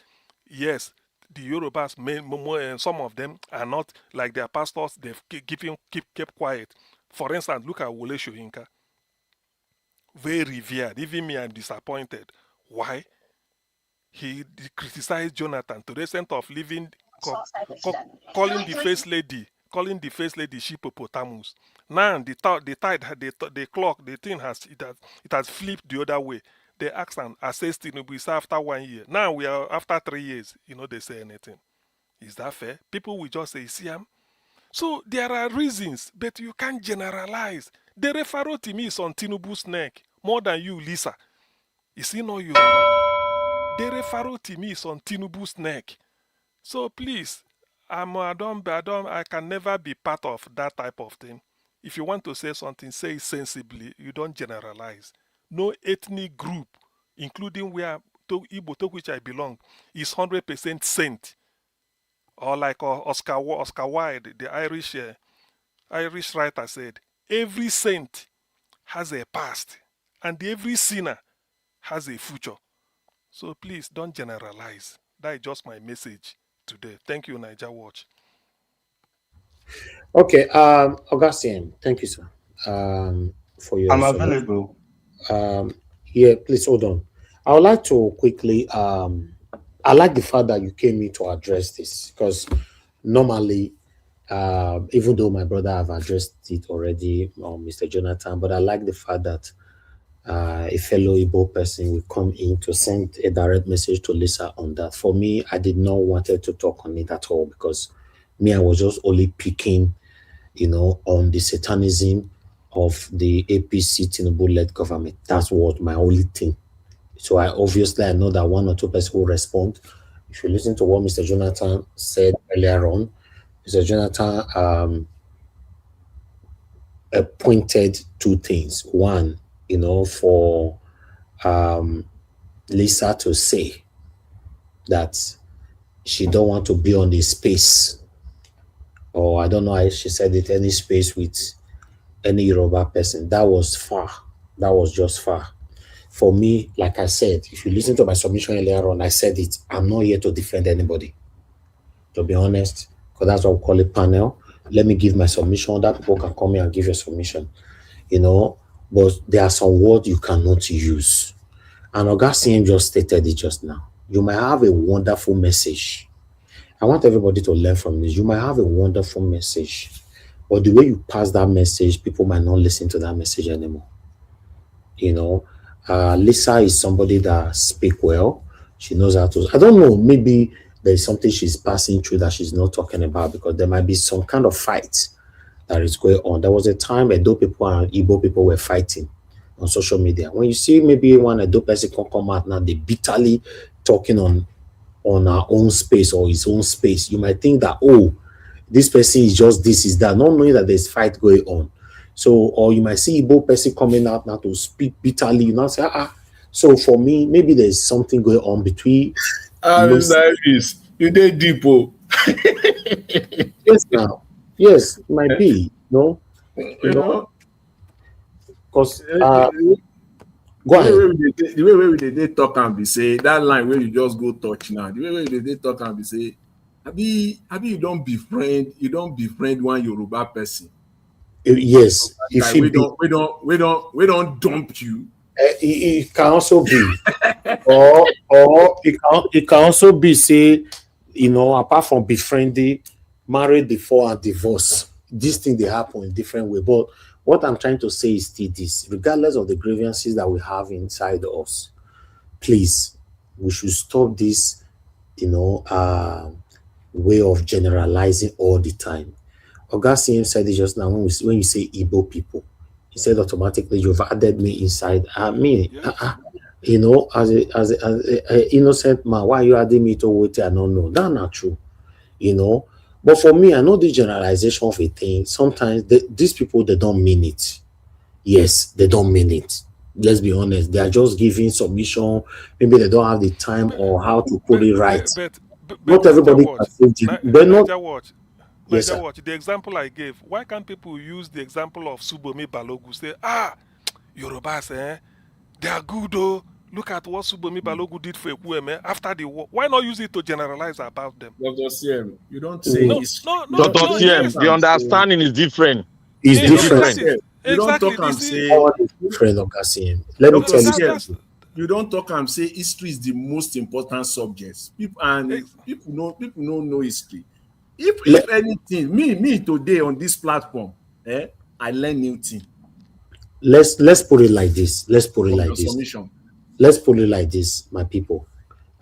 yes, the Yorubas, some of them are not like their pastors. They've kept quiet. For instance, look at Wole Soyinka. Very revered. Even me, I'm disappointed. Why? He criticized Jonathan to the extent of calling the first lady Shippopotamus. Now the clock, the thing has flipped the other way. They asked and assessed Tinubu after 1 year. Now we are after 3 years. They say anything. Is that fair? People will just say, see, so there are reasons, but you can't generalize. The referral to me is on Tinubu's neck more than you, Lisa. Is he not Yoruba? The referral to me is on Tinubu's neck. So please, I can never be part of that type of thing. If you want to say something, say it sensibly. You don't generalize. No ethnic group, including where Igbo, to which I belong, is 100% saint. Or like Oscar Wilde, the Irish writer said, every saint has a past, and every sinner has a future. So please don't generalize. That is just my message today. Thank you, Niger Watch. Okay, Augustine, thank you, sir, for your. I'm available. Yeah, please hold on. I would like to quickly. I like the fact that you came in to address this, because normally, even though my brother have addressed it already, Mr. Jonathan, but I like the fact that a fellow Igbo person will come in to send a direct message to Lisa on that. For me, I did not wanted to talk on it at all, because me, I was just only picking, on the satanism of the APC Tinubu-led government. That's what my only thing. So I know that one or two people will respond. If you listen to what Mr. Jonathan said earlier on, Mr. Jonathan pointed two things. One, for Lisa to say that she don't want to be on the space, or I don't know how she said it, any space with any Yoruba person. That was far. That was just far. For me, like I said, if you listen to my submission earlier on, I said it. I'm not here to defend anybody, to be honest, because that's what we call a panel. Let me give my submission. That people can come here and give your submission, but there are some words you cannot use. And Augustine just stated it just now. You might have a wonderful message. I want everybody to learn from this. You might have a wonderful message, but the way you pass that message, people might not listen to that message anymore. Lisa is somebody that speaks well. She knows how to. I don't know, maybe there's something she's passing through that she's not talking about, because there might be some kind of fight that is going on. There was a time Edo people and Igbo people were fighting on social media. When you see maybe one Edo person can come out now, they bitterly talking on our own space or his own space, you might think that, oh, this person is just this, is that, not knowing that there's fight going on. So, or you might see Igbo person coming out now to speak bitterly, say, So for me, maybe there's something going on between. You did deep. Yes, now. Yes, it might be. No, because go ahead. The way they talk and be say that line where you just go touch now. The way they talk and be say, Abi, you don't befriend one Yoruba person. Yes, if we don't dump you. It can also be, or it can also be, say, apart from befriending, married before and divorce. These things, they happen in different way. But what I'm trying to say is still this: regardless of the grievances that we have inside us, please, we should stop this, way of generalizing all the time. Augustine said it just now, when you say Igbo people, he said automatically you've added me inside. As a innocent man, why are you adding me to what I don't know? That's not true, But for me, I know the generalization of a thing. Sometimes these people, they don't mean it. Yes, they don't mean it. Let's be honest. They are just giving submission. Maybe they don't have the time or how to put it right. Not everybody can say it. They're not. Yes, watch the example I gave. Why can't people use the example of Subomi Balogu? Say, Yorubas, they are good, though. Look at what Subomi Balogu did for Ekwueme after the war. Why not use it to generalize about them? Dr. CM, you don't say no, Dr. CM, the understanding is different. It's different. You don't talk and say different, Dr. CM. Let me tell you. You don't talk and say history is the most important subject. People know history. If anything, me today on this platform, I learn new thing. Let's put it like this. Let's put it like this, my people.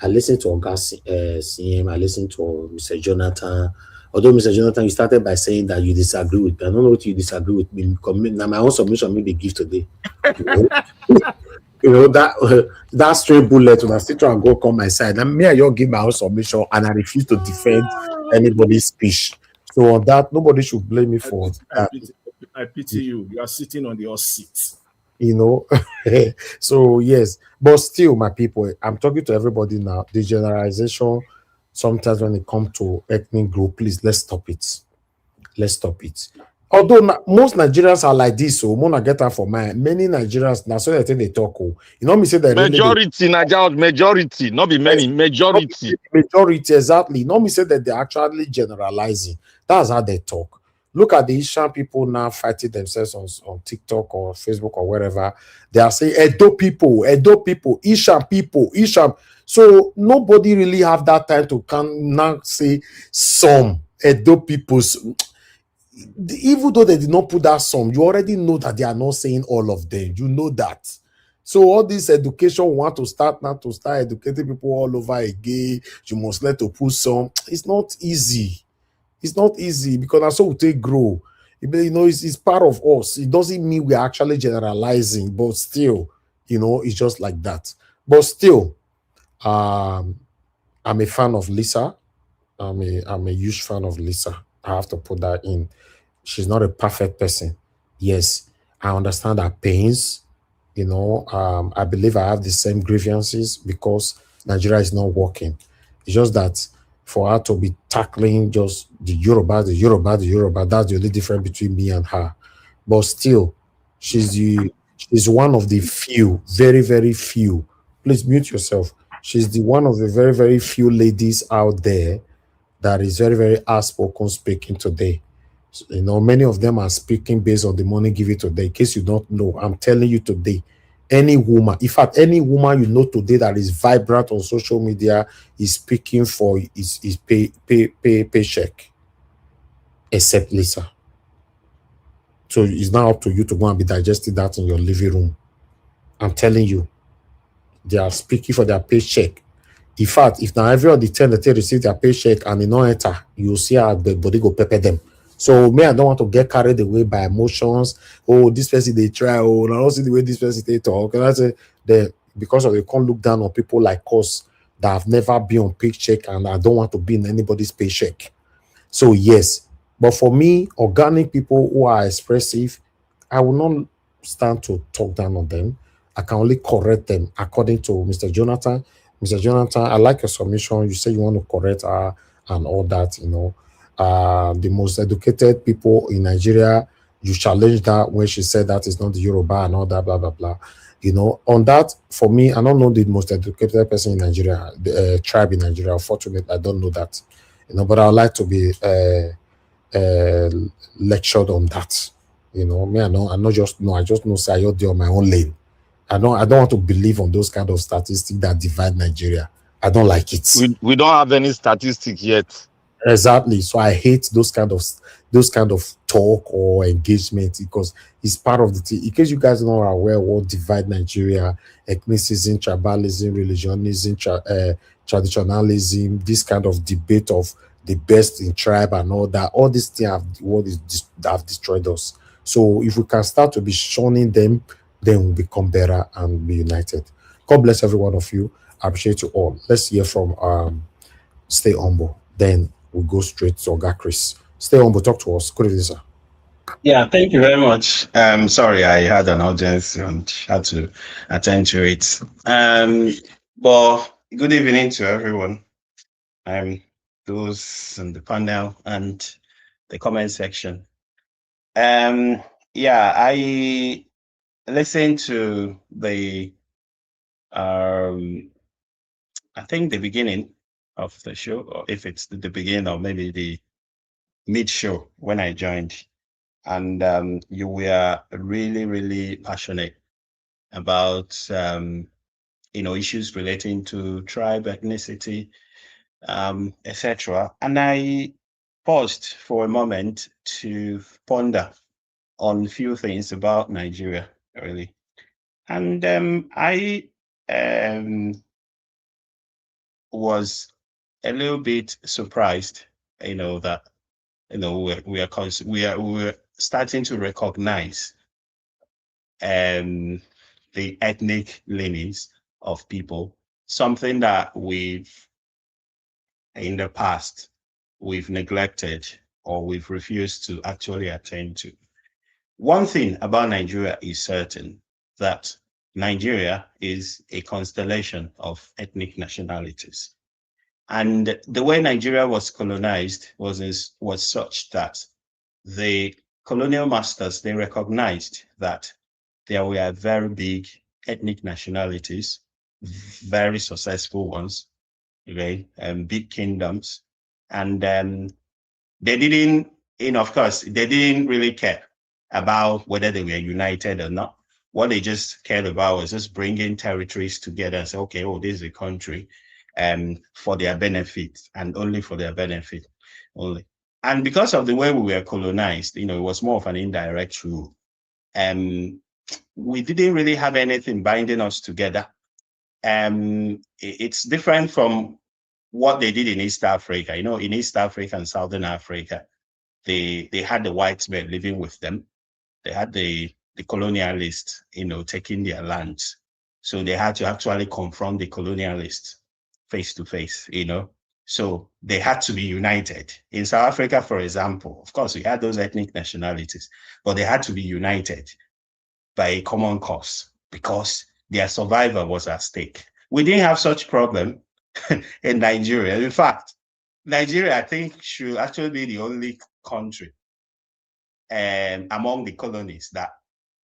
I listened to Oga CM, I listened to Mr. Jonathan. Although Mr. Jonathan, you started by saying that you disagree with me. I don't know what you disagree with me. Now my own submission maybe give today. You know that straight bullet when I still try and go come my side. And me, I just give my own submission and I refuse to defend anybody's speech. So on that, nobody should blame me for that. I pity you. You are sitting on the hot seat. You know, so yes, but still, my people, I'm talking to everybody now. The generalization, sometimes when it comes to ethnic group, please let's stop it. Let's stop it. Although most Nigerians are like this, so Mona get that for mine. Many Nigerians now, so they think they talk. Oh, you know me say that majority, majority, not be many, majority. Majority, exactly. Not me say that they're actually generalizing. That's how they talk. Look at the Asian people now fighting themselves on TikTok or Facebook or wherever. They are saying Edo people, Asian people, Asian. So nobody really have that time to come now say some Edo peoples. Even though they did not put that some, you already know that they are not saying all of them. You know that. So all this education want to start now to start educating people all over again. You must let to put some. It's not easy. It's not easy because that's how we take grow. You know, it's part of us. It doesn't mean we're actually generalizing, but still, you know, it's just like that. But still, I'm a fan of Lisa. I'm a huge fan of Lisa. I have to put that in. She's not a perfect person. Yes, I understand her pains. You know, I believe I have the same grievances because Nigeria is not working. It's just that for her to be tackling just the Yoruba, that's the only difference between me and her. But still, she's one of the few, very, very few. Please mute yourself. She's the one of the very, very few ladies out there that is very, very outspoken speaking today. You know, many of them are speaking based on the money given today. In case you don't know, I'm telling you today, any woman, in fact, any woman you know today that is vibrant on social media is speaking for is paycheck, except Lisa. So it's now up to you to go and be digesting that in your living room. I'm telling you, they are speaking for their paycheck. In fact, if now every of the 10 that they receive their paycheck and they don't enter, you'll see how the body go pepper them. So me, I don't want to get carried away by emotions. Oh, this person they try. Oh, I don't see the way this person they talk. And I say that because of they can't look down on people like us that have never been on paycheck and I don't want to be in anybody's paycheck. So yes, but for me, organic people who are expressive, I will not stand to talk down on them. I can only correct them according to Mr. Jonathan. Mr. Jonathan, I like your submission. You say you want to correct her and all that, you know. The most educated people in Nigeria, you challenge that when she said that is not the Yoruba and all that, blah, blah, blah. You know, on that, for me, I don't know the most educated person in Nigeria, the tribe in Nigeria. Unfortunately, I don't know that. You know, but I'd like to be lectured on that. You know, me, I just know say I on my own lane. I don't want to believe on those kind of statistics that divide Nigeria. I don't like it. We don't have any statistics yet. Exactly. So I hate those kind of talk or engagement because it's part of the thing. In case you guys are not aware what divide Nigeria, ethnicism, tribalism, religionism, traditionalism, this kind of debate of the best in tribe and all that, all these things have destroyed us. So if we can start to be shunning them, then we'll become better and be united. God bless every one of you. I appreciate you all. Let's hear from Stay Humble. Then we'll go straight to Oga Chris. Stay Humble, talk to us. Good evening, sir. Yeah, thank you very much. Sorry, I had an audience and had to attend to it. But good evening to everyone. Those in the panel and the comment section. Yeah, I listened to the I think the beginning of the show, or if it's the beginning or maybe the mid show when I joined. And you were really, really passionate about issues relating to tribe, ethnicity, etc. And I paused for a moment to ponder on a few things about Nigeria, really. And I was a little bit surprised, that we're starting to recognize the ethnic leanings of people, something that in the past we've neglected or we've refused to actually attend to. One thing about Nigeria is certain, that Nigeria is a constellation of ethnic nationalities. And the way Nigeria was colonized was such that the colonial masters, they recognized that there were very big ethnic nationalities, very successful ones, okay, big kingdoms. And they didn't, of course, they didn't really care about whether they were united or not. What they just cared about was just bringing territories together and say, okay, oh, this is a country for their benefit and only for their benefit only. And because of the way we were colonized, it was more of an indirect rule. We didn't really have anything binding us together. It's different from what they did in East Africa. In East Africa and Southern Africa, they had the white men living with them. They had the colonialists, taking their lands. So they had to actually confront the colonialists face to face, So they had to be united. In South Africa, for example, of course, we had those ethnic nationalities, but they had to be united by a common cause because their survival was at stake. We didn't have such problem in Nigeria. In fact, Nigeria, I think, should actually be the only country among the colonies that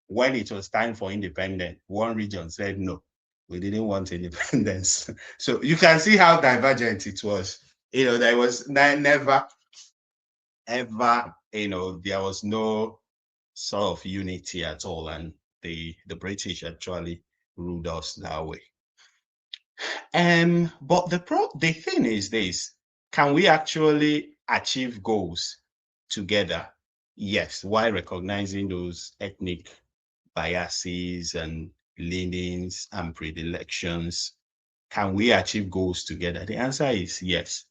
when it was time for independence, one region said, no, we didn't want independence. So you can see how divergent it was. There was never, ever, there was no sort of unity at all. And the British actually ruled us that way. But the thing is this: can we actually achieve goals together? Yes, while recognizing those ethnic biases and leanings and predilections. Can we achieve goals together? The answer is yes.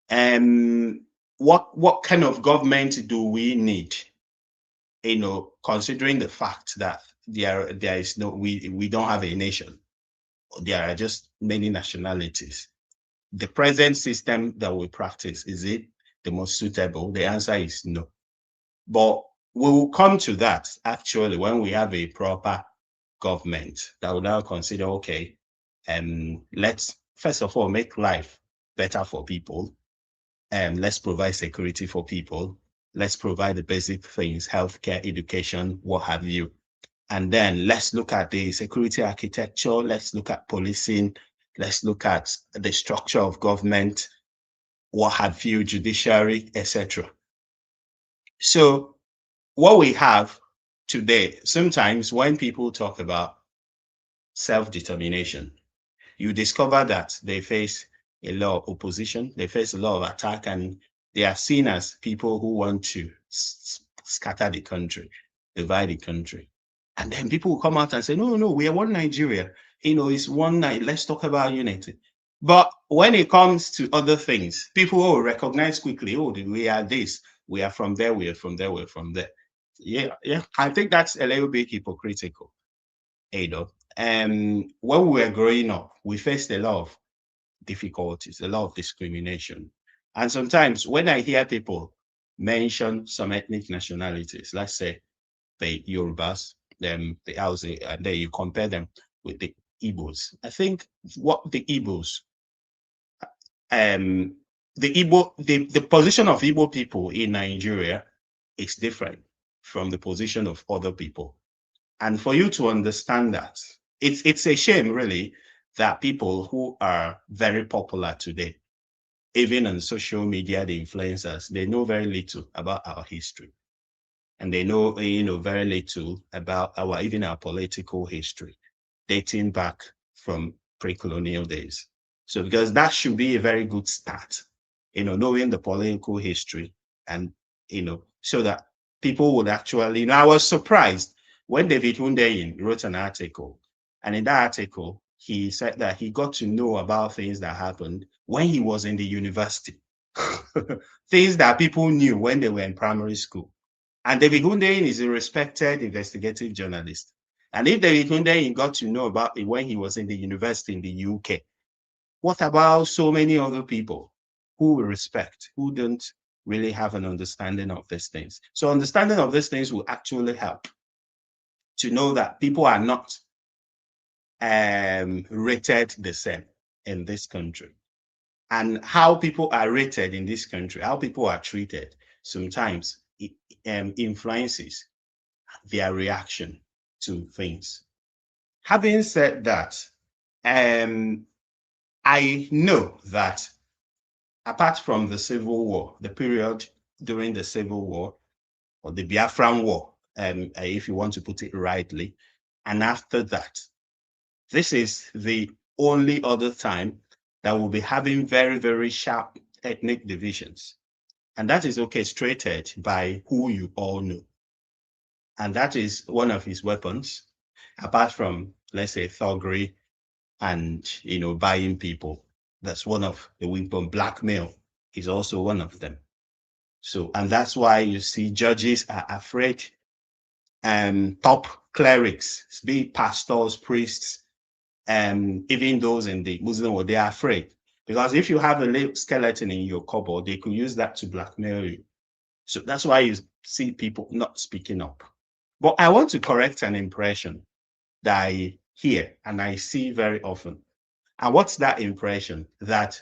What kind of government do we need? Considering the fact that there is no, we don't have a nation. There are just many nationalities. The present system that we practice, is it the most suitable? The answer is no. But we will come to that actually when we have a proper government that will now consider, okay, let's first of all make life better for people, and let's provide security for people. Let's provide the basic things, healthcare, education, what have you. And then let's look at the security architecture. Let's look at policing. Let's look at the structure of government, what have you, judiciary, etc. So what we have today, sometimes when people talk about self-determination, you discover that they face a lot of opposition, they face a lot of attack, and they are seen as people who want to scatter the country, divide the country. And then people will come out and say, no, we are one Nigeria. It's one night. Let's talk about unity. But when it comes to other things, people will recognize quickly, we are this, we are from there, we are from there, we're from there. Yeah. I think that's a little bit hypocritical. When we were growing up, we faced a lot of difficulties, a lot of discrimination. And sometimes when I hear people mention some ethnic nationalities, let's say the Yorubas, the Hausa, and then you compare them with the Igbos. I think what the Igbos, the position of Igbo people in Nigeria is different from the position of other people. And for you to understand that, it's a shame really that people who are very popular today, even on social media, the influencers, they know very little about our history. And they know, very little about even our political history, dating back from pre-colonial days. So because that should be a very good start, knowing the political history and, so that people would actually, I was surprised when David Hundeyin wrote an article, and in that article, he said that he got to know about things that happened when he was in the university. Things that people knew when they were in primary school. And David Hundeyin is a respected investigative journalist. And if David Hundeyin got to know about it when he was in the university in the UK, what about so many other people who we respect, who don't really have an understanding of these things? So understanding of these things will actually help to know that people are not rated the same in this country. And how people are rated in this country, how people are treated, sometimes it influences their reaction to things. Having said that, I know that apart from the Civil War, the period during the Civil War, or the Biafran War, if you want to put it rightly, and after that, this is the only other time that we'll be having very, very sharp ethnic divisions. And that is orchestrated by who you all know. And that is one of his weapons, apart from, let's say, thuggery and, buying people. That's one of the weapons. Blackmail is also one of them. So, and that's why you see judges are afraid, and top clerics, be it pastors, priests, even those in the Muslim world, they are afraid. Because if you have a little skeleton in your cupboard, they could use that to blackmail you. So that's why you see people not speaking up. But I want to correct an impression that I hear and I see very often. And what's that impression? That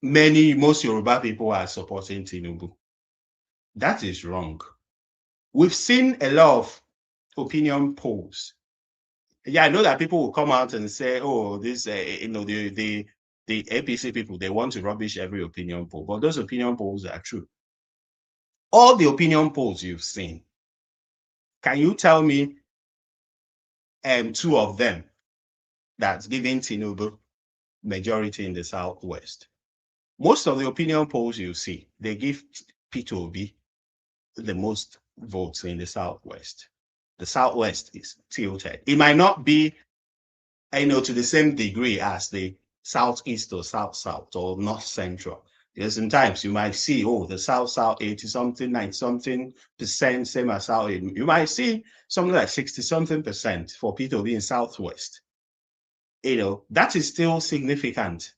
most Yoruba people are supporting Tinubu. That is wrong. We've seen a lot of opinion polls. Yeah, I know that people will come out and say, oh, this, the APC people, they want to rubbish every opinion poll. But those opinion polls are true. All the opinion polls you've seen, can you tell me two of them that's giving Tinubu majority in the Southwest? Most of the opinion polls you see, they give Peter Obi the most votes in the Southwest. The Southwest is tilted. It might not be, to the same degree as the Southeast or South-South or North Central. Because sometimes you might see, the South-South 80-something, 90-something%, same as South. You might see something like 60-something% for Peter Obi in Southwest. That is still significant.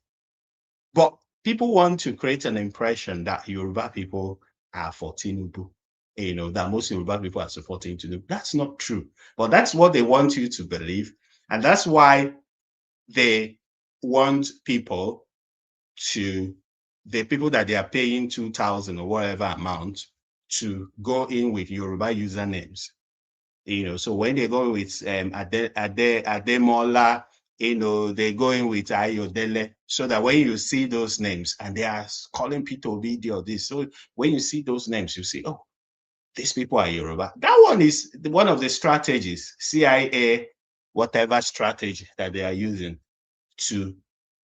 But people want to create an impression that Yoruba people are for Tinubu. That most Yoruba people are supporting Tinubu. That's not true. But that's what they want you to believe. And that's why they want people the people that they are paying 2,000 or whatever amount to go in with Yoruba usernames. So when they go with Ademola, they're going with Ayodele, so that when you see those names and they are calling Peter Obi or this, so when you see those names, you see, oh, these people are Yoruba. That one is one of the strategies, CIA, whatever strategy that they are using to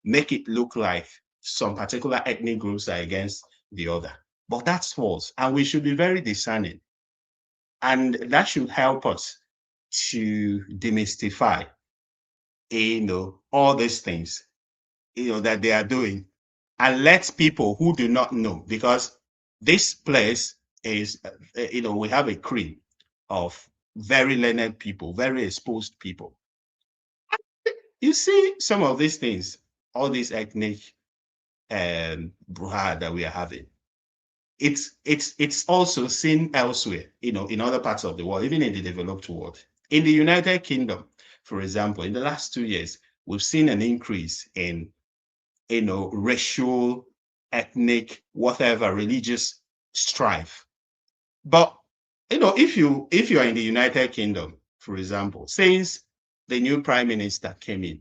make it look like some particular ethnic groups are against the other. But that's false. And we should be very discerning. And that should help us to demystify, all these things, that they are doing, and let people who do not know, because this place is, we have a cream of very learned people, very exposed people. You see some of these things, all these ethnic brouhaha that we are having. It's also seen elsewhere, in other parts of the world, even in the developed world. In the United Kingdom, for example, in the last 2 years, we've seen an increase in, racial, ethnic, whatever, religious strife. But, if you're in the United Kingdom, for example, since the new prime minister came in,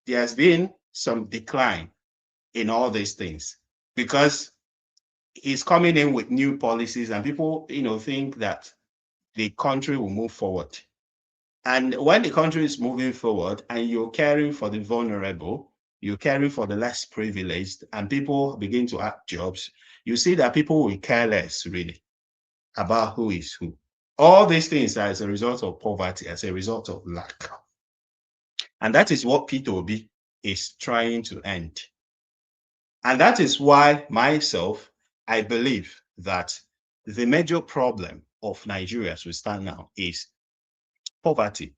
there has been some decline in all these things because he's coming in with new policies and people, think that the country will move forward. And when the country is moving forward and you're caring for the vulnerable, you're caring for the less privileged, and people begin to have jobs, you see that people will care less, really, about who is who. All these things are as a result of poverty, as a result of lack. And that is what Peter Obi is trying to end. And that is why myself, I believe that the major problem of Nigeria as we stand now is poverty.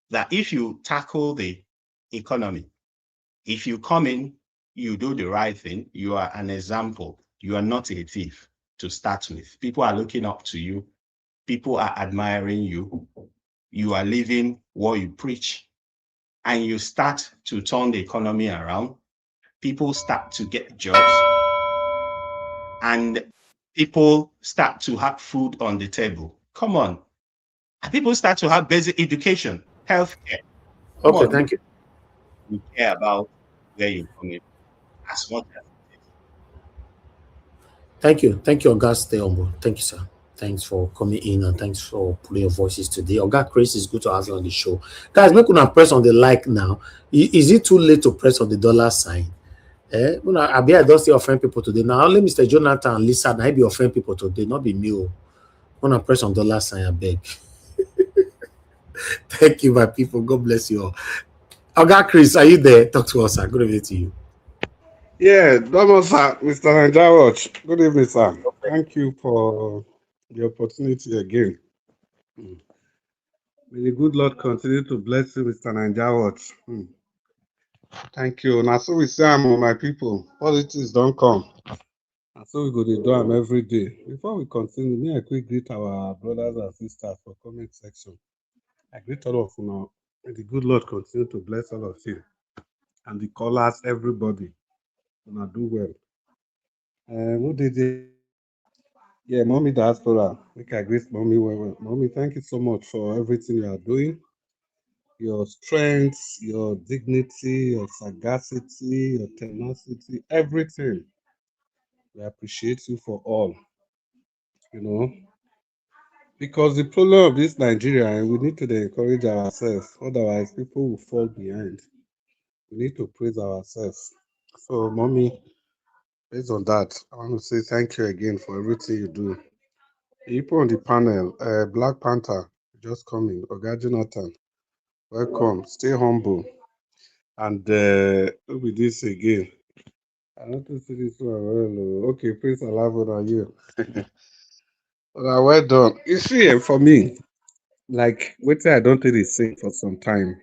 That if you tackle the economy, if you come in, you do the right thing, you are an example. You are not a thief to start with. People are looking up to you. People are admiring you. You are living what you preach. And you start to turn the economy around. People start to get jobs. And people start to have food on the table. Come on. And people start to have basic education, healthcare. Come Okay, on. thank you. You care about where you're coming as much as Thank you. Thank you, Oga. Stay humble. Thank you, sir. Thanks for coming in and thanks for putting your voices today. Oga Chris, is good to have you on the show. Guys, make una press on the like now. Is it too late to press on the dollar sign? I don't see offend people today. Now only Mr. Jonathan and Lisa I be offend people today, not be me. Wanna press on dollar sign, I beg. Thank you, my people. God bless you all. Oga Chris, are you there? Talk to us, sir. Good evening to you. Yeah, Thomas, Mr. Niger Watch. Good evening, sir. Thank you for the opportunity again. May the good Lord continue to bless you, Mr. Niger Watch. Thank you. Now, so we say, my people, politics don't come. And so we go to do them every day. Before we continue, may I quick greet our brothers and sisters for comment section. I greet all of you now. May the good Lord continue to bless all of you. And the callers, everybody. Now do well. Who did it? Yeah, Mommy Diaspora. I greet Mommy well. Mommy, thank you so much for everything you are doing. Your strength, your dignity, your sagacity, your tenacity, everything. We appreciate you for all. Because the problem of this Nigeria, we need to encourage ourselves. Otherwise, people will fall behind. We need to praise ourselves. So, Mommy, based on that, I want to say thank you again for everything you do. People on the panel, Black Panther, just coming, Oga Jonathan, welcome, stay humble. And who be this again? I want to see this one well. Okay, Prince Alavo, are you? Well done. You see, for me, like, wait till I don't take this thing for some time.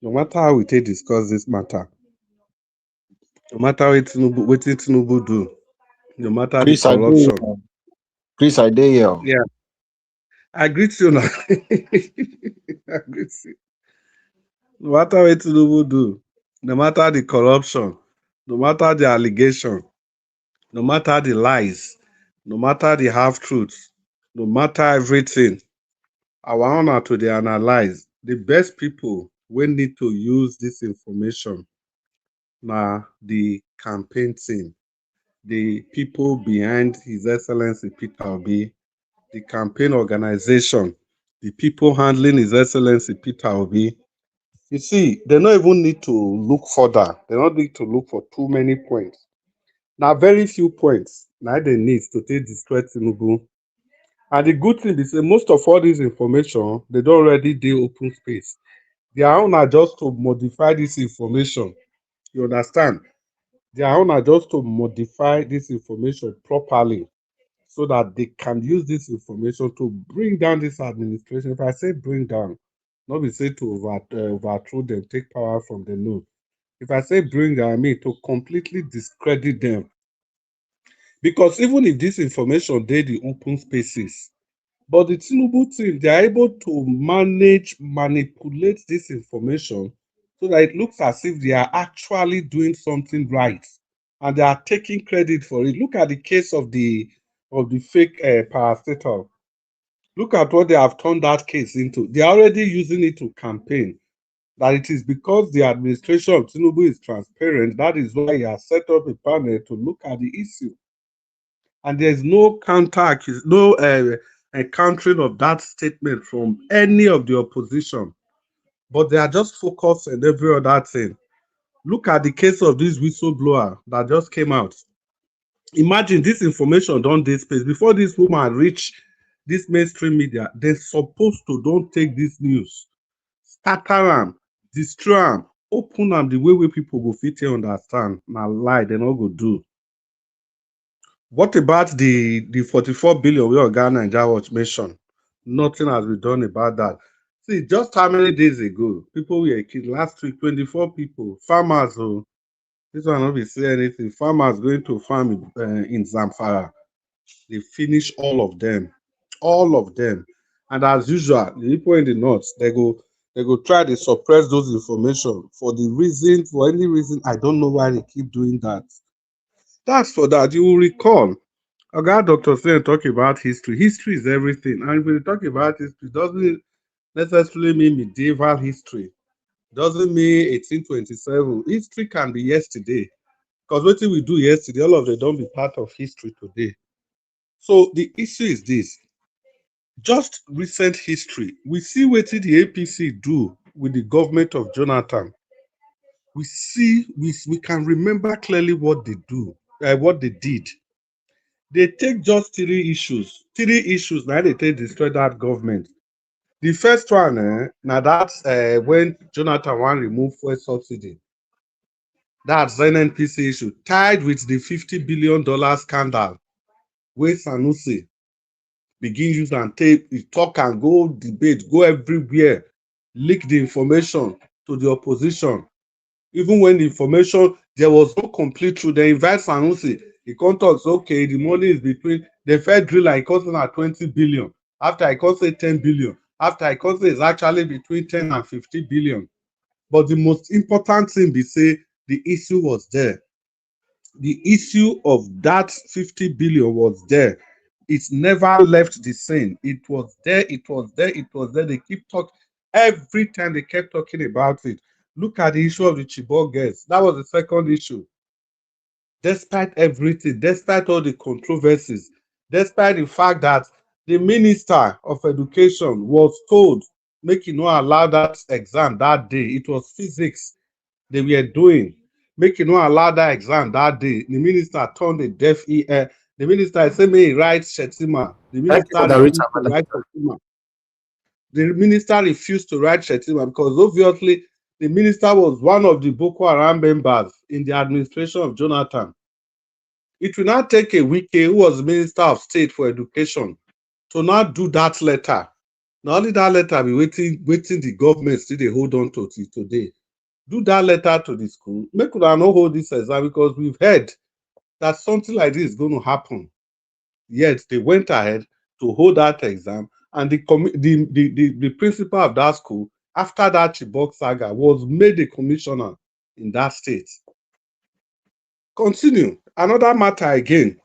No matter how we take discuss this matter, no matter what Tinubu do, no matter the Chris, I corruption. do. Chris, I dare you. Yeah. I greet you now. I greet you. No matter what Tinubu do, no matter the corruption, no matter the allegation, no matter the lies, no matter the half-truths, no matter everything, our honor to the analyze, the best people we need to use this information now the campaign team, the people behind His Excellency Peter Obi, the campaign organization, the people handling His Excellency Peter Obi. You see, they don't even need to look further. They don't need to look for too many points. Now, very few points. Now they need to take destroy Tinubu. And the good thing is that most of all this information, they don't already do open space. Their own are just to modify this information. You understand? Their own are just to modify this information properly so that they can use this information to bring down this administration. If I say bring down, not be say to overthrow them, take power from the no. If I say bring down, I mean to completely discredit them. Because even if this information did the open spaces, but the Tinubu team, they are able to manipulate this information so that it looks as if they are actually doing something right. And they are taking credit for it. Look at the case of the fake parastatal. Look at what they have turned that case into. They are already using it to campaign. That it is because the administration of Tinubu is transparent. That is why he has set up a panel to look at the issue. And there's no countering of that statement from any of the opposition. But they are just focused on every other thing. Look at the case of this whistleblower that just came out. Imagine this information done this space. Before this woman reach this mainstream media, they're supposed to don't take this news. Scatter them. destroy am, open am the way people go fit understand. Na lie dem no go do. What about the 44 billion wey Oga Naija Watch mention? Nothing has been done about that. See, just how many days ago, people were killed. Last week, 24 people, farmers. Oh, this one not be say anything. Farmers going to farm in Zamfara. They finish all of them, and as usual, the people in the north they go try to suppress those information for any reason. I don't know why they keep doing that. That's for that. You will recall, Oga Dr. Sen talk about history. History is everything, and when you talk about history, it doesn't necessarily mean medieval history. Doesn't mean 1827. History can be yesterday. Because what we do yesterday, all of them don't be part of history today. So the issue is this. Just recent history, we see what the APC do with the government of Jonathan. We can remember clearly what they do, what they did. They take just three issues. Now they take destroy that government. The first one, now that's when Jonathan want to remove fuel subsidy. That's NNPC issue, tied with the $50 billion scandal, where Sanusi begin use and talk and go debate, go everywhere, leak the information to the opposition. Even when the information, there was no complete truth, they invite Sanusi. He contacts, okay, the money is between, the Fed drill like costing at 20 billion. After I can say 10 billion. After I can say it's actually between 10 and 50 billion. But the most important thing be say the issue was there. The issue of that 50 billion was there. It never left the scene. It was there. They keep talking. Every time they kept talking about it. Look at the issue of the Chibok girls. That was the second issue. Despite everything, despite all the controversies, despite the fact that the Minister of Education was told, make you not allow that exam that day. It was physics they were doing. Make you not allow that exam that day. The minister turned a deaf ear. The minister said, may he write Shetima. The minister refused to write Shetima. The minister refused to write Shetima because obviously the minister was one of the Boko Haram members in the administration of Jonathan. It will not take a Wike, who was Minister of State for Education, to not do that letter. Not only that letter be waiting the government still they hold on to till today. Do that letter to the school. Make una not hold this exam because we've heard that something like this is going to happen. Yet they went ahead to hold that exam, and the principal of that school, after that Chibok saga, was made a commissioner in that state. Continue. Another matter again.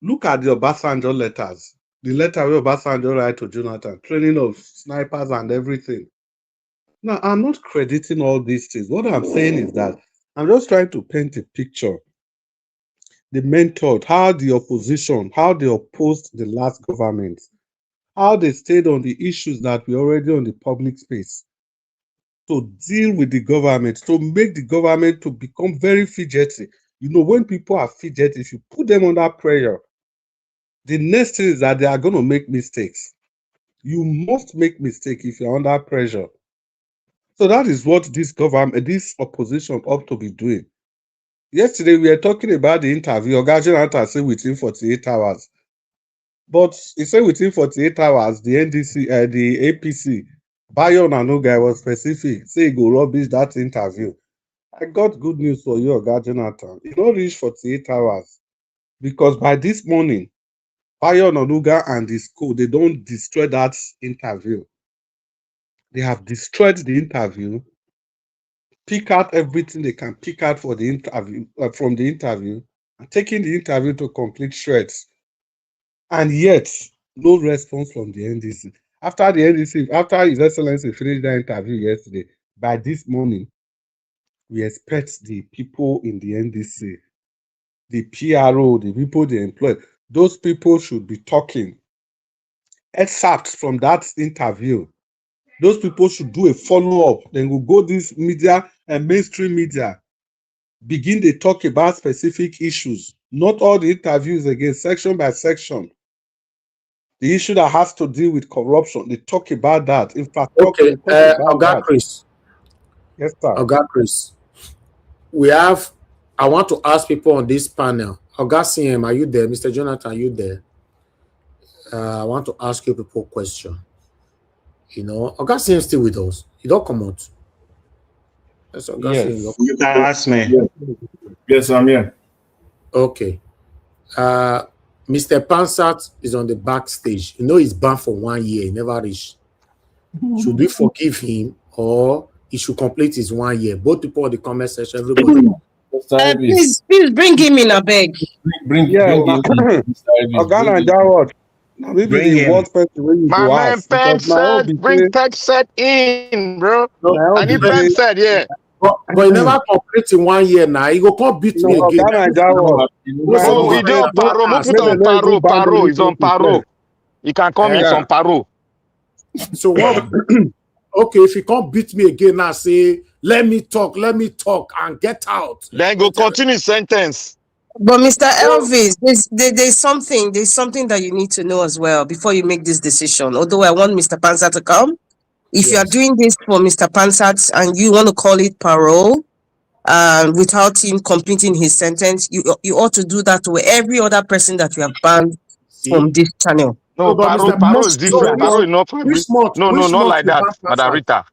Look at the Obasanjo letters. The letter where Obasanjo write to Jonathan, training of snipers and everything. Now, I'm not crediting all these things. What I'm saying is that I'm just trying to paint a picture. The method, how the opposition, how they opposed the last government, how they stayed on the issues that were already on the public space to deal with the government, to make the government to become very fidgety. You know, when people are fidgety, if you put them under pressure, the next thing is that they are going to make mistakes. You must make mistakes if you're under pressure. So that is what this government, this opposition ought to be doing. Yesterday, we were talking about the interview. Oga Jonathan said within 48 hours. But he said within 48 hours, the NDC, the APC, Bayo Nanuga was specific, say he go rubbish that interview. I got good news for you, Oga Jonathan. It not reach 48 hours. Because by this morning, Bayo Nanuga and his school, they don't destroy that interview. They have destroyed the interview, pick out everything they can pick out for the interview from the interview, and taking the interview to complete shreds. And yet, no response from the NDC. After His Excellency finished that interview yesterday, by this morning, we expect the people in the NDC, the PRO, the people they employ, those people should be talking. Excerpts from that interview. Those people should do a follow-up. Then we'll go this media and mainstream media. Begin to talk about specific issues. Not all the interviews again, section by section. The issue that has to deal with corruption, they talk about that. Infrastructure, Okay, they talk about Oga that. Chris, Yes, sir. Oga Chris, I want to ask people on this panel. Oga CM, are you there? Mr. Jonathan, are you there? I want to ask you people a question. You know, Oga CM still with us. You don't come out. Yes, Oga CM. You can ask me. Yes, I'm here. Okay. Mr. Pansat is on the backstage. You know he's banned for 1 year. He never reached. Should we forgive him or he should complete his 1 year? Both people in the comment section, everybody. Please bring him in, I beg. Bring him. Organa Jawad. Bring him. My man Peg said, bring Peg set in, bro. I need Peg set, yeah. But he never complete in 1 year now. He go come beat me again. Oh, he did on paro. Put on paro. Paro. He's on paro. He can come in on paro. So what? Okay, if he can't beat me again now, say, let me talk, and get out. Then go continue sentence. But Mr. Elvis, there's something that you need to know as well before you make this decision. Although I want Mr. Pansat to come. If you are doing this for Mr. Pansat and you want to call it parole, without him completing his sentence, you ought to do that to every other person that you have banned from this channel. No, paro is different. Paro is not for No, not like that, Madam Rita.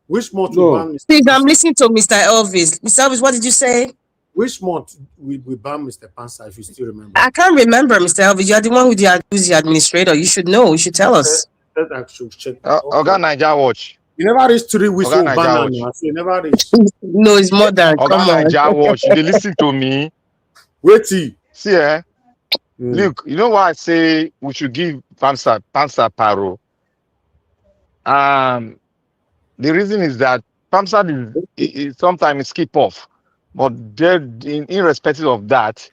Which month we ban Mr. Please, I'm listening to Mr. Elvis. Mr. Elvis, what did you say? Which month we ban Mr. Pansat, if you still remember? I can't remember, Mr. Elvis. You are the one who's the administrator. You should know. You should tell us. I should check. Oga Naija watch. You never reached 3 weeks old banana. So you never reached. No, it's more than. Oga Naija watch. You listen to me. Wait. See, Look, you know why I say we should give Pansat paro? The reason is that Pansat is sometimes skip off, but irrespective of that,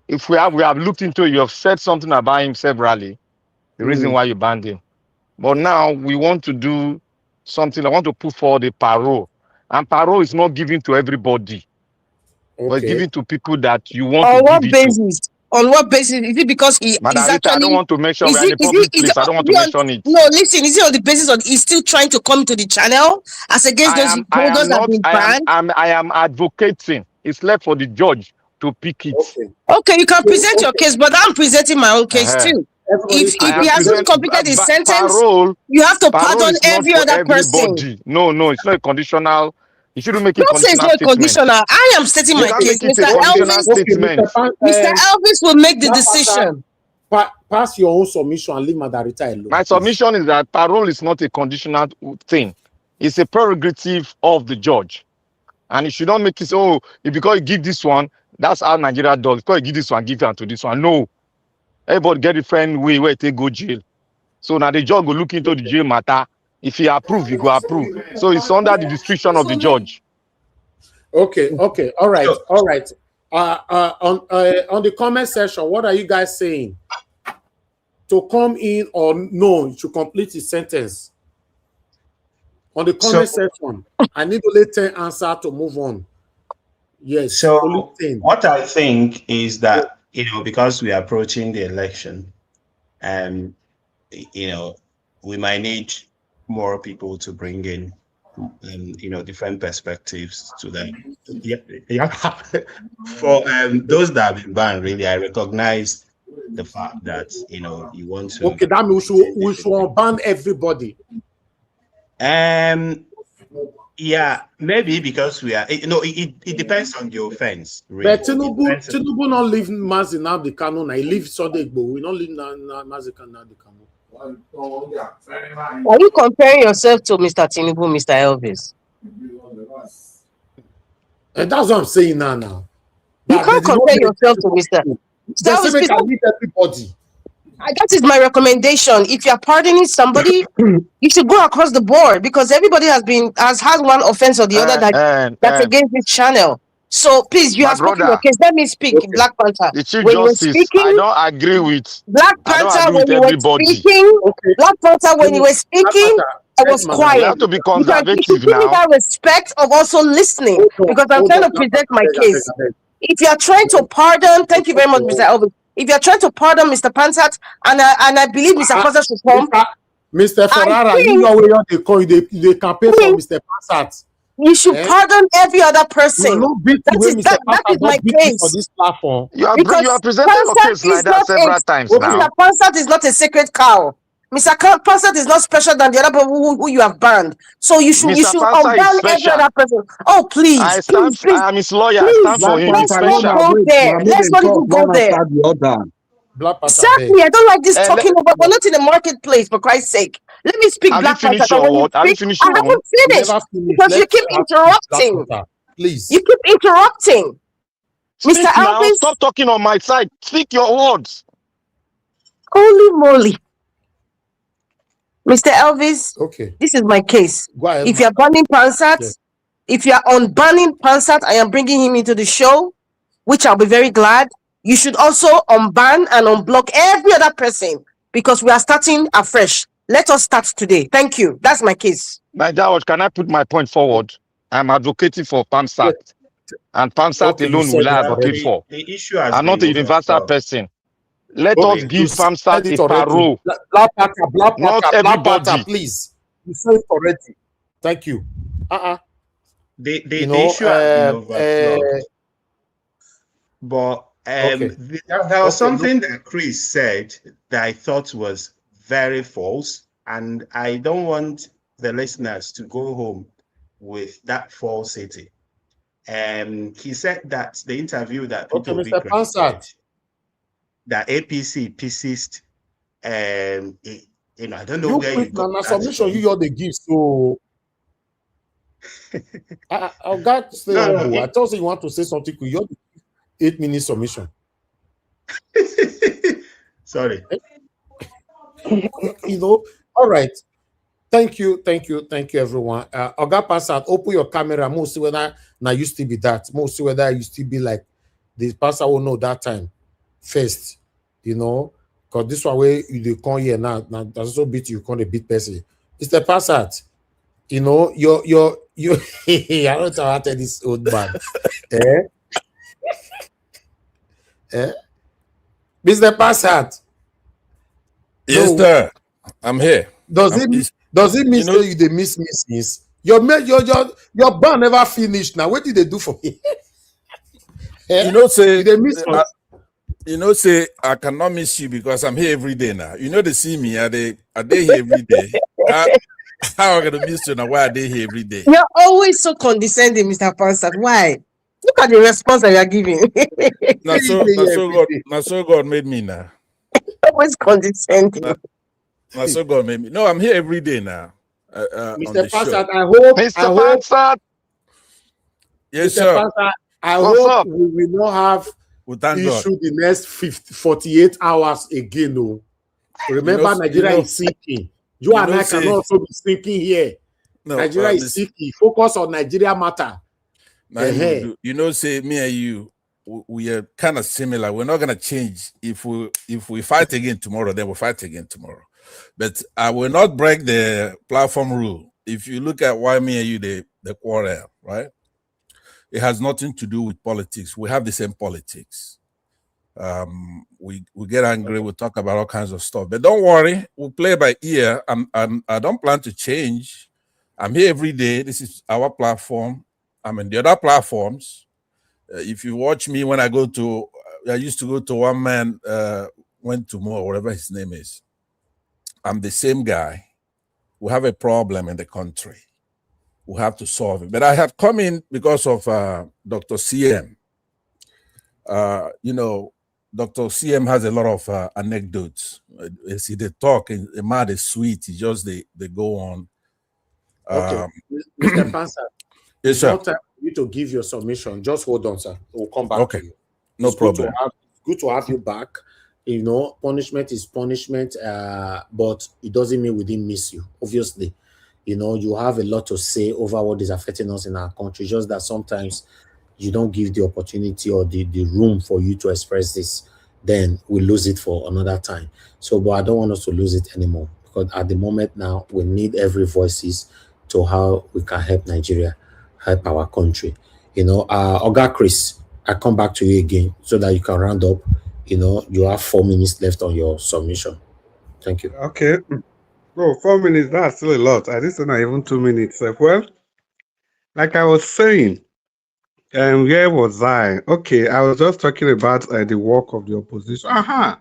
if we have looked into it, you have said something about him severally, the reason why you banned him. But now we want to do something. I want to put forward a paro, and paro is not given to everybody, but given to people that you want to give it to. On what basis? Is it because he is actually... I don't want to mention we're in a public place. I don't want to mention it. No, listen. Is it on the basis of he's still trying to come to the channel as against those holders that have been banned? I am advocating. It's left for the judge to pick it. Okay, you can present your case, but I'm presenting my own case too. If he hasn't completed his sentence, you have to pardon every other person. No, it's not a conditional. You shouldn't make it conditional. Don't say it's not conditional. I am stating my case. Mr. Elvis will make the decision. Pass your own submission and leave Madarita alone. My submission is that parole is not a conditional thing. It's a prerogative of the judge. And you should not make it, because you give this one, that's how Nigeria does. Because you give this one, give it to this one. No. Everybody get a friend way where they go jail. So now the judge will look into the jail matter. If he approve, he go approve. So it's under the discretion of the judge. Okay. All right. On the comment section, what are you guys saying? To come in or no, to complete his sentence? On the comment section, I need only 10 answers to move on. Yes. So what I think is that, because we are approaching the election, we might need more people to bring in, different perspectives to them. For those that have been banned, really, I recognize the fact that you want to. Okay, that means we should ban everybody. Yeah, maybe because we are. It depends on the offense. Really. But Tinubu not leave Mazi Nnamdi Kanu. He leave Sunday Igbo. We not leave Mazi Nnamdi Kanu. Are you comparing yourself to Mr. Tinubu, Mr. Elvis? And that's what I'm saying now. You can't compare yourself to Mr. Elvis. Everybody. That is my recommendation. If you are pardoning somebody, you should go across the board because everybody has had one offense or the other that's against this channel. So please, you have spoken your case. Let me speak, Black Panther. The Chief Justice, I don't agree with Black Panther when you were speaking. Black Panther when you were speaking, I was quiet. You have to be conservative you give me that respect of also listening because I'm trying to present my case. If you are trying to pardon, thank you very much, Mr. Elvis. If you are trying to pardon Mr. Pansat, and I believe Mr. Pansat should come. Mr. Ferrara, you know where they call they campaign for Mr. Pansat. You should pardon every other person. You not beat That the way is Mr. that Pastor is my don't beat you for case. this platform. You are Because presenting your Pansat case like is that not several times Mr. now. Pansat is not a sacred cow. Mr. Pansat is not special than the other people who you have banned. So you should Mr. Pansa is unban every special. other person. Oh, please, please, please, I am his lawyer. I stand please. for him. He's Let's not special. go there. Let's not even go there. Black Panther, Exactly. I don't like this Eh, talking about. We're not in the marketplace, for Christ's sake. Let me speak Have you Black Panther. finished But your when you word? Have you speak, finished I your own? haven't finished Never finished. because you Let's keep have interrupting. Black Panther, please. You keep interrupting. Mr. Speak now. Elvis, Stop talking on my side. Speak your words. holy moly. Mr. Elvis, Okay. this is my case. Go ahead, If you're banning Pansat, Yes. if you're unbanning Pansat, I am bringing him into the show, which I'll be very glad. You should also unban and unblock every other person because we are starting afresh. Let us start today. Thank you. That's my case. My George, can I put my point forward? I'm advocating for PAMSAT. And PAMSAT Okay, you alone said will I it advocate already. for. The issue has I'm not been a universal resolved. person. Let Okay, us give you said PAMSAT it a already. parole. Black Panther, Black Not Panther, Black Panther, everybody. please. You said it already. Thank you. The You know, issue has been overflowed. But okay. there was something that Chris said that I thought was very false, and I don't want the listeners to go home with that falsity. He said that the interview that Peter Obi Mr. Pansat, that APC persist, I don't know where you got na that submission from. you all the give, so I got to stay humble. I thought you want to say something. You 8-minute submission. Sorry. You know, all right. Thank you, everyone. Oga Pansat, open your camera. Most see whether now you still be that. Most see whether you still be like the pastor will know that time first. You know, because this one way you come here now that's so beat you can't beat person. Mr. Pansat, you know, you I don't know how to tell this old man. Mr. Pansat. Yes, sir. I'm here. Does it mean say you they miss since your band never finished now? What did they do for me? You know, say they miss say I cannot miss you because I'm here every day now. You know they see me, are they here every day? How am I gonna miss you now? Why are they here every day? You're always so condescending, Mr. Pansat. Why? Look at the response that you're giving. So God made me now. Always condescending. So God made me. No, I'm here every day now. Mr. Pansat, I hope. Yes, Mr. sir. Pansat, I hope we will not have issue the next 48 hours again. No, remember Nigeria is sinking. You and I cannot also be sinking here. No, Nigeria is sinking. Focus on Nigeria matter. You know, say me and you, we are kind of similar. We're not gonna change. If we fight again tomorrow, then we'll fight again tomorrow. But I will not break the platform rule. If you look at why me and you the quarrel, right? It has nothing to do with politics. We have the same politics. We get angry. We talk about all kinds of stuff. But don't worry, we'll play by ear. I don't plan to change. I'm here every day. This is our platform. I'm in the other platforms. If you watch me when I used to go to One Man Went to More, whatever his name is. I'm the same guy. We have a problem in the country. We have to solve it. But I have come in because of Dr. CM. You know, Dr. CM has a lot of anecdotes. As he they talk, and the man is sweet. He just they go on. Okay, Mr. Pansat. Yes, sir. It's not time for you to give your submission. Just hold on, sir. We'll come back to you. No problem. Good to have you back. You know, punishment is punishment, but it doesn't mean we didn't miss you. Obviously, you know, you have a lot to say over what is affecting us in our country. Just that sometimes you don't give the opportunity or the room for you to express this. Then we lose it for another time. So, but I don't want us to lose it anymore because at the moment now, we need every voices to how we can help Nigeria, help our country. You know, Oga Chris, I come back to you again so that you can round up. You know, you have 4 minutes left on your submission. Thank you. Okay. Oh, 4 minutes, that's still a lot. I didn't say not even 2 minutes. Well, like I was saying, where was I? Okay, I was just talking about the work of the opposition. Aha,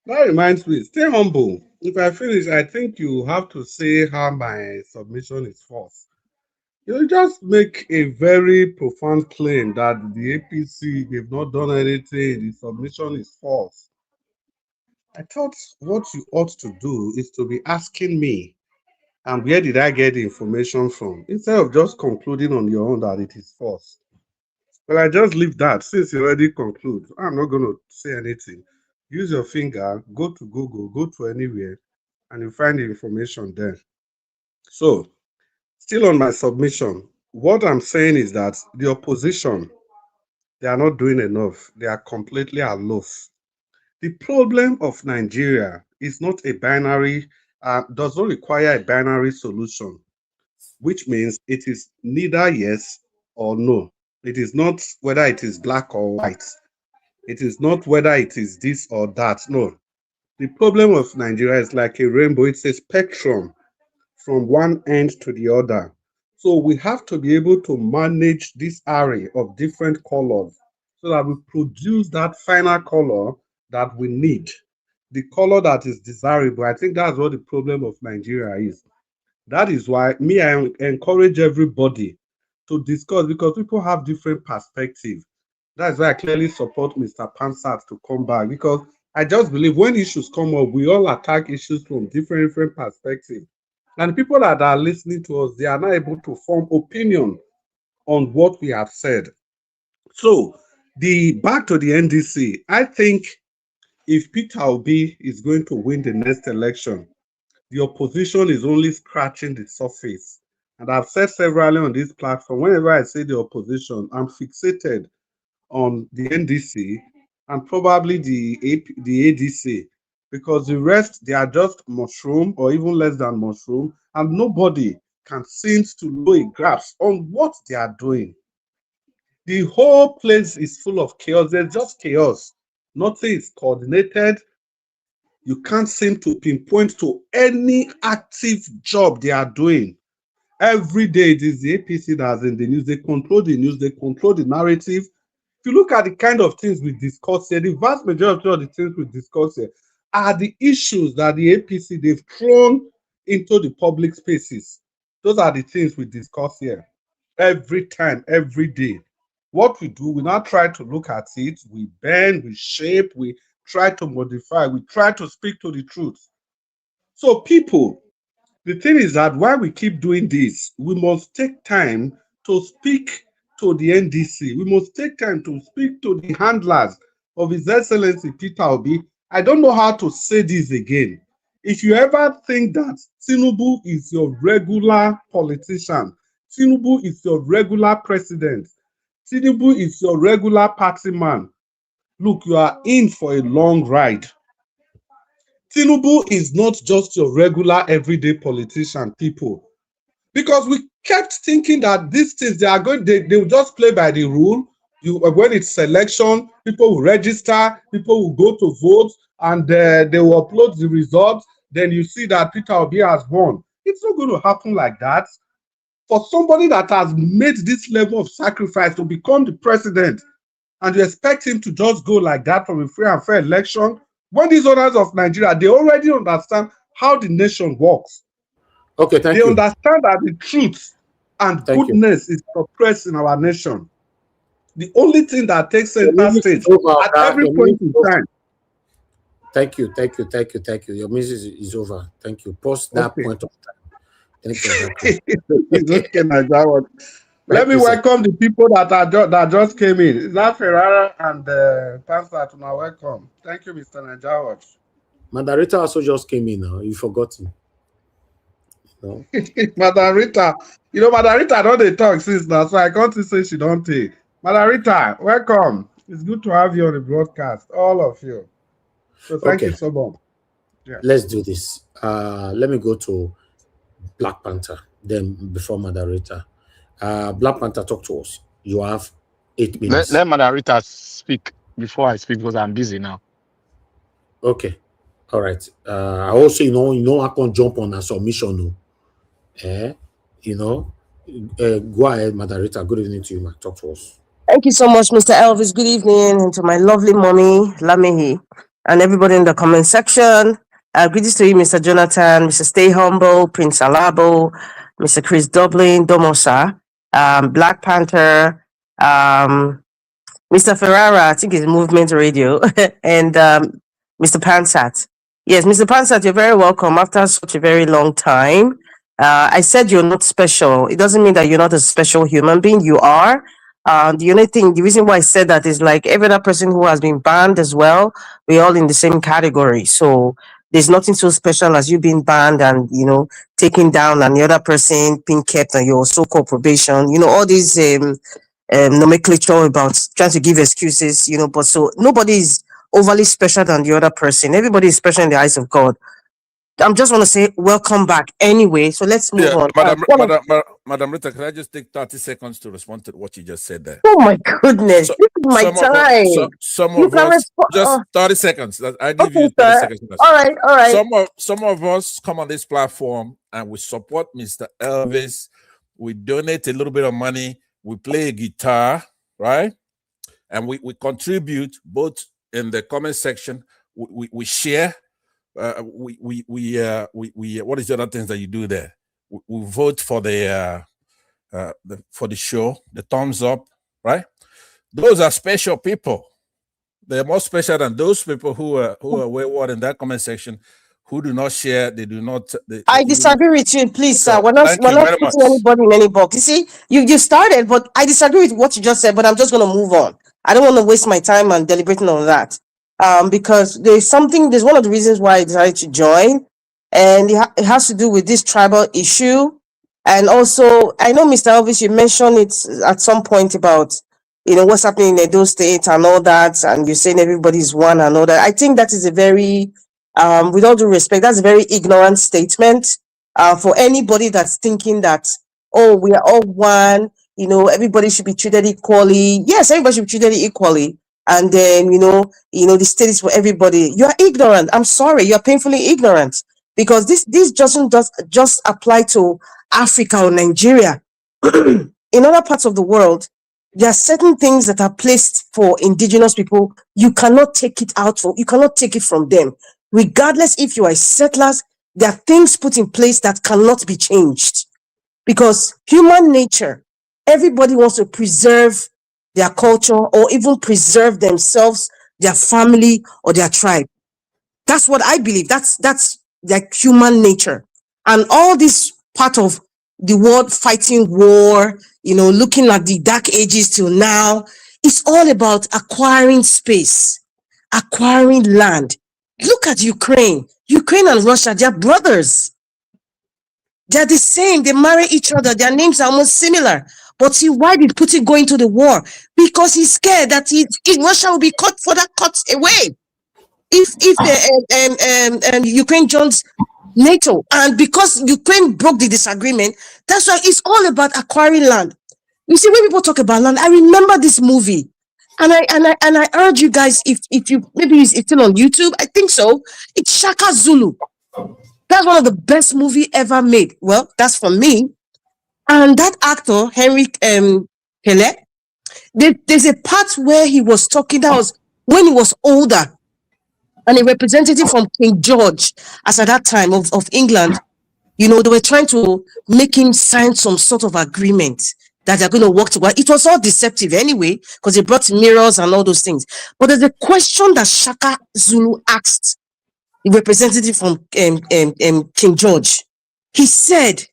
that reminds me. Stay humble. If I finish, I think you have to say how my submission is false. You just make a very profound claim that the APC, they've not done anything, the submission is false. I thought what you ought to do is to be asking me, and where did I get the information from? Instead of just concluding on your own that it is false. Well, I just leave that since you already conclude. I'm not going to say anything. Use your finger, go to Google, go to anywhere, and you find the information there. So, still on my submission, what I'm saying is that the opposition, they are not doing enough. They are completely at loss. The problem of Nigeria is not a binary, does not require a binary solution, which means it is neither yes or no. It is not whether it is black or white. It is not whether it is this or that. No. The problem of Nigeria is like a rainbow. It's a spectrum from one end to the other. So we have to be able to manage this array of different colors so that we produce that final color that we need, the color that is desirable. I think that's what the problem of Nigeria is. That is why I encourage everybody to discuss, because people have different perspectives. That's why I clearly support Mr. Pansat to come back, because I just believe when issues come up, we all attack issues from different perspectives. And people that are listening to us, they are not able to form opinion on what we have said. So, back to the NDC, I think if Peter Obi is going to win the next election, the opposition is only scratching the surface. And I've said severally on this platform, whenever I say the opposition, I'm fixated on the NDC and probably the ADC, because the rest, they are just mushroom or even less than mushroom, and nobody can seem to know a grasp on what they are doing. The whole place is full of chaos. There's just chaos. Nothing is coordinated. You can't seem to pinpoint to any active job they are doing. Every day it is the APC that's in the news. They control the news. They control the narrative. If you look at the kind of things we discuss here, the vast majority of the things we discuss here are the issues that the APC, they've thrown into the public spaces. Those are the things we discuss here every time, every day. What we do, we now try to look at it, we bend, we shape, we try to modify, we try to speak to the truth. So people, the thing is that while we keep doing this, we must take time to speak to the NDC. We must take time to speak to the handlers of His Excellency Peter Obi. I don't know how to say this again. If you ever think that Tinubu is your regular politician, Tinubu is your regular president, Tinubu is your regular party man, look, you are in for a long ride. Tinubu is not just your regular everyday politician, people. Because we kept thinking that these things, they will just play by the rule. When it's selection, people will register, people will go to vote, and they will upload the results. Then you see that Peter Obi has won. It's not going to happen like that. For somebody that has made this level of sacrifice to become the president, and you expect him to just go like that from a free and fair election, when these owners of Nigeria, they already understand how the nation works. Okay, thank you. They understand that the truth and goodness is suppressed in our nation. The only thing that takes center stage at every point in time. Thank you. Your message is over. Thank you. Post that point of time. Thank you. It's okay, Nigeria. Let me welcome the people that just came in. Is that Ferrara and Pastor Tuna? Welcome. Thank you, Mr. Nigeria. Mandarita also just came in now. You forgot him. No. Madarita, Madarita don't they talk since now, so I can't say she don't take. Madarita, welcome. It's good to have you on the broadcast, all of you. So thank you so much. Yeah. Let's do this. Let me go to Black Panther, then before Madarita. Black Panther, talk to us. You have 8 minutes. Let Madarita speak before I speak, because I'm busy now. Okay. All right. I also, I can't jump on a submission. Go ahead, moderator. Good evening to you, ma. Talk to us. Thank you so much, Mr. Elvis. Good evening, and to my lovely mommy, Lamehi, and everybody in the comment section. Greetings to you, Mr. Jonathan, Mr. Stay Humble, Prince Alabo, Mr. Chris Dublin, Domosa, Black Panther, Mr. Ferrara, I think it's Movement Radio, and Mr. Pansat. Yes, Mr. Pansat, you're very welcome after such a very long time. I said you're not special. It doesn't mean that you're not a special human being. You are. The reason why I said that is like every other person who has been banned as well, we're all in the same category. So there's nothing so special as you being banned and, taken down and the other person being kept on your so-called probation. All these nomenclature about trying to give excuses, but so nobody is overly special than the other person. Everybody is special in the eyes of God. I'm just want to say welcome back anyway. So let's move on. Madam Rita, can I just take 30 seconds to respond to what you just said there? Oh my goodness, this is my time. Some of us, just 30 seconds. I give you 30 seconds. All right. Some of us come on this platform and we support Mr. Elvis. We donate a little bit of money. We play a guitar, right? And we contribute both in the comment section. We share. We what is the other things that you do there? We vote for the show, the thumbs up, right? Those are special people. They're more special than those people who are wayward in that comment section, who do not share. They do not. I disagree with you, please, sir. We're not putting anybody in any box. You see, you started, but I disagree with what you just said. But I'm just going to move on. I don't want to waste my time on deliberating on that. Because there's one of the reasons why I decided to join, and it has to do with this tribal issue. And also, I know, Mr. Elvis, you mentioned it at some point about, what's happening in Edo State and all that, and you're saying everybody's one and all that. I think that is a very, with all due respect, that's a very ignorant statement for anybody that's thinking that, oh, we are all one, everybody should be treated equally. Yes, everybody should be treated equally. And then, the state is for everybody. You are ignorant. I'm sorry. You're painfully ignorant, because this doesn't just apply to Africa or Nigeria. In other parts of the world, there are certain things that are placed for indigenous people. You cannot take it you cannot take it from them. Regardless if you are settlers, there are things put in place that cannot be changed, because human nature, everybody wants to preserve their culture or even preserve themselves, their family or their tribe. That's what I believe. That's like human nature. And all this part of the world fighting war, looking at the dark ages till now, it's all about acquiring space, acquiring land. Look at Ukraine. Ukraine and Russia, they're brothers. They're the same. They marry each other. Their names are almost similar. But see, why did Putin go into the war? Because he's scared that Russia will be cut away if Ukraine joins NATO. And because Ukraine broke the disagreement, that's why it's all about acquiring land. You see, when people talk about land, I remember this movie, and I urge you guys, if you maybe it's still on YouTube, I think so. It's Shaka Zulu. That's one of the best movie ever made. Well, that's for me. And that actor, Henry Pele, there's a part where he was talking, that was when he was older, and a representative from King George, as at that time of England, they were trying to make him sign some sort of agreement that they're going to work together. It was all deceptive anyway, because they brought mirrors and all those things. But there's a question that Shaka Zulu asked the representative from King George. He said,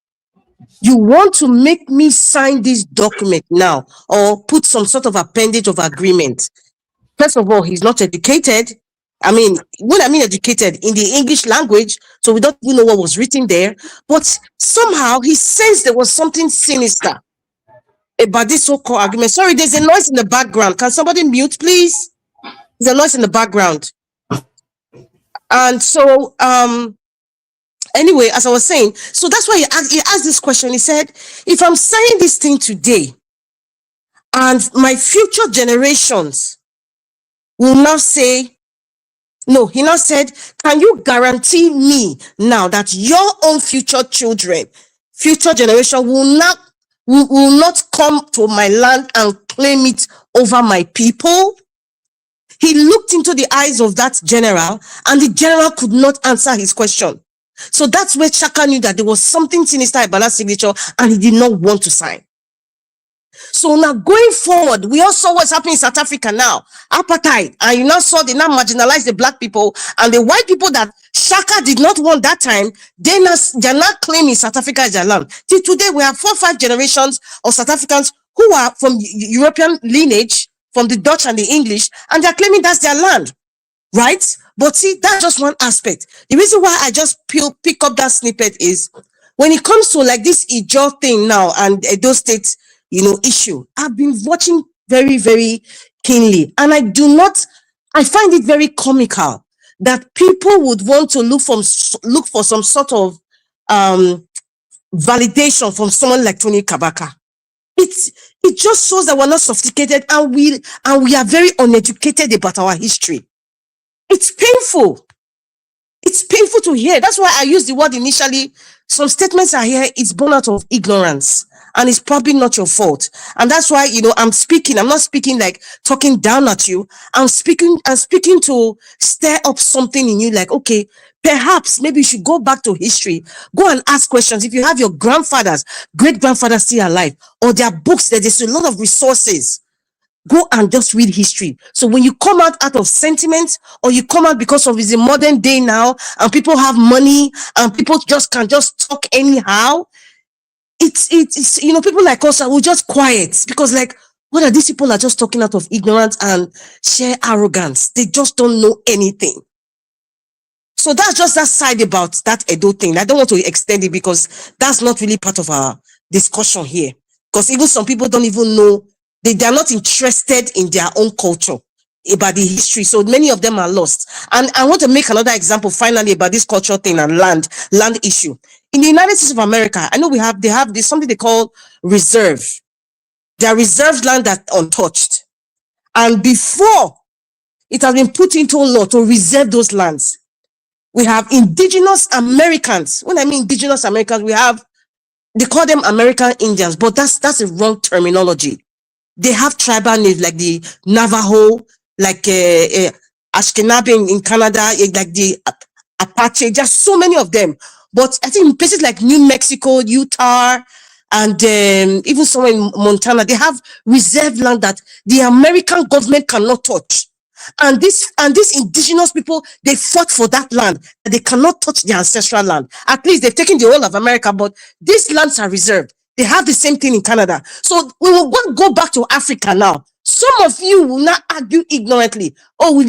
you want to make me sign this document now, or put some sort of appendage of agreement? First of all, he's not educated. I mean, when I mean educated, in the English language, so we don't even know what was written there. But somehow he sensed there was something sinister about this so-called agreement. Sorry, there's a noise in the background. Can somebody mute, please? There's a noise in the background. And so, anyway, as I was saying, so that's why he asked this question. He said, if I'm saying this thing today, and my future generations will now say, no, he now said, can you guarantee me now that your own future children, future generation will not will not come to my land and claim it over my people? He looked into the eyes of that general, and the general could not answer his question. So that's where Chaka knew that there was something sinister about that signature, and he did not want to sign. So now going forward, we all saw what's happening in South Africa now. Apartheid. And you now saw they now marginalize the black people, and the white people that Shaka did not want that time, they're not claiming South Africa as their land. Till today, we have 4 or 5 generations of South Africans who are from European lineage, from the Dutch and the English, and they're claiming that's their land. Right? But see, that's just one aspect. The reason why I just pick up that snippet is when it comes to like this Ijaw thing now and Edo State, issue, I've been watching very, very keenly, and I find it very comical that people would want to look for some sort of validation from someone like Tony Kabaka. It just shows that we're not sophisticated, and we are very uneducated about our history. It's painful. It's painful to hear. That's why I used the word initially. Some statements I hear, it's born out of ignorance, and it's probably not your fault. And that's why, I'm speaking. I'm not speaking like talking down at you. I'm speaking to stir up something in you, like, okay, perhaps maybe you should go back to history. Go and ask questions. If you have your grandfathers, great-grandfathers still alive, or their books, there's a lot of resources. Go and just read history. So when you come out of sentiment, or you come out because of it's a modern day now, and people have money, and people can just talk anyhow, it's people like us will just quiet, because like, what are these people are just talking out of ignorance and sheer arrogance? They just don't know anything. So that's just that side about that Edo thing. I don't want to extend it because that's not really part of our discussion here. Because even some people don't even know, they are not interested in their own culture, about the history. So many of them are lost. And I want to make another example finally about this cultural thing and land issue. In the United States of America, I know they have this something they call reserve. They are reserved land that's untouched. And before it has been put into law to reserve those lands, we have indigenous Americans. When I mean indigenous Americans, they call them American Indians, but that's a wrong terminology. They have tribal names like the Navajo, like Ashkenazi in Canada, like the Apache, just so many of them. But I think in places like New Mexico, Utah, and even somewhere in Montana, they have reserved land that the American government cannot touch. And these indigenous people, they fought for that land. They cannot touch their ancestral land. At least they've taken the whole of America, but these lands are reserved. They have the same thing in Canada. So we will go back to Africa now. Some of you will not argue ignorantly. Oh, we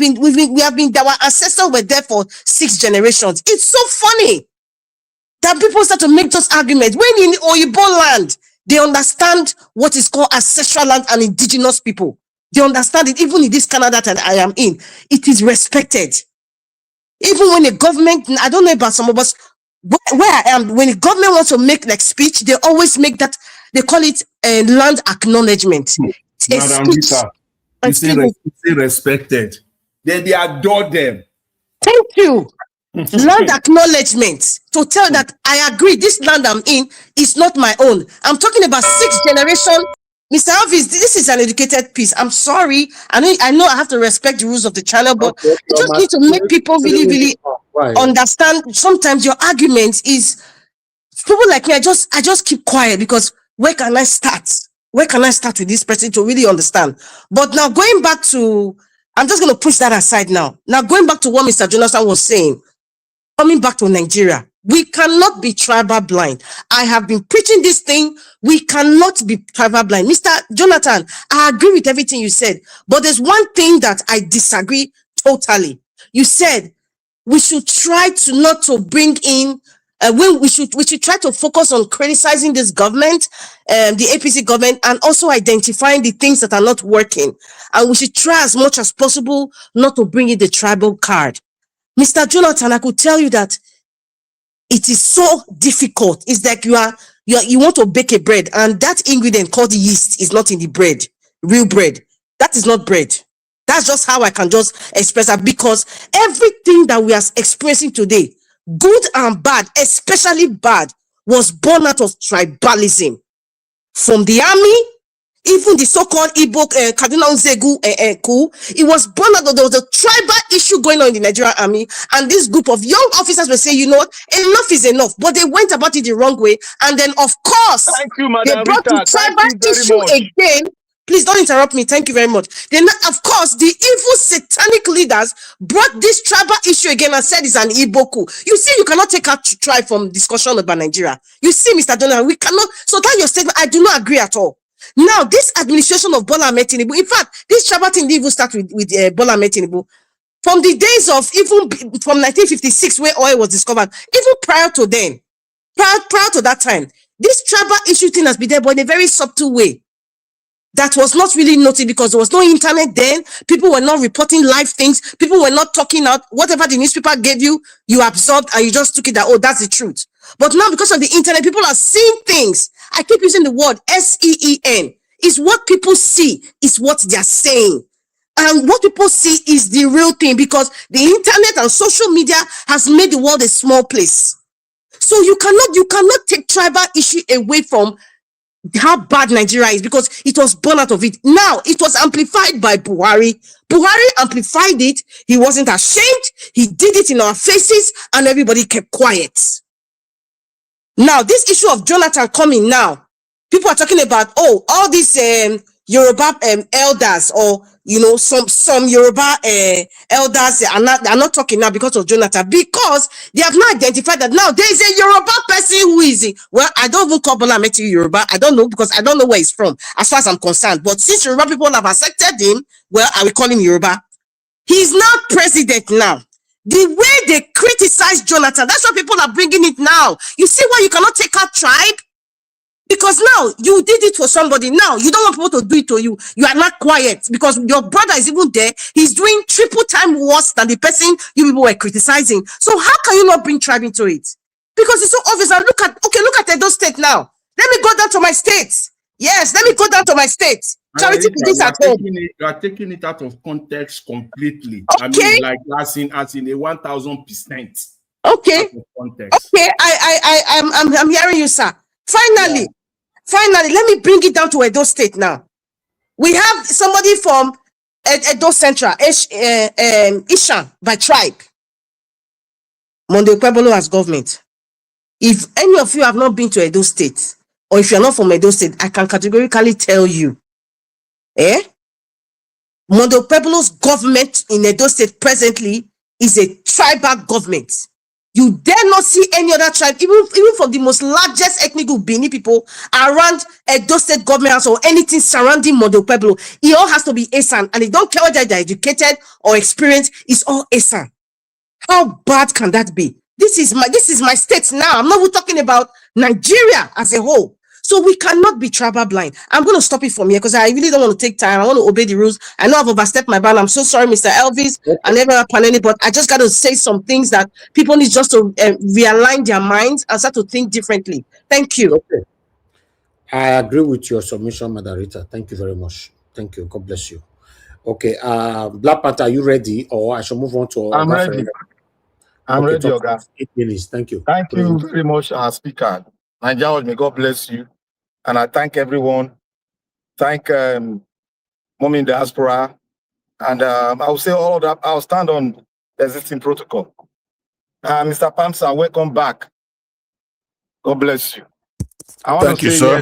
have been, our ancestors were there for 6 generations. It's so funny that people start to make those arguments. When in Oyibo land, they understand what is called ancestral land and indigenous people. They understand it. Even in this Canada that I am in, it is respected. Even when the government, I don't know about some of us, where I am, when the government wants to make like speech, they always make that, they call it a land acknowledgement. Madam Rita, you say respected. Then they adore them. Thank you. Land acknowledgement to tell that I agree, this land I'm in is not my own. I'm talking about 6 generation. Mr. Alvis, this is an educated piece. I'm sorry. I know I have to respect the rules of the channel, but I just need to make people really understand. Sometimes your argument is, people like me, I just keep quiet, because where can I start? Where can I start with this person to really understand? But now going back to, I'm just going to push that aside now. Now going back to what Mr. Jonathan was saying, coming back to Nigeria, we cannot be tribal blind. I have been preaching this thing. We cannot be tribal blind. Mr. Jonathan, I agree with everything you said, but there's one thing that I disagree totally. You said we should try to not to bring in, when we should try to focus on criticizing this government, the APC government, and also identifying the things that are not working. And we should try as much as possible not to bring in the tribal card. Mr. Jonathan, I could tell you that it is so difficult. It's like you want to bake a bread, and that ingredient called yeast is not in the bread, real bread. That is not bread. That's just how I can just express that, because everything that we are experiencing today, good and bad, especially bad, was born out of tribalism. from the army, even the so-called Igbo Kaduna Nzegu coup. It was born out of there was a tribal issue going on in the Nigerian army, and this group of young officers were saying, you know what, enough is enough. But they went about it the wrong way, and then of course Thank you, they Madam brought the Rita. Thank tribal you very issue much. again. Please don't interrupt me. Thank you very much. Then, of course, the evil satanic leaders brought this tribal issue again and said it's an Igbo coup. You see, you cannot take out tribe from discussion about Nigeria. You see, Mr. Donald, we cannot. So that your statement, I do not agree at all. Now, this administration of Bola Ahmed Tinubu, in fact, this tribal thing didn't even start with Bola Ahmed Tinubu. From the days of even from 1956, where oil was discovered, even prior to then, prior to that time, this tribal issue thing has been there, but in a very subtle way. That was not really noticed because there was no internet then. People were not reporting live things. People were not talking out. Whatever the newspaper gave you, you absorbed and you just took it that, oh, that's the truth. But now because of the internet, people are seeing things. I keep using the word SEEN. Is what people see, is what they're saying. And what people see is the real thing because the internet and social media has made the world a small place. So you cannot take tribal issue away from how bad Nigeria is because it was born out of it. Now it was amplified by Buhari. Buhari amplified it. He wasn't ashamed. He did it in our faces and everybody kept quiet. Now this issue of Jonathan coming now, people are talking about, oh, all these Yoruba elders or, you know, some Yoruba elders are not talking now because of Jonathan, because they have not identified that now there is a Yoruba person who is, well, I don't even call Bola Ahmed Tinubu Yoruba. I don't know because I don't know where he's from as far as I'm concerned. But since Yoruba people have accepted him, well, I will call him Yoruba. He's not president now. The way they criticize Jonathan, that's why people are bringing it now. You see why you cannot take out tribe? Because now you did it for somebody. Now you don't want people to do it to you. You are not quiet because your brother is even there. He's doing triple time worse than the person you people were criticizing. So how can you not bring tribe into it? Because it's so obvious. And look at Edo State now. Let me go down to my state. Yes, let me go down to my state. Charity this at home. You are taking it out of context completely. Okay. I mean, like as in a 1000%. Okay. Okay. I'm hearing you, sir. Finally, let me bring it down to Edo State now. We have somebody from Edo Central, Ishan by tribe. Monday Pueblo as government. If any of you have not been to Edo State, or if you're not from Edo State, I can categorically tell you, Monday Pueblo's government in Edo State presently is a tribal government. You dare not see any other tribe, even from the most largest ethnic group, Bini people, around Edo State government house or anything surrounding Mondo Pueblo. It all has to be Esan, and they don't care whether they're educated or experienced. It's all Esan. How bad can that be? This is my state now. I'm not even talking about Nigeria as a whole. So we cannot be tribal blind. I'm going to stop it from here because I really don't want to take time. I want to obey the rules. I know I've overstepped my bound. I'm so sorry, Mr. Elvis, and everyone panel, but I just got to say some things that people need just to realign their minds and start to think differently. Thank you. Okay. I agree with your submission, Madarita. Thank you very much. Thank you. God bless you. Okay. Black Panther, are you ready? Or I shall move on to... I'm ready. I'm ready, Oga. 8 minutes. Thank you. Thank you very much, our speaker. Nigeria, may God bless you. And I thank everyone. Thank Mommy in Diaspora. And I will say all of that. I'll stand on the existing protocol. Mr. Pamsa, welcome back. God bless you. I want Thank to you, say sir. here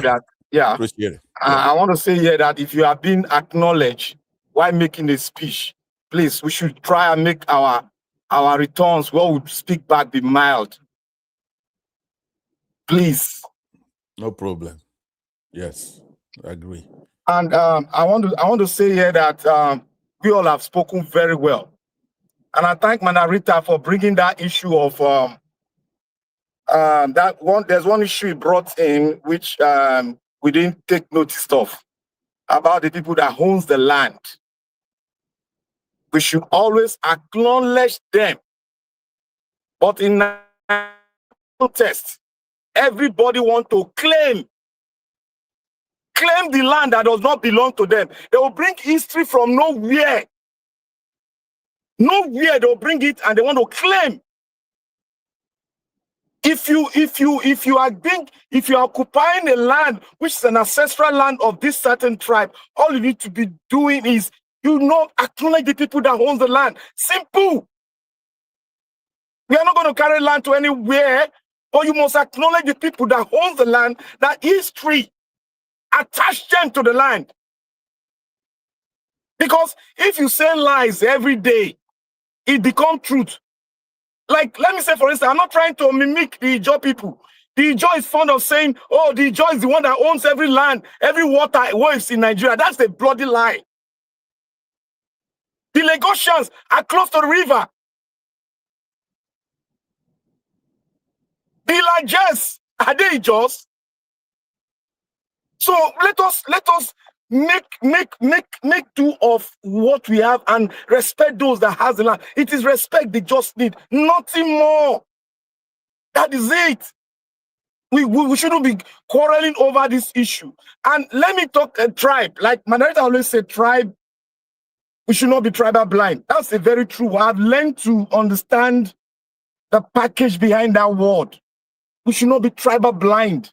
that, Appreciate it. I want to say here that if you have been acknowledged while making a speech, please, we should try and make our returns where we speak back be mild. Please. No problem. Yes, I agree. And I want to say here that we all have spoken very well. And I thank Manarita for bringing that issue of that one. There's one issue he brought in which we didn't take notice of, about the people that owns the land. We should always acknowledge them. But in contest, everybody wants to claim the land that does not belong to them. They will bring history from nowhere. Nowhere they'll bring it and they want to claim. If you are occupying a land which is an ancestral land of this certain tribe, all you need to be doing is, acknowledge the people that own the land. Simple. We are not going to carry land to anywhere, but you must acknowledge the people that own the land, that history, attach them to the land. Because if you say lies every day, it becomes truth. Like, let me say, for instance, I'm not trying to mimic the Ijaw people. The Ijaw is fond of saying, oh, the Ijaw is the one that owns every land, every water waves in Nigeria. That's a bloody lie. The Lagosians are close to the river. The Lajes, are they Ijaws? So let us make do of what we have and respect those that has the land. It is respect they just need, nothing more. That is it. We shouldn't be quarreling over this issue. And let me talk a tribe. Like my narrator always said, tribe, we should not be tribal blind. That's a very true word. I've learned to understand the package behind that word. We should not be tribal blind.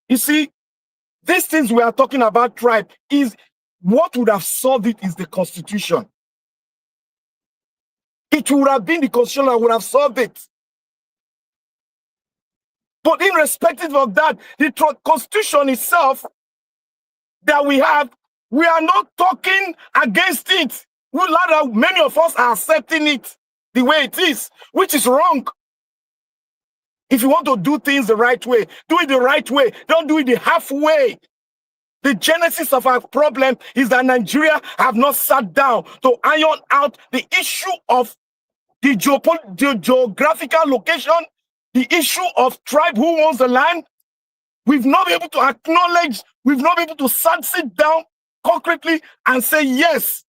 You see, these things we are talking about, tribe, is what would have solved it is the Constitution. It would have been the Constitution that would have solved it. But irrespective of that, the Constitution itself that we have, we are not talking against it. Many of us are accepting it the way it is, which is wrong. If you want to do things the right way, do it the right way. Don't do it the halfway. The genesis of our problem is that Nigeria have not sat down to iron out the issue of the geographical location, the issue of tribe who owns the land. We've not been able to acknowledge, we've not been able to sit down concretely and say, yes,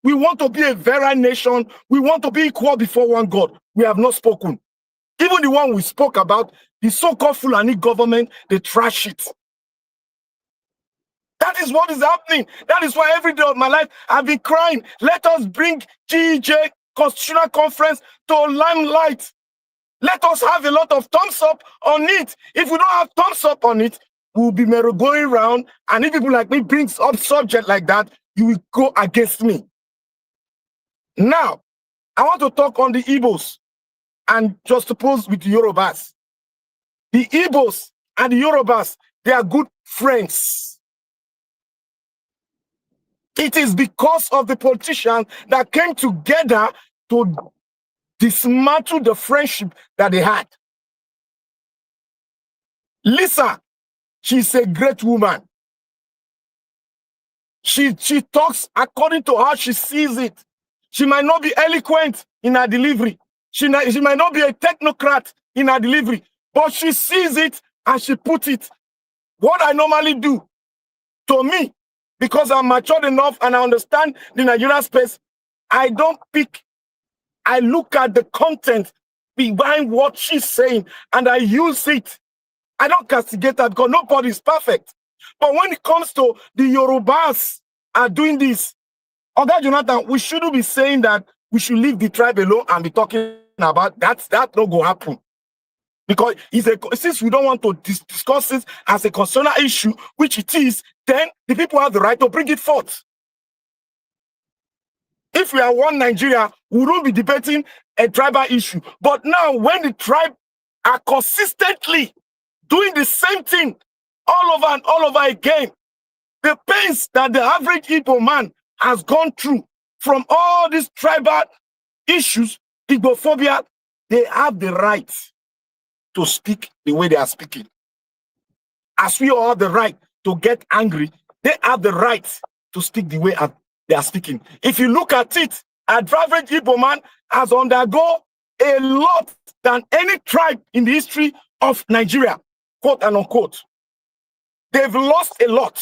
we want to be a very nation. We want to be equal before one God. We have not spoken. Even the one we spoke about, the so-called Fulani government, they trash it. That is what is happening. That is why every day of my life I've been crying. Let us bring GEJ Constitutional Conference to limelight. Let us have a lot of thumbs up on it. If we don't have thumbs up on it, we'll be going around. And if people like me brings up subject like that, you will go against me. Now, I want to talk on the Igbos and just suppose with the Yorubas. The Igbos and the Yorubas, they are good friends. It is because of the politicians that came together to dismantle the friendship that they had. Lisa, she's a great woman. She talks according to how she sees it. She might not be eloquent in her delivery. She might not be a technocrat in her delivery, but she sees it and she puts it. What I normally do, to me, because I'm matured enough and I understand the Nigerian space, I don't pick. I look at the content behind what she's saying and I use it. I don't castigate her because nobody is perfect. But when it comes to the Yorubas are doing this, okay, Jonathan, we shouldn't be saying that we should leave the tribe alone and be talking about that. That not going to happen. Because since we don't want to discuss this as a constitutional issue, which it is, then the people have the right to bring it forth. If we are one Nigeria, we won't be debating a tribal issue. But now, when the tribe are consistently doing the same thing all over and all over again, the pains that the average Igbo man has gone through from all these tribal issues, Igbophobia, they have the right to speak the way they are speaking. As we all have the right to get angry, they have the right to speak the way they are speaking. If you look at it, an average Igbo man has undergone a lot than any tribe in the history of Nigeria, quote and unquote. They've lost a lot.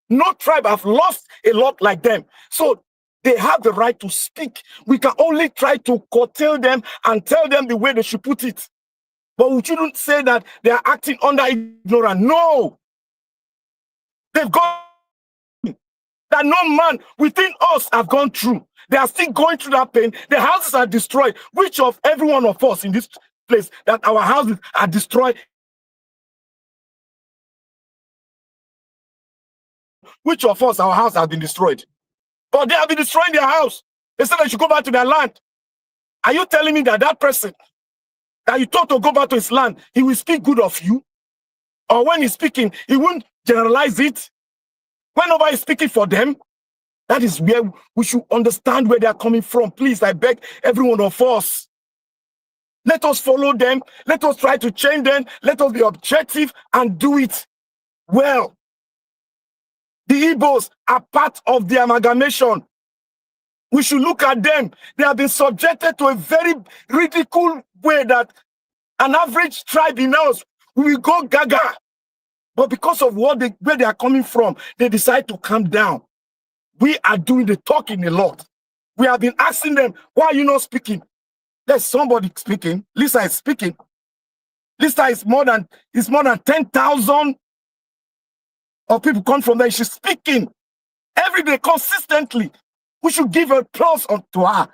No tribe have lost a lot like them. So they have the right to speak. We can only try to curtail them and tell them the way they should put it. But we shouldn't say that they are acting under ignorance. No. They've gone that no man within us have gone through. They are still going through that pain. The houses are destroyed. Which of every one of us in this place that our houses are destroyed. Which of us, our house has been destroyed? But they have been destroying their house. They said they should go back to their land. Are you telling me that that person that you told to go back to his land, he will speak good of you? Or when he's speaking, he won't generalize it? Whenever he's speaking for them, that is where we should understand where they are coming from. Please, I beg every one of us. Let us follow them. Let us try to change them. Let us be objective and do it well. The Igbos are part of the amalgamation. We should look at them. They have been subjected to a very ridicule way that an average tribe in us will go gaga. But because of where they are coming from, they decide to calm down. We are doing the talking a lot. We have been asking them, why are you not speaking? There's somebody speaking. Lisa is speaking. Lisa is more than 10,000 of people come from there. She's speaking every day consistently. We should give a applause to her.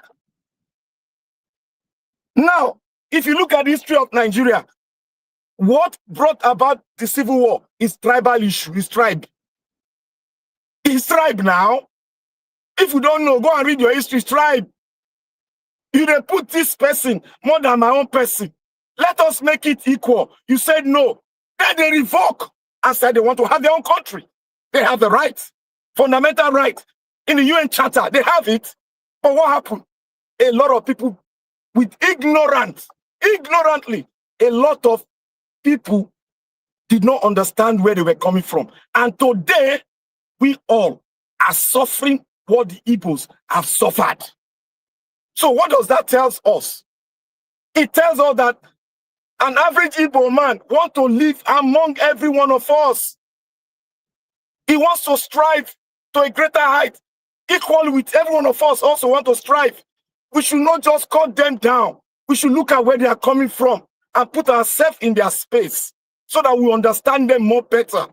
Now, if you look at the history of Nigeria, what brought about the civil war is tribal issue, is tribe. It's tribe now. If you don't know, go and read your history, tribe. You didn't put this person more than my own person. Let us make it equal. You said no. Then they revoke and said they want to have their own country. They have the right, fundamental right. In the UN Charter, they have it. But what happened? A lot of people with ignorantly, a lot of people did not understand where they were coming from. And today, we all are suffering what the Igbos have suffered. So what does that tell us? It tells us that an average Igbo man wants to live among every one of us. He wants to strive to a greater height. Equally with every one of us also want to strive. We should not just cut them down. We should look at where they are coming from and put ourselves in their space so that we understand them more better.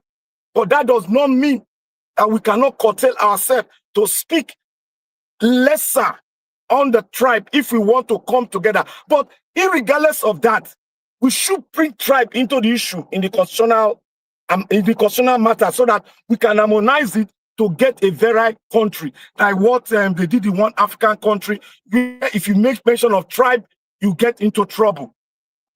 But that does not mean that we cannot curtail ourselves to speak lesser on the tribe if we want to come together. But irregardless of that, we should bring tribe into the issue in the constitutional matter so that we can harmonize it to get a very country like what they did in one African country, where if you make mention of tribe, you get into trouble.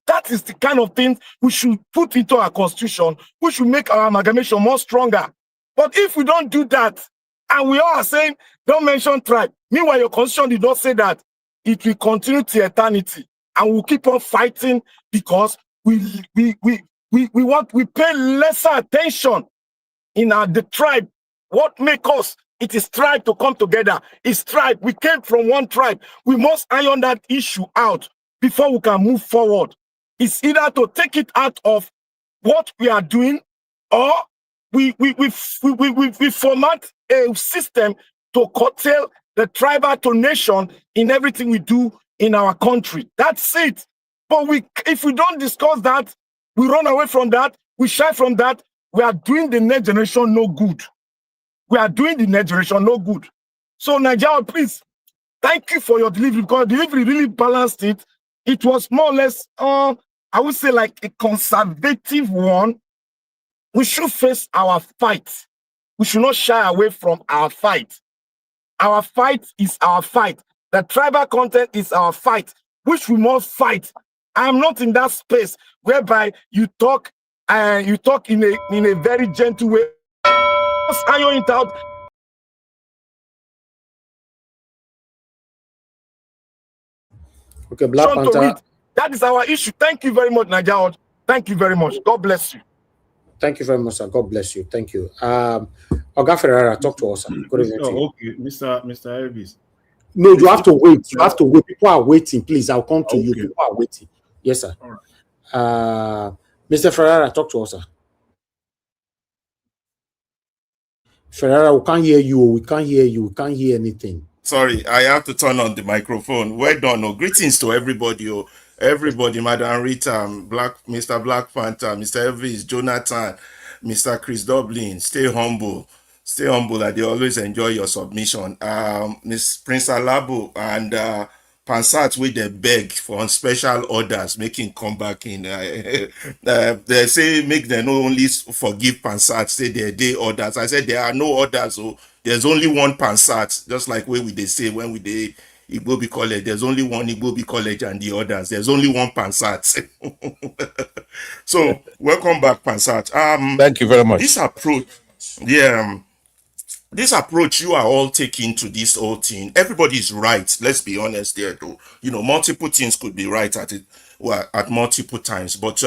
That is the kind of thing we should put into our constitution. We should make our amalgamation more stronger. But if we don't do that, and we all are saying, don't mention tribe, meanwhile your constitution did not say that, it will continue to eternity. And we'll keep on fighting because we pay lesser attention in the tribe. What makes us? It is tribe to come together. It's tribe. We came from one tribe. We must iron that issue out before we can move forward. It's either to take it out of what we are doing, or we format a system to curtail the tribal to nation in everything we do in our country. That's it. But if we don't discuss that, we run away from that, we shy from that, we are doing the next generation no good. We are doing the next generation no good. So Nigeria, please, thank you for your delivery, because delivery really balanced it. It was more or less, I would say, like a conservative one. We should face our fight. We should not shy away from our fight. Our fight is our fight. The tribal content is our fight, which we must fight. I am not in that space whereby you talk in a very gentle way. Just iron it out. Okay, Black Panther. That is our issue. Thank you very much, Nigeria. Thank you very much. God bless you. Thank you very much, sir. God bless you. Thank you. Oga Ferreira, talk to us, sir. Good evening to you. Okay, Mr. Elvis. No, you have to wait. You have to wait. People are waiting. Please, I'll come to you. People are waiting. Yes, sir. All right. Mr. Ferreira, talk to us, sir. Ferreira, we can't hear you. We can't hear you. We can't hear anything. Sorry, I have to turn on the microphone. Well done. Oh, greetings to everybody. Oh, everybody, Madam Rita, Mr. Black Panther, Mr. Elvis, Jonathan, Mr. Chris Dublin. Stay humble. Stay humble. That they always enjoy your submission. Miss Prince Alabo and Pansat with they beg for special orders, making come back in. They say make them not only forgive Pansat, say they orders. I said there are no orders, so there's only one Pansat, just like where we they say when we they Igbobi College, there's only one Igbobi College and the others. There's only one Pansat. So welcome back, Pansat. Thank you very much. This approach, yeah. This approach you are all taking to this whole thing, everybody is right. Let's be honest there, though. You know, multiple things could be right at it, well, at multiple times. But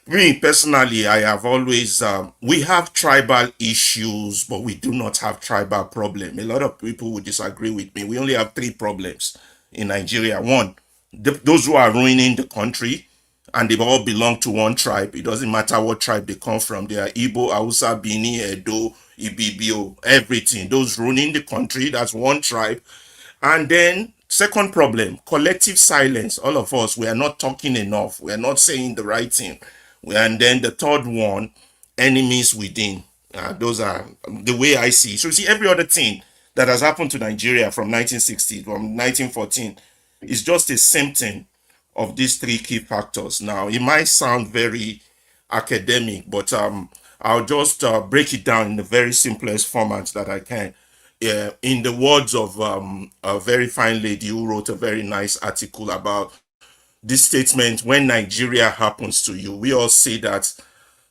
me personally, I have always we have tribal issues, but we do not have tribal problem. A lot of people would disagree with me. We only have 3 problems in Nigeria. One, those who are ruining the country, and they all belong to one tribe. It doesn't matter what tribe they come from. They are Igbo, Hausa, Bini, Edo, Ibibio, everything. Those ruining the country, that's one tribe. And then, second problem, collective silence. All of us, we are not talking enough. We are not saying the right thing. And then the third one, enemies within. Those are the way I see. So you see, every other thing that has happened to Nigeria from 1960, from 1914, is just a symptom of these 3 key factors. Now, it might sound very academic, but I'll just break it down in the very simplest format that I can. In the words of a very fine lady who wrote a very nice article about this statement, when Nigeria happens to you, we all say that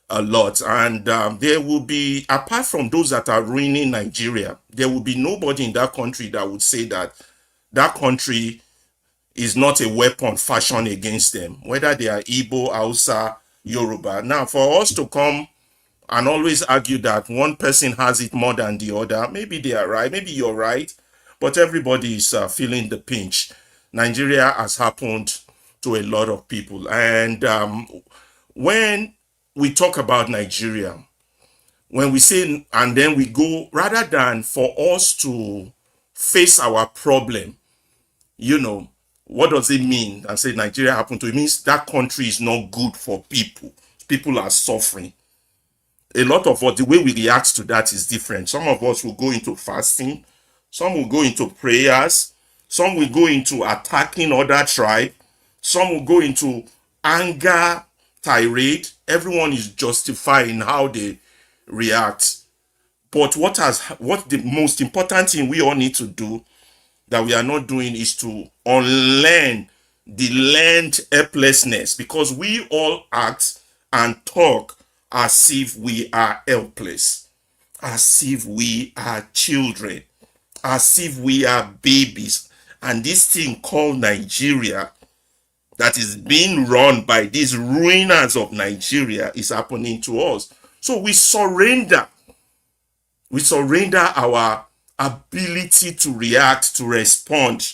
a lot. And there will be, apart from those that are ruining Nigeria, there will be nobody in that country that would say that that country is not a weapon fashioned against them, whether they are Igbo, Hausa, Yoruba. Now, for us to come and always argue that one person has it more than the other, maybe they are right, maybe you're right, but everybody is feeling the pinch. Nigeria has happened to a lot of people. And when we talk about Nigeria, when we say, and then we go, rather than for us to face our problem, you know, what does it mean? And say Nigeria happened to, it means that country is not good for people. People are suffering. A lot of what the way we react to that is different. Some of us will go into fasting, some will go into prayers, some will go into attacking other tribe, some will go into anger, tirade. Everyone is justifying how they react. But what the most important thing we all need to do that we are not doing is to unlearn the learned helplessness, because we all act and talk as if we are helpless, as if we are children, as if we are babies. And this thing called Nigeria that is being run by these ruiners of Nigeria is happening to us. So we surrender our ability to react, to respond,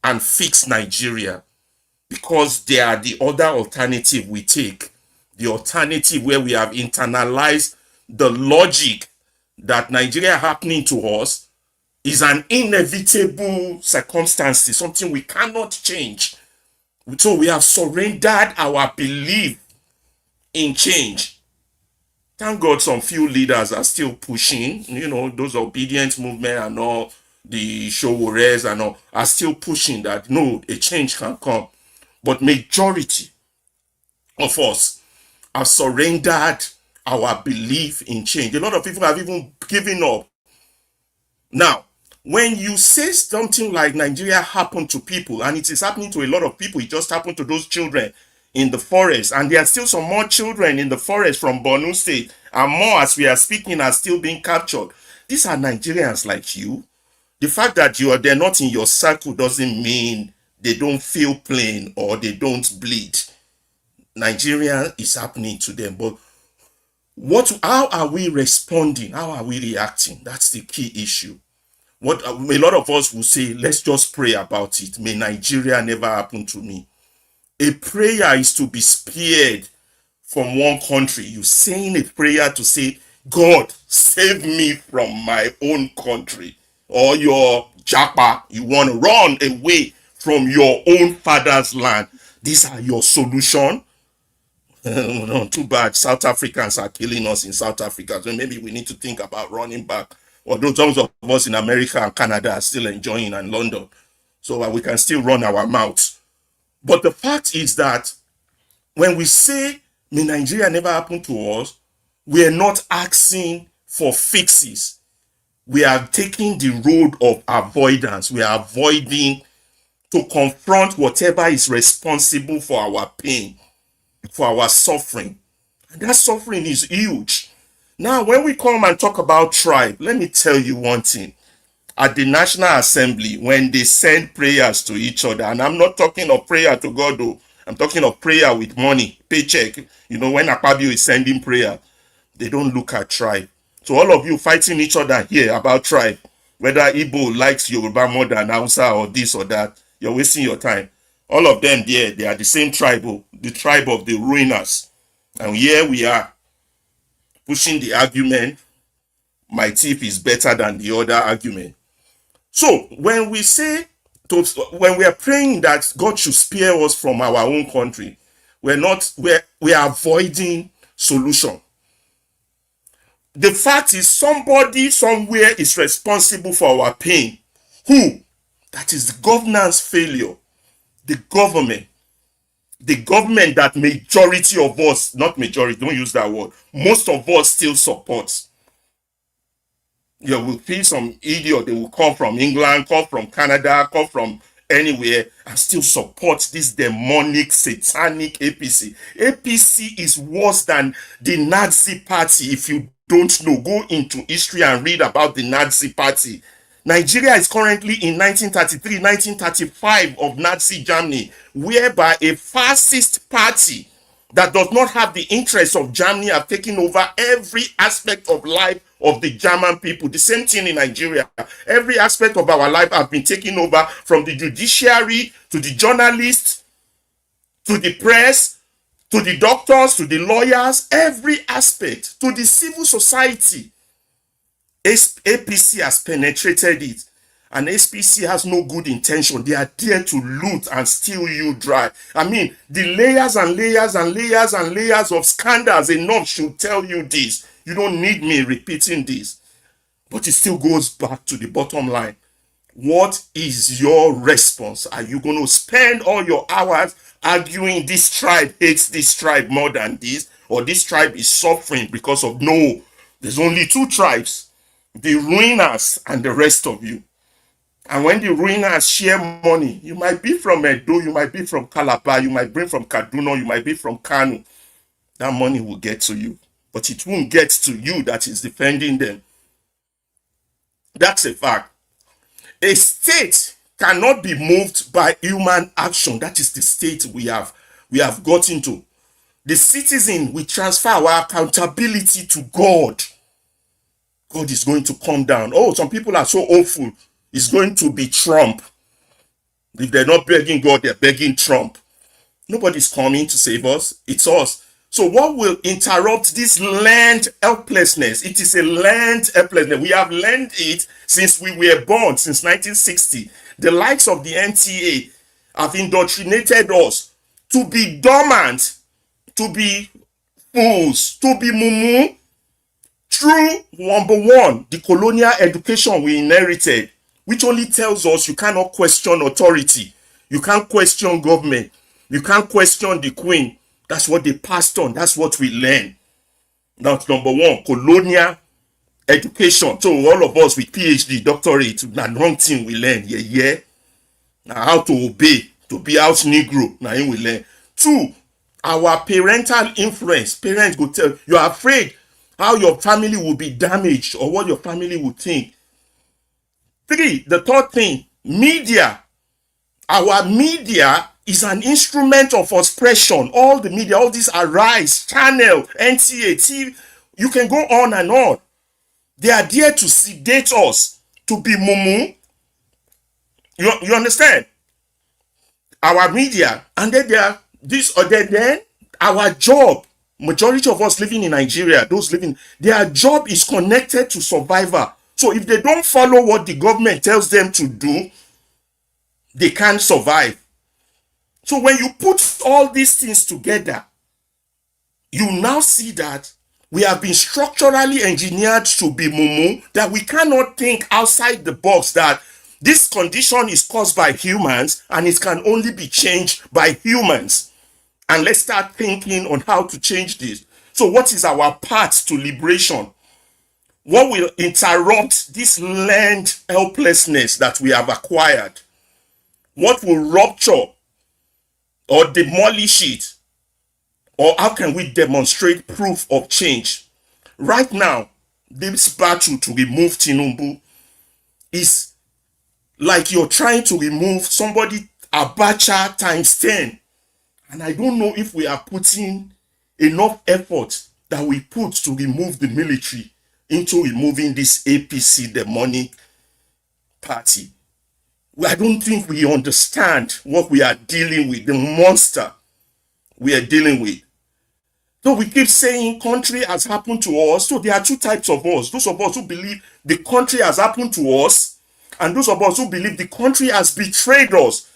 and fix Nigeria, because they are the other alternative we take. The alternative where we have internalized the logic that Nigeria happening to us is an inevitable circumstance, something we cannot change. So we have surrendered our belief in change. Thank God some few leaders are still pushing, you know, those obedient movement and all, the Showores and all, are still pushing that, no, a change can come. But majority of us have surrendered our belief in change. A lot of people have even given up. Now, when you say something like Nigeria happened to people, and it is happening to a lot of people, it just happened to those children in the forest, and there are still some more children in the forest from Borno State, and more as we are speaking are still being captured. These are Nigerians like you. The fact that they're not in your circle doesn't mean they don't feel pain or they don't bleed. Nigeria is happening to them, but how are we responding? How are we reacting? That's the key issue. What a lot of us will say, let's just pray about it. May Nigeria never happen to me. A prayer is to be spared from one country. You're saying a prayer to say, God, save me from my own country. Or your japa, you want to run away from your own father's land. These are your solution. No, too bad. South Africans are killing us in South Africa. So maybe we need to think about running back. Although some of us in America and Canada are still enjoying, and London. so that we can still run our mouths. But the fact is that when we say, may Nigeria never happen to us, we are not asking for fixes. We are taking the road of avoidance. We are avoiding to confront whatever is responsible for our pain, for our suffering. And that suffering is huge. Now, when we come and talk about tribe, let me tell you one thing. At the National Assembly, when they send prayers to each other, and I'm not talking of prayer to God, though. I'm talking of prayer with money, paycheck. You know, when Akpabio is sending prayer, they don't look at tribe. So all of you fighting each other here about tribe, whether Igbo likes Yoruba more than Hausa or this or that, you're wasting your time. All of them there, they are the same tribe, the tribe of the ruiners. And here we are pushing the argument, my thief is better than the other argument. So when we say, when we are praying that God should spare us from our own country, we are avoiding solution. The fact is somebody somewhere is responsible for our pain. Who? That is the governance failure. The government that majority of us, not majority, don't use that word, most of us still support. You will see some idiot, they will come from England, come from Canada, come from anywhere and still support this demonic, satanic APC. APC is worse than the Nazi party. If you don't know, go into history and read about the Nazi party. Nigeria is currently in 1933, 1935 of Nazi Germany, whereby a fascist party that does not have the interests of Germany have taken over every aspect of life of the German people. The same thing in Nigeria. Every aspect of our life have been taken over, from the judiciary to the journalists to the press to the doctors to the lawyers, every aspect, to the civil society. APC has penetrated it. And SPC has no good intention. They are there to loot and steal you dry. I mean, the layers and layers and layers and layers of scandals enough should tell you this. You don't need me repeating this. But it still goes back to the bottom line. What is your response? Are you going to spend all your hours arguing this tribe hates this tribe more than this? Or this tribe is suffering because of no? There's only two tribes. The ruiners and the rest of you. And when the ruiners share money, you might be from Edo, you might be from Calabar, you might be from Kaduna, you might be from Kano. That money will get to you. But it won't get to you that is defending them. That's a fact. A state cannot be moved by human action. That is the state we have got into. The citizen will transfer our accountability to God. God is going to come down. Oh, some people are so hopeful. It's going to be Trump. If they're not begging God, they're begging Trump. Nobody's coming to save us. It's us. So what will interrupt this learned helplessness? It is a learned helplessness. We have learned it since we were born, since 1960. The likes of the NTA have indoctrinated us to be dormant, to be fools, to be mumu. Through number one, the colonial education we inherited, which only tells us you cannot question authority. You can't question government. You can't question the queen. That's what they passed on. That's what we learn. That's number one, colonial education. So all of us with PhD, doctorate, the wrong thing we learn. Yeah. Now how to obey, to be out Negro. Now we learn. Two, our parental influence. Parents go tell you are afraid how your family will be damaged or what your family will think. Three, the third thing, media. Our media is an instrument of expression. All the media, all these Arise, Channel, NTA, TV, you can go on and on. They are there to sedate us, to be mumu. You understand? Our media, and then they are this or then our job. Majority of us living in Nigeria, those living, their job is connected to survival. So if they don't follow what the government tells them to do, they can't survive. So when you put all these things together, you now see that we have been structurally engineered to be mumu, that we cannot think outside the box, that This condition is caused by humans and it can only be changed by humans. And let's start thinking on how to change this. So what is our path to liberation? What will interrupt this learned helplessness that we have acquired? What will rupture or demolish it? Or how can we demonstrate proof of change? Right now, this battle to remove Tinubu is like you're trying to remove somebody Abacha times 10. And I don't know if we are putting enough effort that we put to remove the military into removing this APC demonic party. I don't think we understand what we are dealing with, the monster we are dealing with. So we keep saying country has happened to us. So there are two types of us. Those of us who believe the country has happened to us, and those of us who believe the country has betrayed us.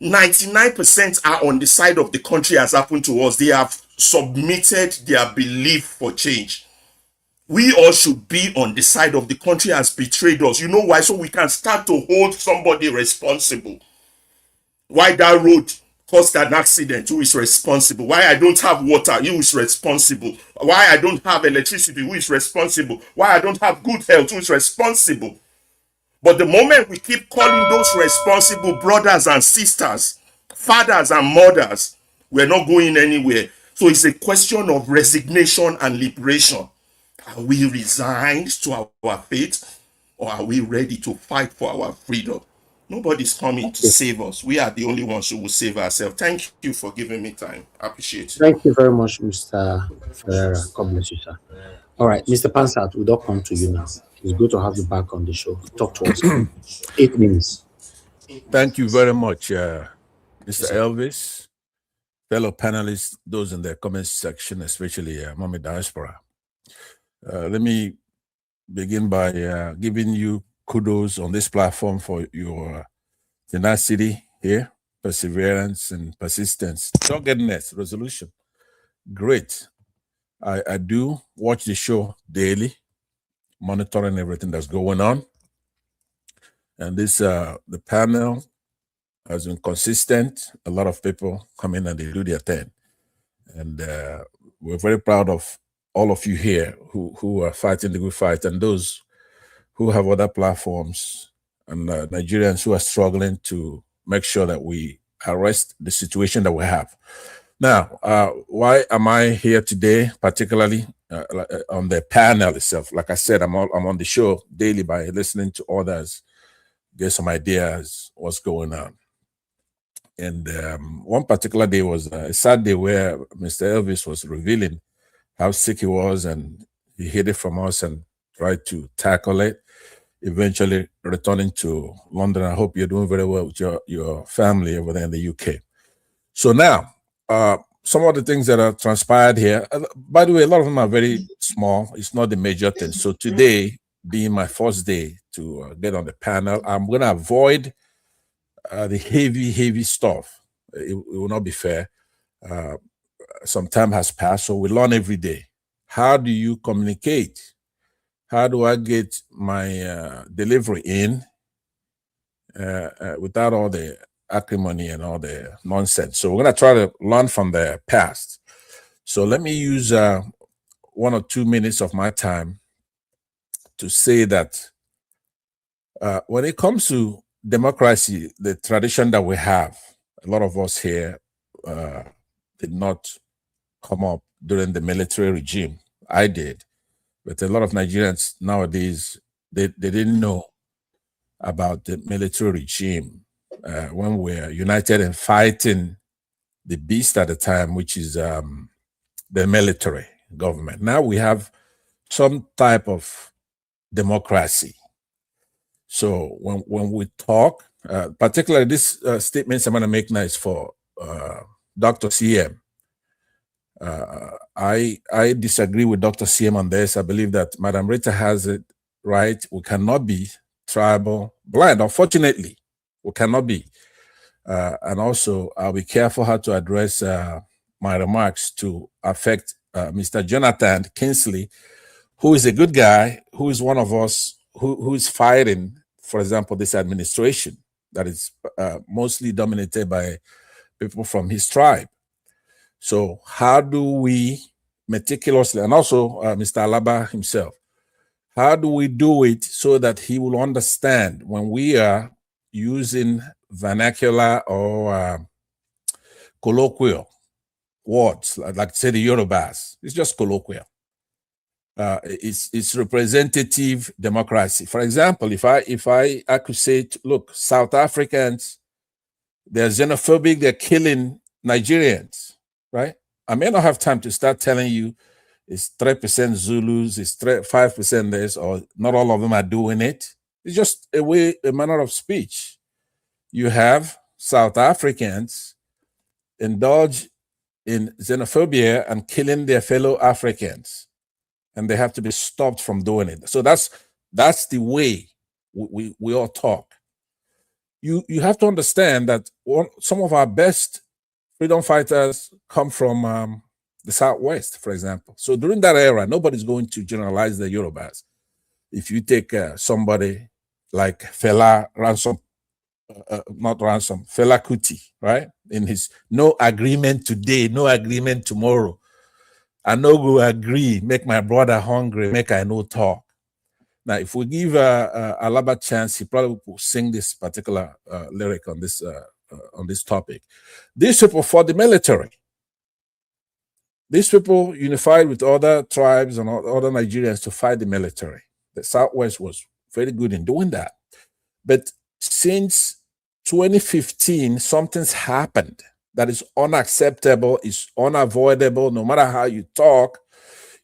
99% are on the side of the country has happened to us. They have submitted their belief for change. We all should be on the side of the country has betrayed us. You know why? So we can start to hold somebody responsible. Why that road caused an accident? Who is responsible? Why I don't have water? Who is responsible? Why I don't have electricity? Who is responsible? Why I don't have good health? Who is responsible? But the moment we keep calling those responsible brothers and sisters, fathers and mothers, we're not going anywhere. So it's a question of resignation and liberation. Are we resigned to our fate, or are we ready to fight for our freedom? Nobody's coming to save us. We are the only ones who will save ourselves. Thank you for giving me time. I appreciate it. Thank you very much, Mr. Ferreira. God bless you, sir. All right, Mr. Pansat, we'll not come to you now. It's good to have you back on the show. Talk to us. 8 minutes. Thank you very much, Mr. Elvis, fellow panelists, those in the comments section, especially Mommy Diaspora. Let me begin by giving you kudos on this platform for your tenacity here, perseverance and persistence, doggedness, resolution. Great. I do watch the show daily, monitoring everything that's going on. And this, the panel has been consistent. A lot of people come in and they do their thing. And we're very proud of all of you here who are fighting the good fight, and those who have other platforms, and Nigerians who are struggling to make sure that we arrest the situation that we have. Now, why am I here today, particularly on the panel itself? Like I said, I'm on the show daily by listening to others, get some ideas what's going on. And one particular day was a sad day where Mr. Elvis was revealing how sick he was, and he hid it from us and tried to tackle it, eventually returning to London. I hope you're doing very well with your family over there in the UK. So now, some of the things that are transpired here, by the way, a lot of them are very small. It's not the major thing. So today, being my first day to get on the panel, I'm going to avoid the heavy stuff. It will not be fair. Some time has passed, so we learn every day. How do you communicate? How do I get my delivery in without all the acrimony and all the nonsense? So we're going to try to learn from the past. So let me use 1 or 2 minutes of my time to say that when it comes to democracy, the tradition that we have, a lot of us here did not come up during the military regime. I did. But a lot of Nigerians nowadays, they didn't know about the military regime when we're united in fighting the beast at the time, which is the military government. Now we have some type of democracy. So when we talk, particularly this statements I'm going to make now is for Dr. CM. I disagree with Dr. CM on this. I believe that Madam Rita has it right. We cannot be tribal blind. Unfortunately, we cannot be. And also, I'll be careful how to address my remarks to affect Mr. Jonathan Kinsley, who is a good guy, who is one of us who is fighting for example, this administration that is mostly dominated by people from his tribe. So how do we meticulously, and also Mr. Alaba himself, how do we do it so that he will understand when we are using vernacular or colloquial words, like say the Yorubas? It's just colloquial. It's representative democracy. For example, if I could say, look, South Africans, they're xenophobic, they're killing Nigerians, right? I may not have time to start telling you it's 3% Zulus, it's 5% this, or not all of them are doing it. It's just a manner of speech. You have South Africans indulge in xenophobia and killing their fellow Africans, and they have to be stopped from doing it. So that's the way we all talk. You have to understand that some of our best freedom fighters come from the Southwest, for example. So during that era, nobody's going to generalize the Yorubas. If you take somebody like Fela Kuti, right? In his no agreement today, no agreement tomorrow. I no go agree, make my brother hungry, make I no talk. Now, if we give Alaba a chance, he probably will sing this particular lyric on this topic. These people fought the military. These people unified with other tribes and other Nigerians to fight the military. The Southwest was very good in doing that. But since 2015, something's happened that is unacceptable, is unavoidable. No matter how you talk,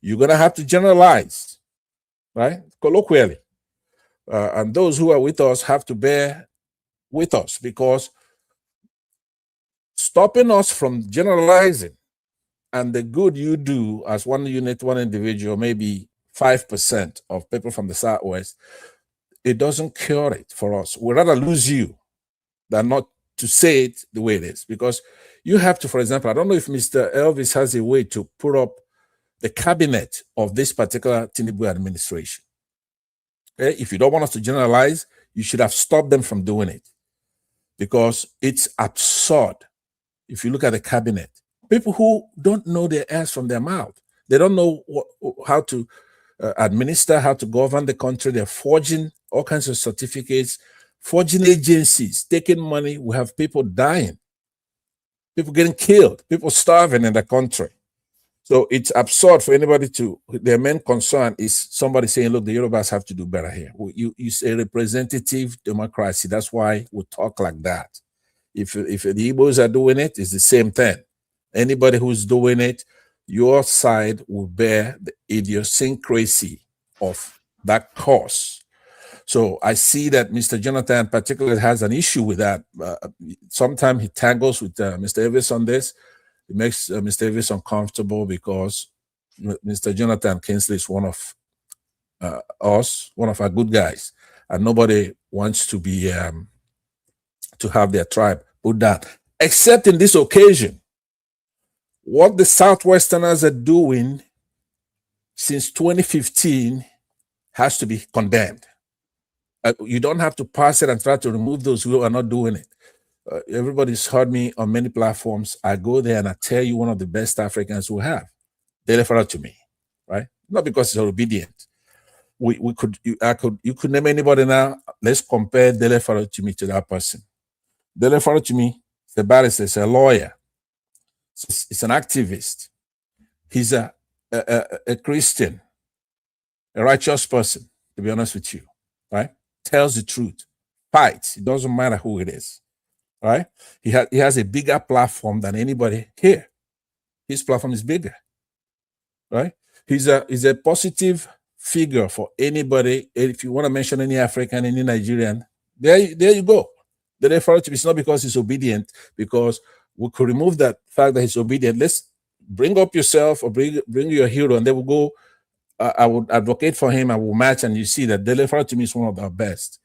you're going to have to generalize, right? Colloquially. And those who are with us have to bear with us, because stopping us from generalizing and the good you do as one unit, one individual, maybe 5% of people from the Southwest, it doesn't cure it for us. We'd rather lose you than not to say it the way it is. Because you have to, for example, I don't know if Mr. Elvis has a way to put up the cabinet of this particular Tinubu administration. Okay? If you don't want us to generalize, you should have stopped them from doing it, because it's absurd. If you look at the cabinet, people who don't know their ass from their mouth, they don't know how to administer, how to govern the country. They're forging all kinds of certificates, forging agencies, taking money. We have people dying, people getting killed, people starving in the country. So it's absurd for anybody to, their main concern is somebody saying, look, the Yorubas have to do better here. You say representative democracy. That's why we talk like that. If the Igbos are doing it, it's the same thing. Anybody who's doing it, your side will bear the idiosyncrasy of that cause. So I see that Mr. Jonathan particularly has an issue with that. Sometimes he tangles with Mr. Elvis on this. It makes Mr. Elvis uncomfortable because Mr. Jonathan Kingsley is one of us, one of our good guys, and nobody wants to be to have their tribe put down, except in this occasion. What the Southwesterners are doing since 2015 has to be condemned. You don't have to pass it and try to remove those who are not doing it. Everybody's heard me on many platforms. I go there and I tell you one of the best Africans we have. They refer to me, right? Not because he's obedient. You could name anybody now. Let's compare Dele Farotimi to that person. Dele Farotimi is a barrister, is a lawyer. He's an activist. He's a Christian, a righteous person, to be honest with you, right? Tells the truth, fights. It doesn't matter who it is, right? He has a bigger platform than anybody here. His platform is bigger, right? He's a positive figure for anybody. If you want to mention any African, any Nigerian, there you go. The refer to it's not because he's obedient, because we could remove that fact that he's obedient. Let's bring up yourself or bring your hero, and they will go. I would advocate for him. I will match, and you see that Dele to me is one of the best.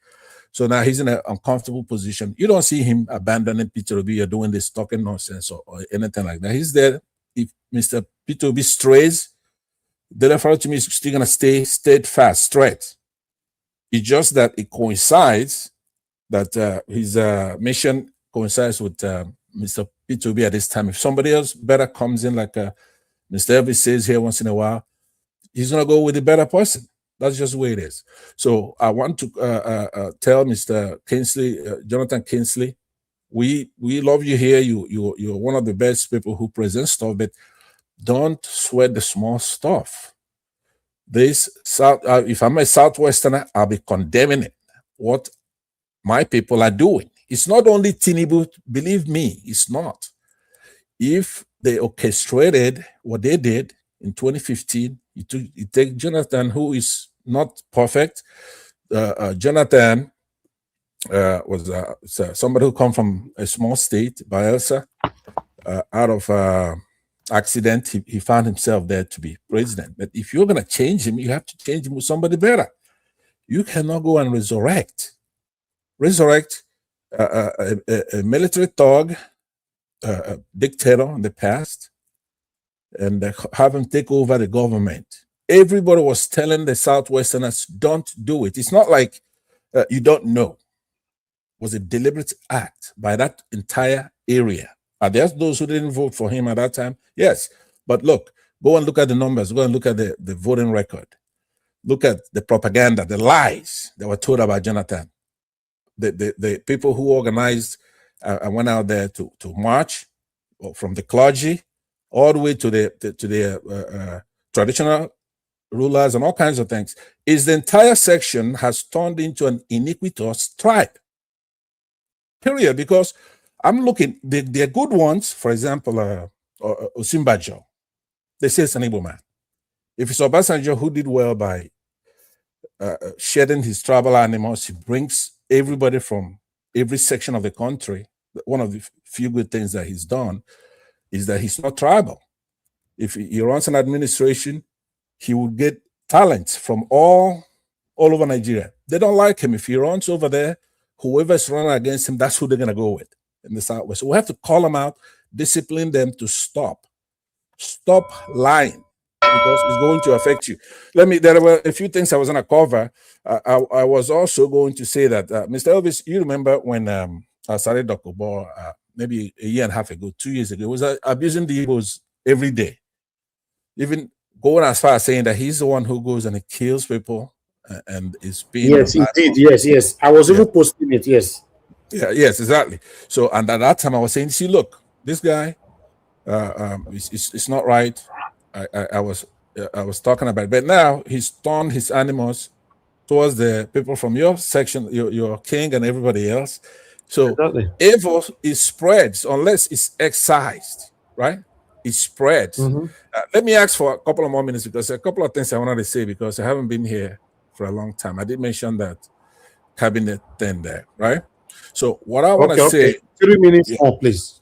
So now he's in an uncomfortable position. You don't see him abandoning Peter Obi or doing this talking nonsense or anything like that. He's there. If Mr. Peter Obi strays, Dele to me is still going to stay steadfast, straight. It's just that it coincides that his mission coincides with Mr. Peter Obi at this time. If somebody else better comes in, like Mr. Elvis says here once in a while, he's going to go with the better person. That's just the way it is. So I want to tell Mr. Kingsley, Jonathan Kingsley, we love you here. You're one of the best people who present stuff, but don't sweat the small stuff. This if I'm a Southwesterner, I'll be condemning it. What my people are doing. It's not only Tinubu, believe me, it's not. If they orchestrated what they did in 2015, you take Jonathan, who is not perfect. Jonathan was somebody who come from a small state, Bayelsa, out of accident. He found himself there to be president. But if you're going to change him, you have to change him with somebody better. You cannot go and resurrect a military thug, a dictator in the past, and have him take over the government. Everybody was telling the Southwesterners, don't do it. It's not like you don't know. It was a deliberate act by that entire area. Are there those who didn't vote for him at that time? Yes. But look, go and look at the numbers. Go and look at the voting record. Look at the propaganda, the lies that were told about Jonathan. The people who organized and went out there to march, from the clergy all the way to the traditional rulers and all kinds of things, is the entire section has turned into an iniquitous tribe. Period. Because I'm looking, they're good ones. For example, Osimbajo, they say it's an Igbo man. If it's Obasanjo who did well by shedding his tribal animals, he brings everybody from every section of the country. One of the few good things that he's done is that he's not tribal. If he runs an administration, he will get talent from all over Nigeria. They don't like him. If he runs over there, whoever's running against him, that's who they're going to go with in the Southwest. So we have to call them out, discipline them to stop lying, because it's going to affect you. There were a few things I was going to cover. I was also going to say that, Mr. Elvis, you remember when I started Dr. Bo, maybe a year and a half ago, 2 years ago, was abusing the Igbos every day. Even going as far as saying that he's the one who goes and he kills people and is being... Yes, indeed. Yes. I was even posting it, yes. Yeah, yes, exactly. So, and at that time I was saying, see, look, this guy, it's not right. I was talking about it, but now he's turned his animals towards the people from your section, your king and everybody else. So evil is spreads unless it's excised, right? It spreads. Let me ask for a couple of more minutes, because there are a couple of things I wanted to say, because I haven't been here for a long time. I did mention that cabinet thing there, right? So what I want to say... 3 minutes more, please.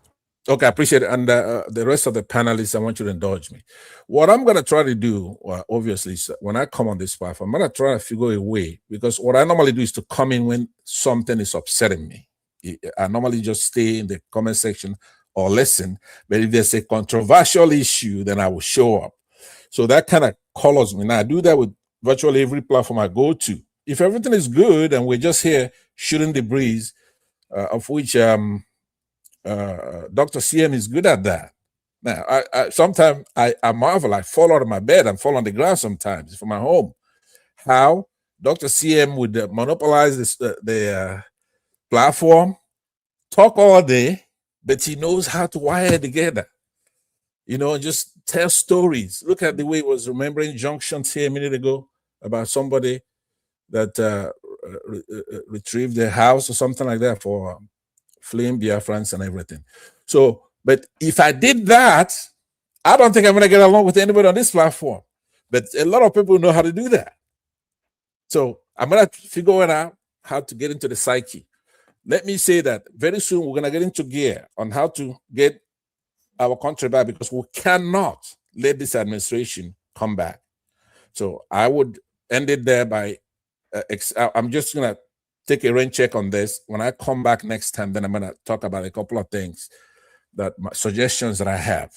Okay, I appreciate it. And the rest of the panelists, I want you to indulge me. What I'm going to try to do, obviously, is when I come on this platform, I'm going to try to figure a way, because what I normally do is to come in when something is upsetting me. I normally just stay in the comment section or listen. But if there's a controversial issue, then I will show up. So that kind of colors me. Now, I do that with virtually every platform I go to. If everything is good and we're just here shooting the breeze, of which... Dr. CM is good at that. Now, sometimes I marvel. I fall out of my bed and fall on the ground sometimes from my home. How Dr. CM would monopolize the platform, talk all day, but he knows how to wire it together. Just tell stories. Look at the way he was remembering junctions here a minute ago about somebody that retrieved their house or something like that for fleeing Biafrans and everything. So, but if I did that, I don't think I'm going to get along with anybody on this platform. But a lot of people know how to do that. So I'm going to figure it out how to get into the psyche. Let me say that very soon we're going to get into gear on how to get our country back, because we cannot let this administration come back. So I would end it there by, I'm just going to take a rain check on this. When I come back next time, then I'm going to talk about a couple of things, suggestions that I have.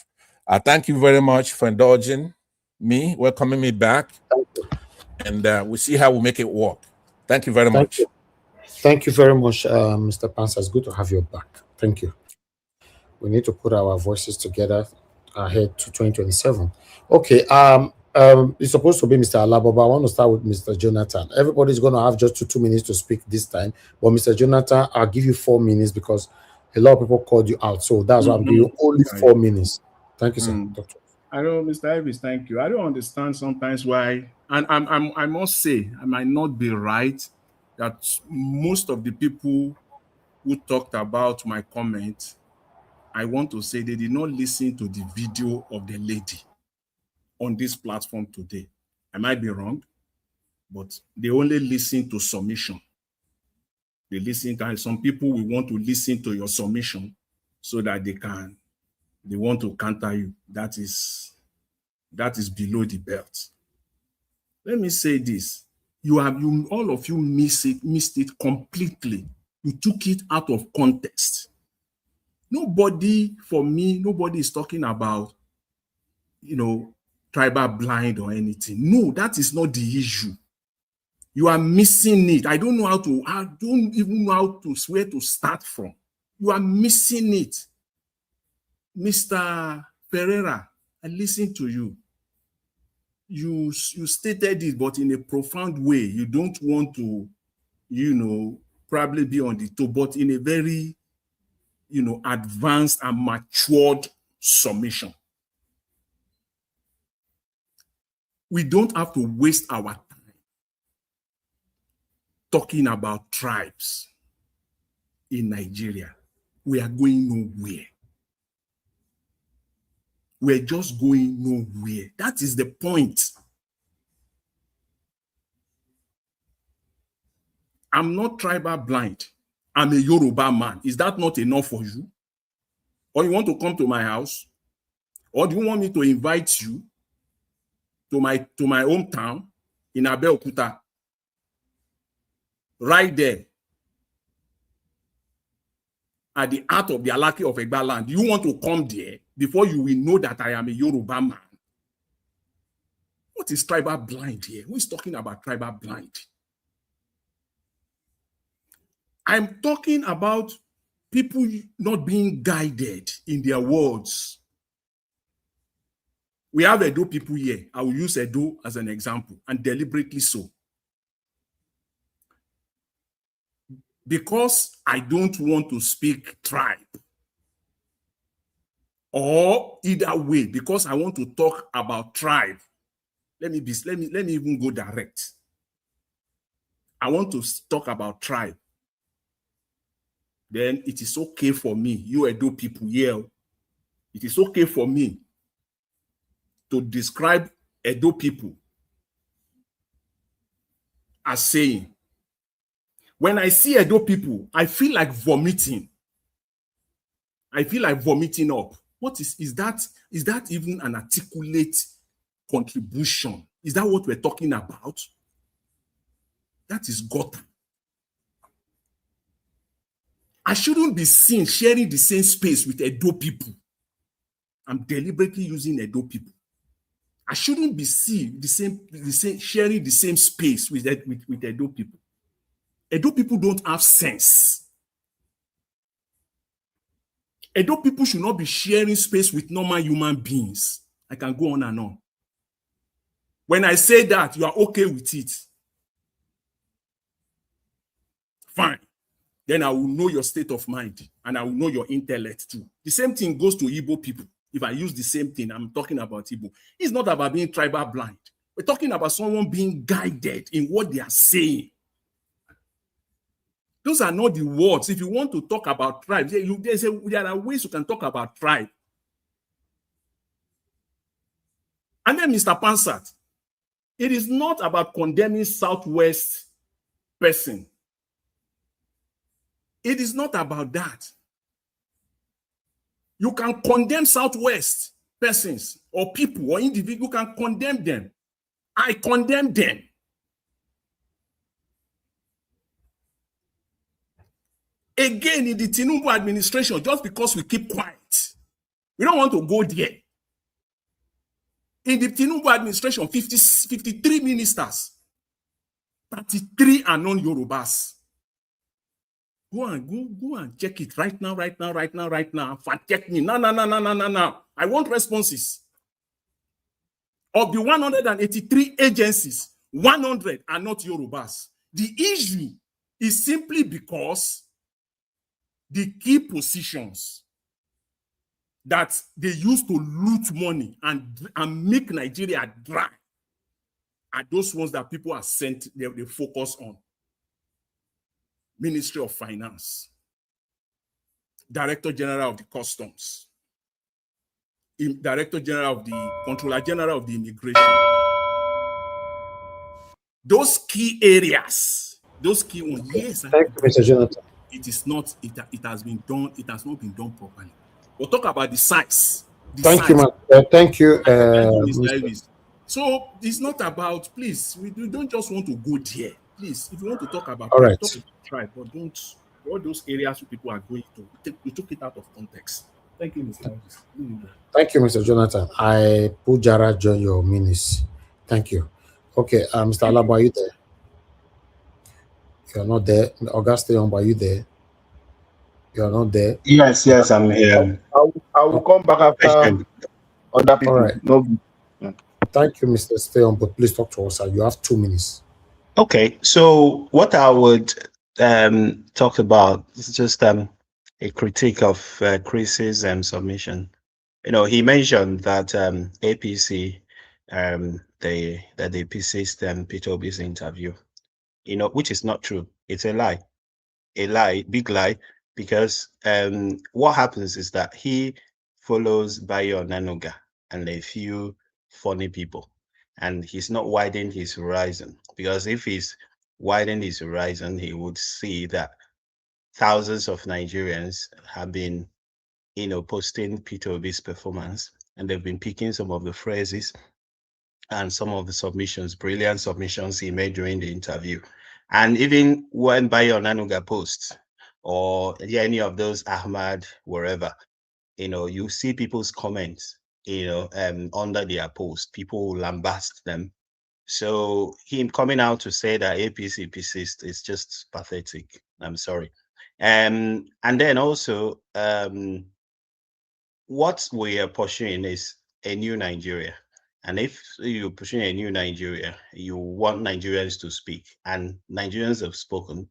I thank you very much for indulging me, welcoming me back, and we'll see how we make it work. Thank you very much. Thank you very much, Mr. Pansa. It's good to have you back. Thank you. We need to put our voices together ahead to 2027. Okay. It's supposed to be Mr. Alabo, but I want to start with Mr. Jonathan. Everybody's going to have just 2 minutes to speak this time. But Mr. Jonathan, I'll give you 4 minutes because a lot of people called you out. So that's why I'm giving you only 4 minutes. Thank you, sir. Doctor. I know, Mr. Elvis, thank you. I don't understand sometimes why, and I must say, I might not be right, that most of the people who talked about my comment, I want to say they did not listen to the video of the lady on this platform today. I might be wrong, but they only listen to submission. They listen to, some people will want to listen to your submission so that they want to counter you. That is below the belt. Let me say this. All of you missed it completely. You took it out of context. Nobody is talking about, tribal blind or anything. No, that is not the issue. You are missing it. I don't even know where to start from. You are missing it. Mr. Pereira, I listened to you. You stated it, but in a profound way. You don't want to, probably be on the toe, but in a very, advanced and matured submission. We don't have to waste our time talking about tribes in Nigeria. We are going nowhere. We're just going nowhere. That is the point. I'm not tribal blind. I'm a Yoruba man. Is that not enough for you? Or you want to come to my house? Or do you want me to invite you to my hometown in Abeokuta? Right there, at the heart of the Alaki of Egba land. You want to come there before you will know that I am a Yoruba man. What is tribal blind here? Who is talking about tribal blind? I'm talking about people not being guided in their words. We have Edo people here. I will use Edo as an example, and deliberately so. Because I don't want to speak tribe, or either way, because I want to talk about tribe. Let me even go direct. I want to talk about tribe. Then it is okay for me, you Edo people here, it is okay for me to describe Edo people as saying, when I see Edo people, I feel like vomiting. I feel like vomiting up. What is that? Is that even an articulate contribution? Is that what we're talking about? That is God. I shouldn't be seen sharing the same space with Edo people. I'm deliberately using Edo people. I shouldn't be seen sharing the same space with Edo people. Edo people don't have sense. Edo people should not be sharing space with normal human beings. I can go on and on. When I say that, you are okay with it. Fine. Then I will know your state of mind and I will know your intellect too. The same thing goes to Igbo people. If I use the same thing, I'm talking about Igbo. It's not about being tribal blind. We're talking about someone being guided in what they are saying. Those are not the words. If you want to talk about tribes, there are ways you can talk about tribe. And then Mr. Pansat, it is not about condemning Southwest person. It is not about that. You can condemn Southwest persons or people or individuals. You can condemn them. I condemn them. Again, in the Tinubu administration, just because we keep quiet, we don't want to go there. In the Tinubu administration, 53 ministers. 33 are non-Yorubas. Go and check it right now. Fact check me. No. I want responses. Of the 183 agencies, 100 are not Yorubas. The issue is simply because the key positions that they use to loot money and make Nigeria dry are those ones that people are sent, they focus on. Ministry of Finance, Director General of the Customs, Director General of the Controller General of the Immigration. Those key areas, those key ones, yes. Thank you, Mr. Jonathan. It is not, it has been done, it has not been done properly. We'll talk about the size. Thank you, Mr. Elvis. So it's not about, please, we don't just want to go there. Please, if you want to talk about tribe, talk about tribe, but don't, all those areas where people are going to, we took it out of context. Thank you, Mr. Elvis. Thank you, Mr. Jonathan. I put Jara join your minis. Thank you. Okay, Mr. Alaba, are you there? You're not there. Auguste, are you there? You're not there. Yes, I'm here. I will come back after other people. All right. No. Thank you, Mr. Steon, but please talk to us. You have 2 minutes. Okay, so what I would talk about is just a critique of Chris's submission. You know, he mentioned that APC, the APC's Peter Obi's interview, you know, which is not true. It's a lie, big lie, because what happens is that he follows Bayo Nanuga and a few funny people, and he's not widening his horizon, because if he's widening his horizon, he would see that thousands of Nigerians have been, you know, posting Peter Obi's performance, and they've been picking some of the phrases and some of the submissions, brilliant submissions he made during the interview. And even when Bayo Nanuga posts, or any of those Ahmad, wherever, you know, you see people's comments, you know, under their post, people will lambast them. So him coming out to say that APC persist is just pathetic. I'm sorry. And then also, what we are pursuing is a new Nigeria. And if you're pushing a new Nigeria, you want Nigerians to speak, and Nigerians have spoken.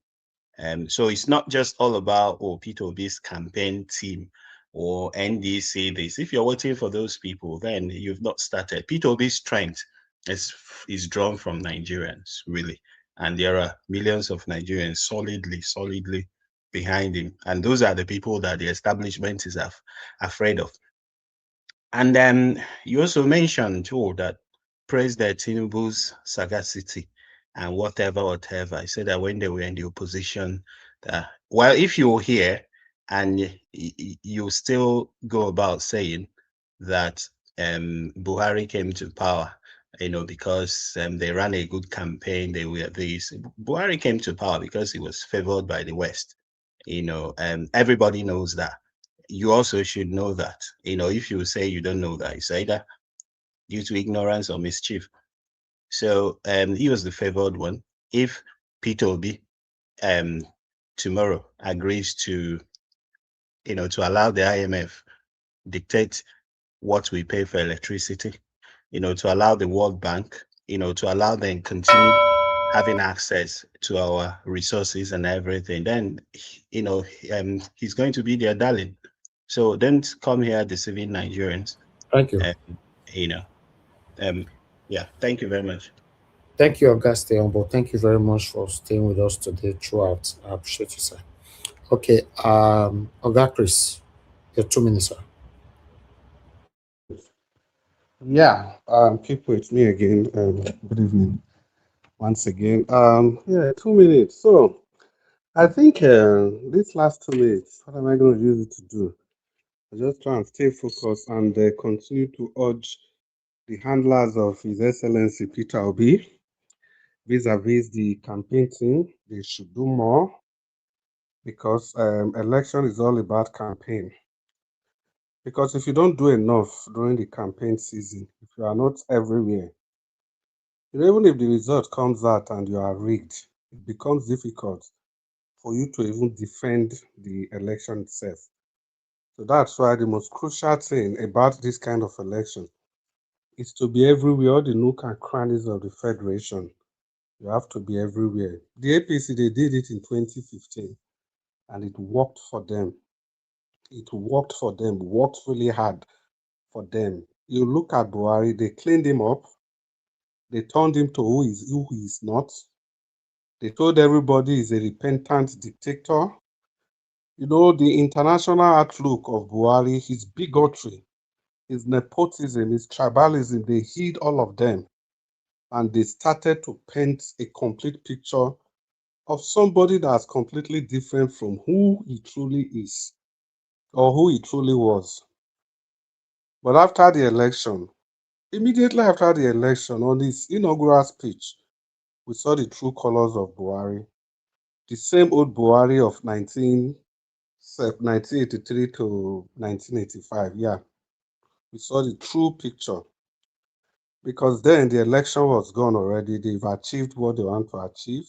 So it's not just all about, Peter Obi's campaign team or NDC this. If you're waiting for those people, then you've not started. Peter Obi's strength is drawn from Nigerians, really. And there are millions of Nigerians solidly behind him. And those are the people that the establishment is afraid of. And then you also mentioned too that President Tinubu's sagacity and whatever. I said that when they were in the opposition, well, if you're here and you still go about saying that Buhari came to power, you know, because they ran a good campaign, they were this. Buhari came to power because he was favored by the West, you know, everybody knows that. You also should know that, you know, if you say you don't know that, it's either due to ignorance or mischief. So he was the favored one. If Peter Obi tomorrow agrees to, you know, to allow the IMF dictate what we pay for electricity, you know, to allow the World Bank, you know, to allow them continue having access to our resources and everything, then, you know, he's going to be their darling. So don't come here deceiving Nigerians. Thank you. You know, yeah, thank you very much. Thank you, Auguste Ombo. Thank you very much for staying with us today throughout. I appreciate you, sir. Okay, Oga Chris, your 2 minutes, sir. Yeah, people, it's me again. Good evening once again. Yeah, 2 minutes. So I think this last 2 minutes, what am I going to use it to do? I just try and stay focused and continue to urge the handlers of His Excellency Peter Obi vis-a-vis the campaign team. They should do more, because election is all about campaign. Because if you don't do enough during the campaign season, if you are not everywhere, Even if the result comes out and you are rigged, it becomes difficult for you to even defend the election itself. So that's why the most crucial thing about this kind of election is to be everywhere, all the nook and crannies of the federation. You have to be everywhere. The APC, they did it in 2015 and it worked for them. It worked for them, worked really hard for them. You look at Buhari, they cleaned him up. They turned him to who he is not. They told everybody he's a repentant dictator. The international outlook of Buhari, his bigotry, his nepotism, his tribalism, they hid all of them. And they started to paint a complete picture of somebody that's completely different from who he truly is or who he truly was. But after the election, immediately after the election, on his inaugural speech, we saw the true colors of Buhari. The same old Buhari of 1983 to 1985. Yeah, we saw the true picture. Because then the election was gone already. They've achieved what they want to achieve.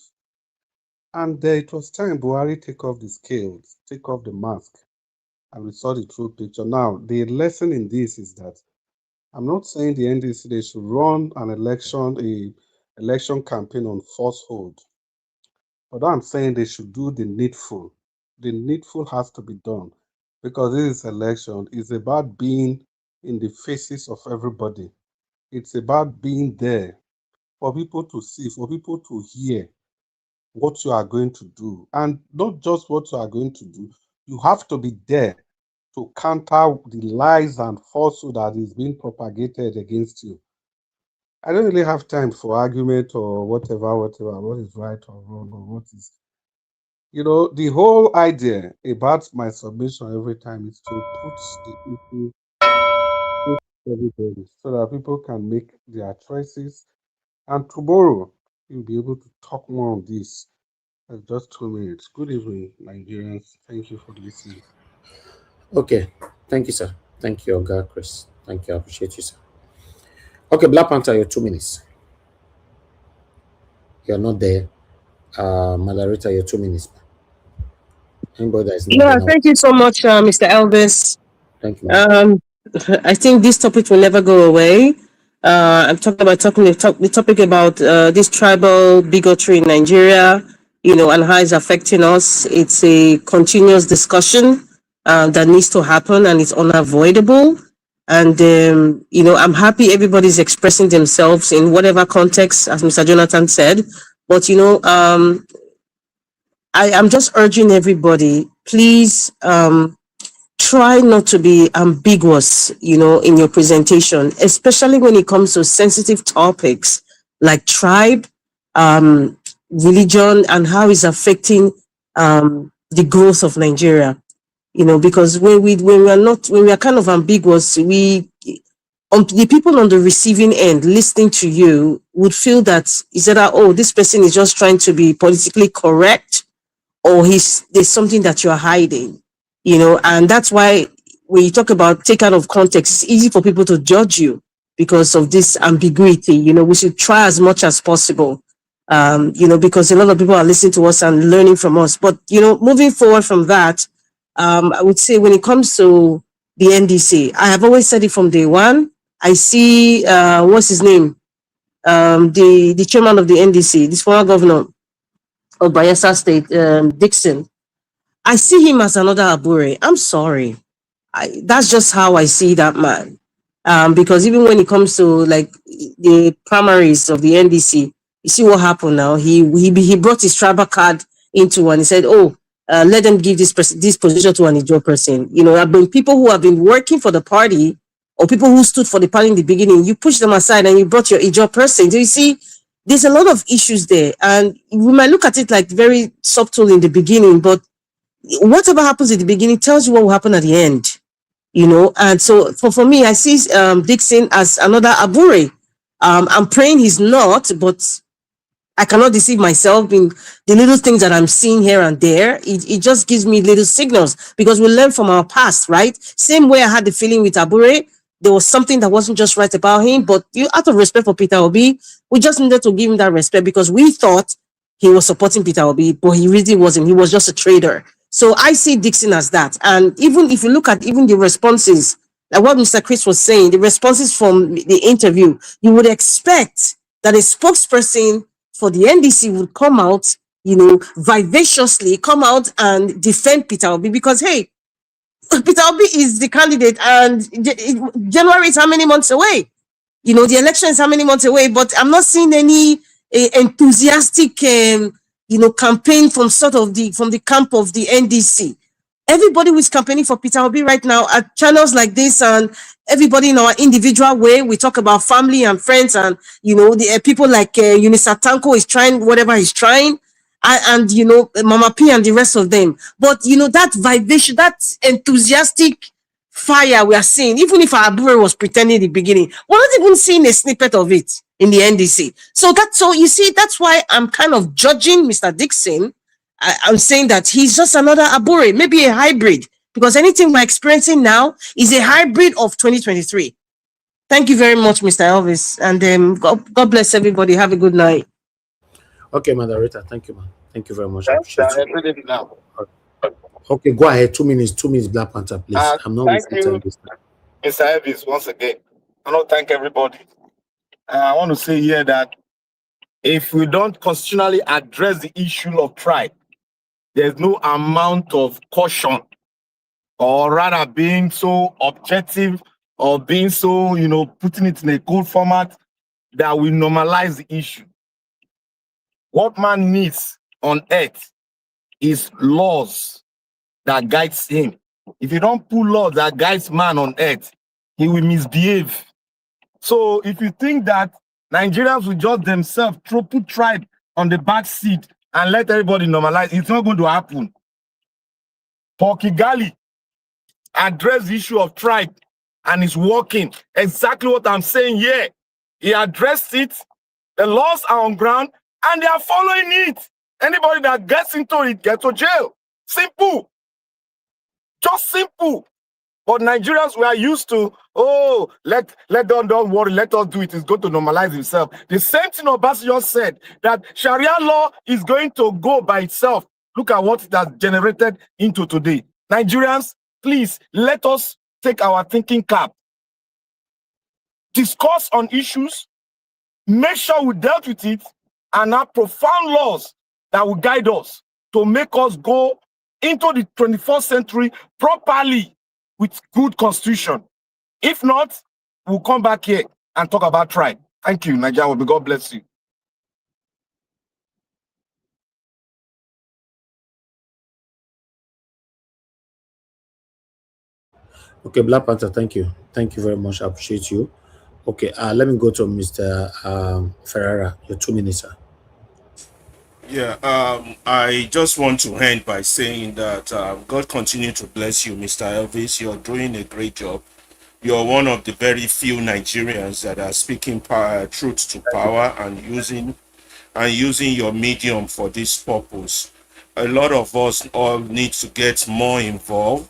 And it was time Buhari take off the scales, take off the mask, and we saw the true picture. Now, the lesson in this is that I'm not saying the NDC they should run an election campaign on falsehood, but I'm saying they should do the needful. The needful has to be done because this election is about being in the faces of everybody. It's about being there for people to see, for people to hear what you are going to do. And not just what you are going to do, you have to be there to counter the lies and falsehood that is being propagated against you. I don't really have time for argument or whatever, what is right or wrong or what is. The whole idea about my submission every time is to put the issue to everybody so that people can make their choices. And tomorrow, you'll be able to talk more on this. Just 2 minutes. Good evening, Nigerians. Thank you for listening. Okay. Thank you, sir. Thank you, Oga Chris. Thank you. I appreciate you, sir. Okay, Black Panther, your 2 minutes. You're not there. Moderator, your 2 minutes. Anybody that is not Yeah, there now. thank you so much, Mr. Elvis. Thank you. I think this topic will never go away. I'm talking about the topic about this tribal bigotry in Nigeria, and how it's affecting us. It's a continuous discussion that needs to happen, and it's unavoidable. And I'm happy everybody's expressing themselves in whatever context, as Mr. Jonathan said. But I'm just urging everybody, please. Try not to be ambiguous, in your presentation, especially when it comes to sensitive topics like tribe, religion, and how it's affecting the growth of Nigeria. Because when we are kind of ambiguous, the people on the receiving end listening to you would feel that is that this person is just trying to be politically correct, or there's something that you're hiding. And that's why when you talk about take out of context, it's easy for people to judge you because of this ambiguity. We should try as much as possible, because a lot of people are listening to us and learning from us. But, moving forward from that, I would say when it comes to the NDC, I have always said it from day one. I see, what's his name? The chairman of the NDC, this former governor of Bayelsa State, Dixon. I see him as another Abure. I'm sorry. That's just how I see that man. Because even when it comes to like the primaries of the NDC, you see what happened now. He brought his tribal card into and he said, let them give this position to an Ijaw person. I've been people who have been working for the party or people who stood for the party in the beginning. You push them aside and you brought your Ijaw person. So you see, there's a lot of issues there. And we might look at it like very subtle in the beginning, but whatever happens at the beginning tells you what will happen at the end, and so for me, I see Dixon as another Abure. I'm praying he's not, but I cannot deceive myself in the little things that I'm seeing here and there. It just gives me little signals because we learn from our past, right? Same way I had the feeling with Abure, there was something that wasn't just right about him. But out of respect for Peter Obi, we just needed to give him that respect because we thought he was supporting Peter Obi, but he really wasn't. He was just a trader. So I see Dixon as that. And even if you look at even the responses, like what Mr. Chris was saying, the responses from the interview, you would expect that a spokesperson for the NDC would come out, vivaciously come out and defend Peter Obi because, hey, Peter Obi is the candidate and January is how many months away? The election is how many months away? But I'm not seeing any enthusiastic, campaign from the camp of the NDC. Everybody who is campaigning for Peter Obi right now at channels like this, and everybody in our individual way, we talk about family and friends, and the people like Unisa Tanko is trying whatever he's trying, and Mama P and the rest of them. But that vibration, that enthusiastic fire we are seeing, even if our Abure was pretending in the beginning, we're not even seeing a snippet of it in the NDC. So you see, that's why I'm kind of judging Mr. Dixon. I'm saying that he's just another Abure, maybe a hybrid, because anything we're experiencing now is a hybrid of 2023. Thank you very much, Mr. Elvis, and God bless everybody. Have a good night. Okay, Madam Rita, thank you, man. Thank you very much. I appreciate you. Okay, go ahead. 2 minutes, Black Panther, please. I'm not thank you, Mr. Elvis, once again. I want to thank everybody. I want to say here that if we don't constitutionally address the issue of tribe, there's no amount of caution, or rather being so objective or being so, putting it in a cold format that will normalize the issue. What man needs on earth is laws that guides him. If you don't put laws that guides man on earth, he will misbehave. So if you think that Nigerians will just themselves put tribe on the back seat and let everybody normalize, it's not going to happen. For Kigali, address the issue of tribe, and it's working. Exactly what I'm saying here. He addressed it. The laws are on ground, and they are following it. Anybody that gets into it gets to jail. Simple. Just simple. But Nigerians, we are used to, don't worry, let us do it. It's going to normalize itself. The same thing Obasanjo said, that Sharia law is going to go by itself. Look at what it has generated into today. Nigerians, please, let us take our thinking cap. Discuss on issues, make sure we dealt with it, and have profound laws that will guide us to make us go into the 21st century properly with good constitution. If not, we'll come back here and talk about tribe. Thank you, Nigeria. God bless you. Okay, Black Panther, thank you. Thank you very much. I appreciate you. Okay, let me go to Mr. Ferreira. Your 2 minutes, sir. Yeah, I just want to end by saying that God continue to bless you, Mr. Elvis. You're doing a great job. You're one of the very few Nigerians that are speaking truth to power and using your medium for this purpose. A lot of us all need to get more involved.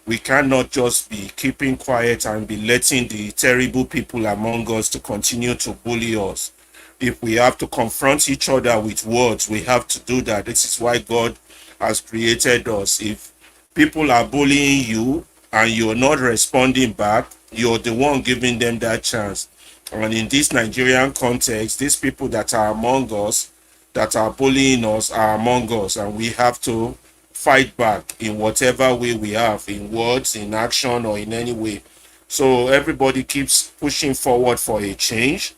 We cannot just be keeping quiet and be letting the terrible people among us to continue to bully us. If we have to confront each other with words, we have to do that. This is why God has created us. If people are bullying you and you're not responding back, you're the one giving them that chance. And in this Nigerian context, these people that are among us, that are bullying us, are among us, and we have to fight back in whatever way we have, in words, in action, or in any way. So everybody keeps pushing forward for a change.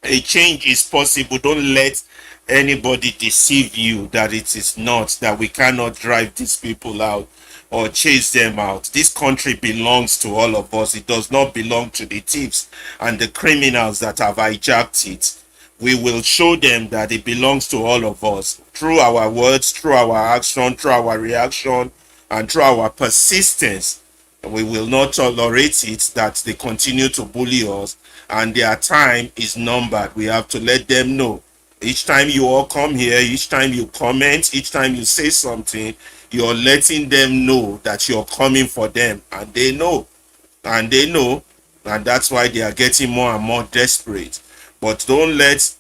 A change is possible. Don't let anybody deceive you that it is not, that we cannot drive these people out or chase them out. This country belongs to all of us. It does not belong to the thieves and the criminals that have hijacked it. We will show them that it belongs to all of us through our words, through our action, through our reaction, and through our persistence. We will not tolerate it that they continue to bully us, and their time is numbered. We have to let them know. Each time you all come here, each time you comment, each time you say something, you're letting them know that you're coming for them, and they know. And they know and that's why they are getting more and more desperate. But don't let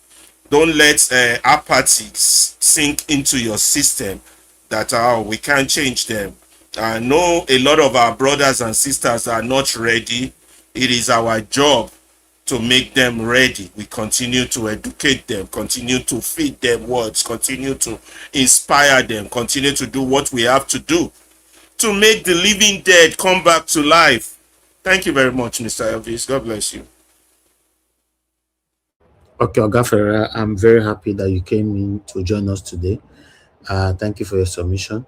apathy sink into your system that we can't change them. I know a lot of our brothers and sisters are not ready. It is our job to make them ready. We continue to educate them, continue to feed them words, continue to inspire them, continue to do what we have to do to make the living dead come back to life. Thank you very much, Mr. Elvis. God bless you. Okay, Oga Ferreira, I'm very happy that you came in to join us today. Thank you for your submission.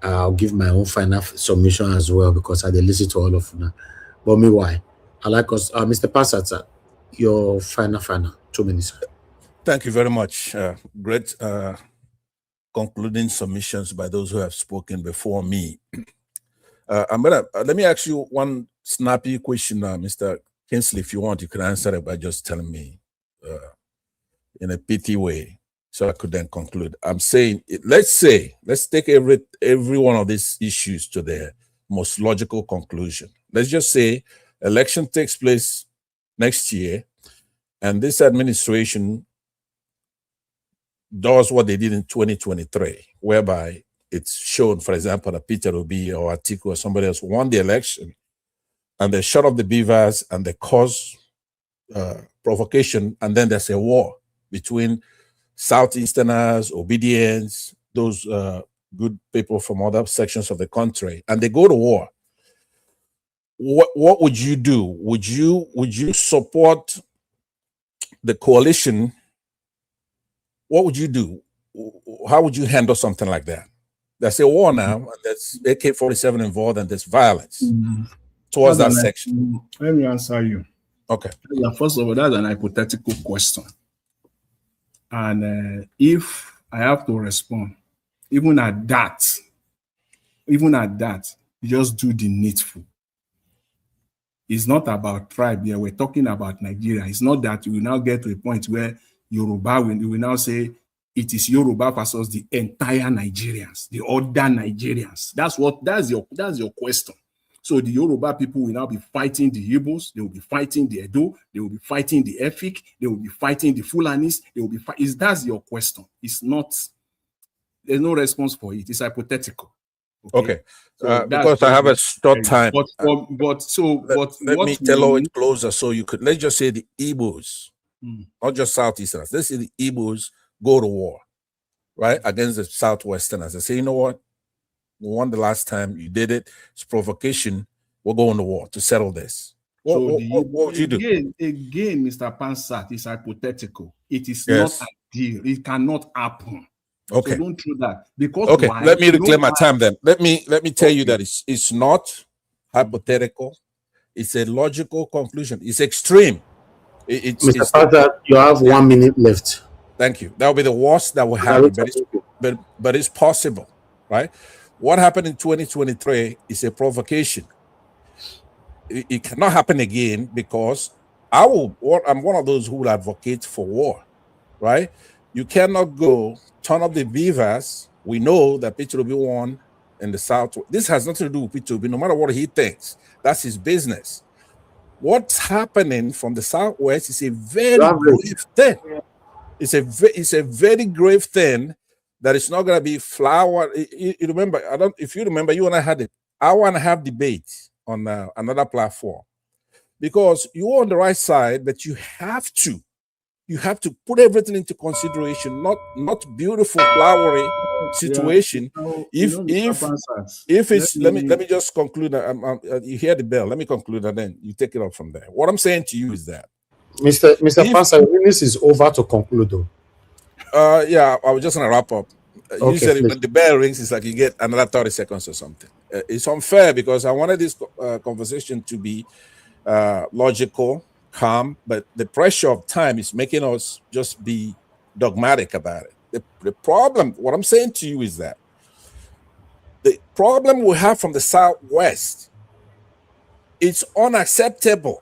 I'll give my own final submission as well because I did listen to all of you. But meanwhile, I like us, Mr. Passata, your final 2 minutes. Thank you very much. Great concluding submissions by those who have spoken before me. Let me ask you one snappy question, Mr. Kinsley. If you want, you can answer it by just telling me in a pithy way, so I could then conclude. I'm saying, let's take every one of these issues to their most logical conclusion. Let's just say election takes place next year, and this administration does what they did in 2023, whereby it's shown, for example, that Peter Obi or Atiku or somebody else won the election, and they shut off the beavers and they cause provocation, and then there's a war between Southeasterners, Obedience, those good people from other sections of the country, and they go to war. What would you do? Would you support the coalition? What would you do? How would you handle something like that? There's a war now, and there's AK-47 involved, and there's violence towards that section. Let me answer you. Okay. First of all, that's an hypothetical question. And if I have to respond, even at that, you just do the needful. It's not about tribe here. We're talking about Nigeria. It's not that you will now get to a point where Yoruba will now say it is Yoruba versus the entire Nigerians, the other Nigerians. That's your question. So the Yoruba people will now be fighting the Igbos, they will be fighting the Edo, they will be fighting the Efik, they will be fighting the Fulanis, they will be that's your question. It's not, there's no response for it. It's hypothetical. Okay. So because I have a short time. Let me tell it closer so you could, let's just say the Igbos, not just Southeasterners, let's say the Igbos go to war, right, against the Southwesterners. They say, you know what? We won the last time, you did it, it's provocation, we're going to war to settle this. What would you do? Again, Mr. Pansat, is hypothetical. It is not ideal. It cannot happen. Okay. So don't do that. Because okay, why? Let me reclaim my time then. Let me tell you that it's not hypothetical. It's a logical conclusion. It's extreme. Mr. Pansat, you have 1 minute left. Thank you. That will be the worst that will happen, but it's possible, right? What happened in 2023 is a provocation. It cannot happen again because I'm one of those who will advocate for war, right? You cannot go turn up the beavers. We know that Peter Obi won in the South. This has nothing to do with Peter Obi, no matter what he thinks. That's his business. What's happening from the Southwest is a very grave thing. It's a very grave thing that it's not going to be flower. You remember, if you remember, you and I had an hour-and-a-half debate on another platform because you're on the right side, but you have to put everything into consideration, not beautiful flowery situation. If it's let me just conclude. You hear the bell. Let me conclude, and then you take it up from there. What I'm saying to you is that Mr. Pansa, this is over to conclude though. Yeah, I was just gonna wrap up. Usually when the bell rings, it's like you get another 30 seconds or something. It's unfair because I wanted this conversation to be logical, calm, but the pressure of time is making us just be dogmatic about it. The problem, what I'm saying to you is that the problem we have from the Southwest, it's unacceptable.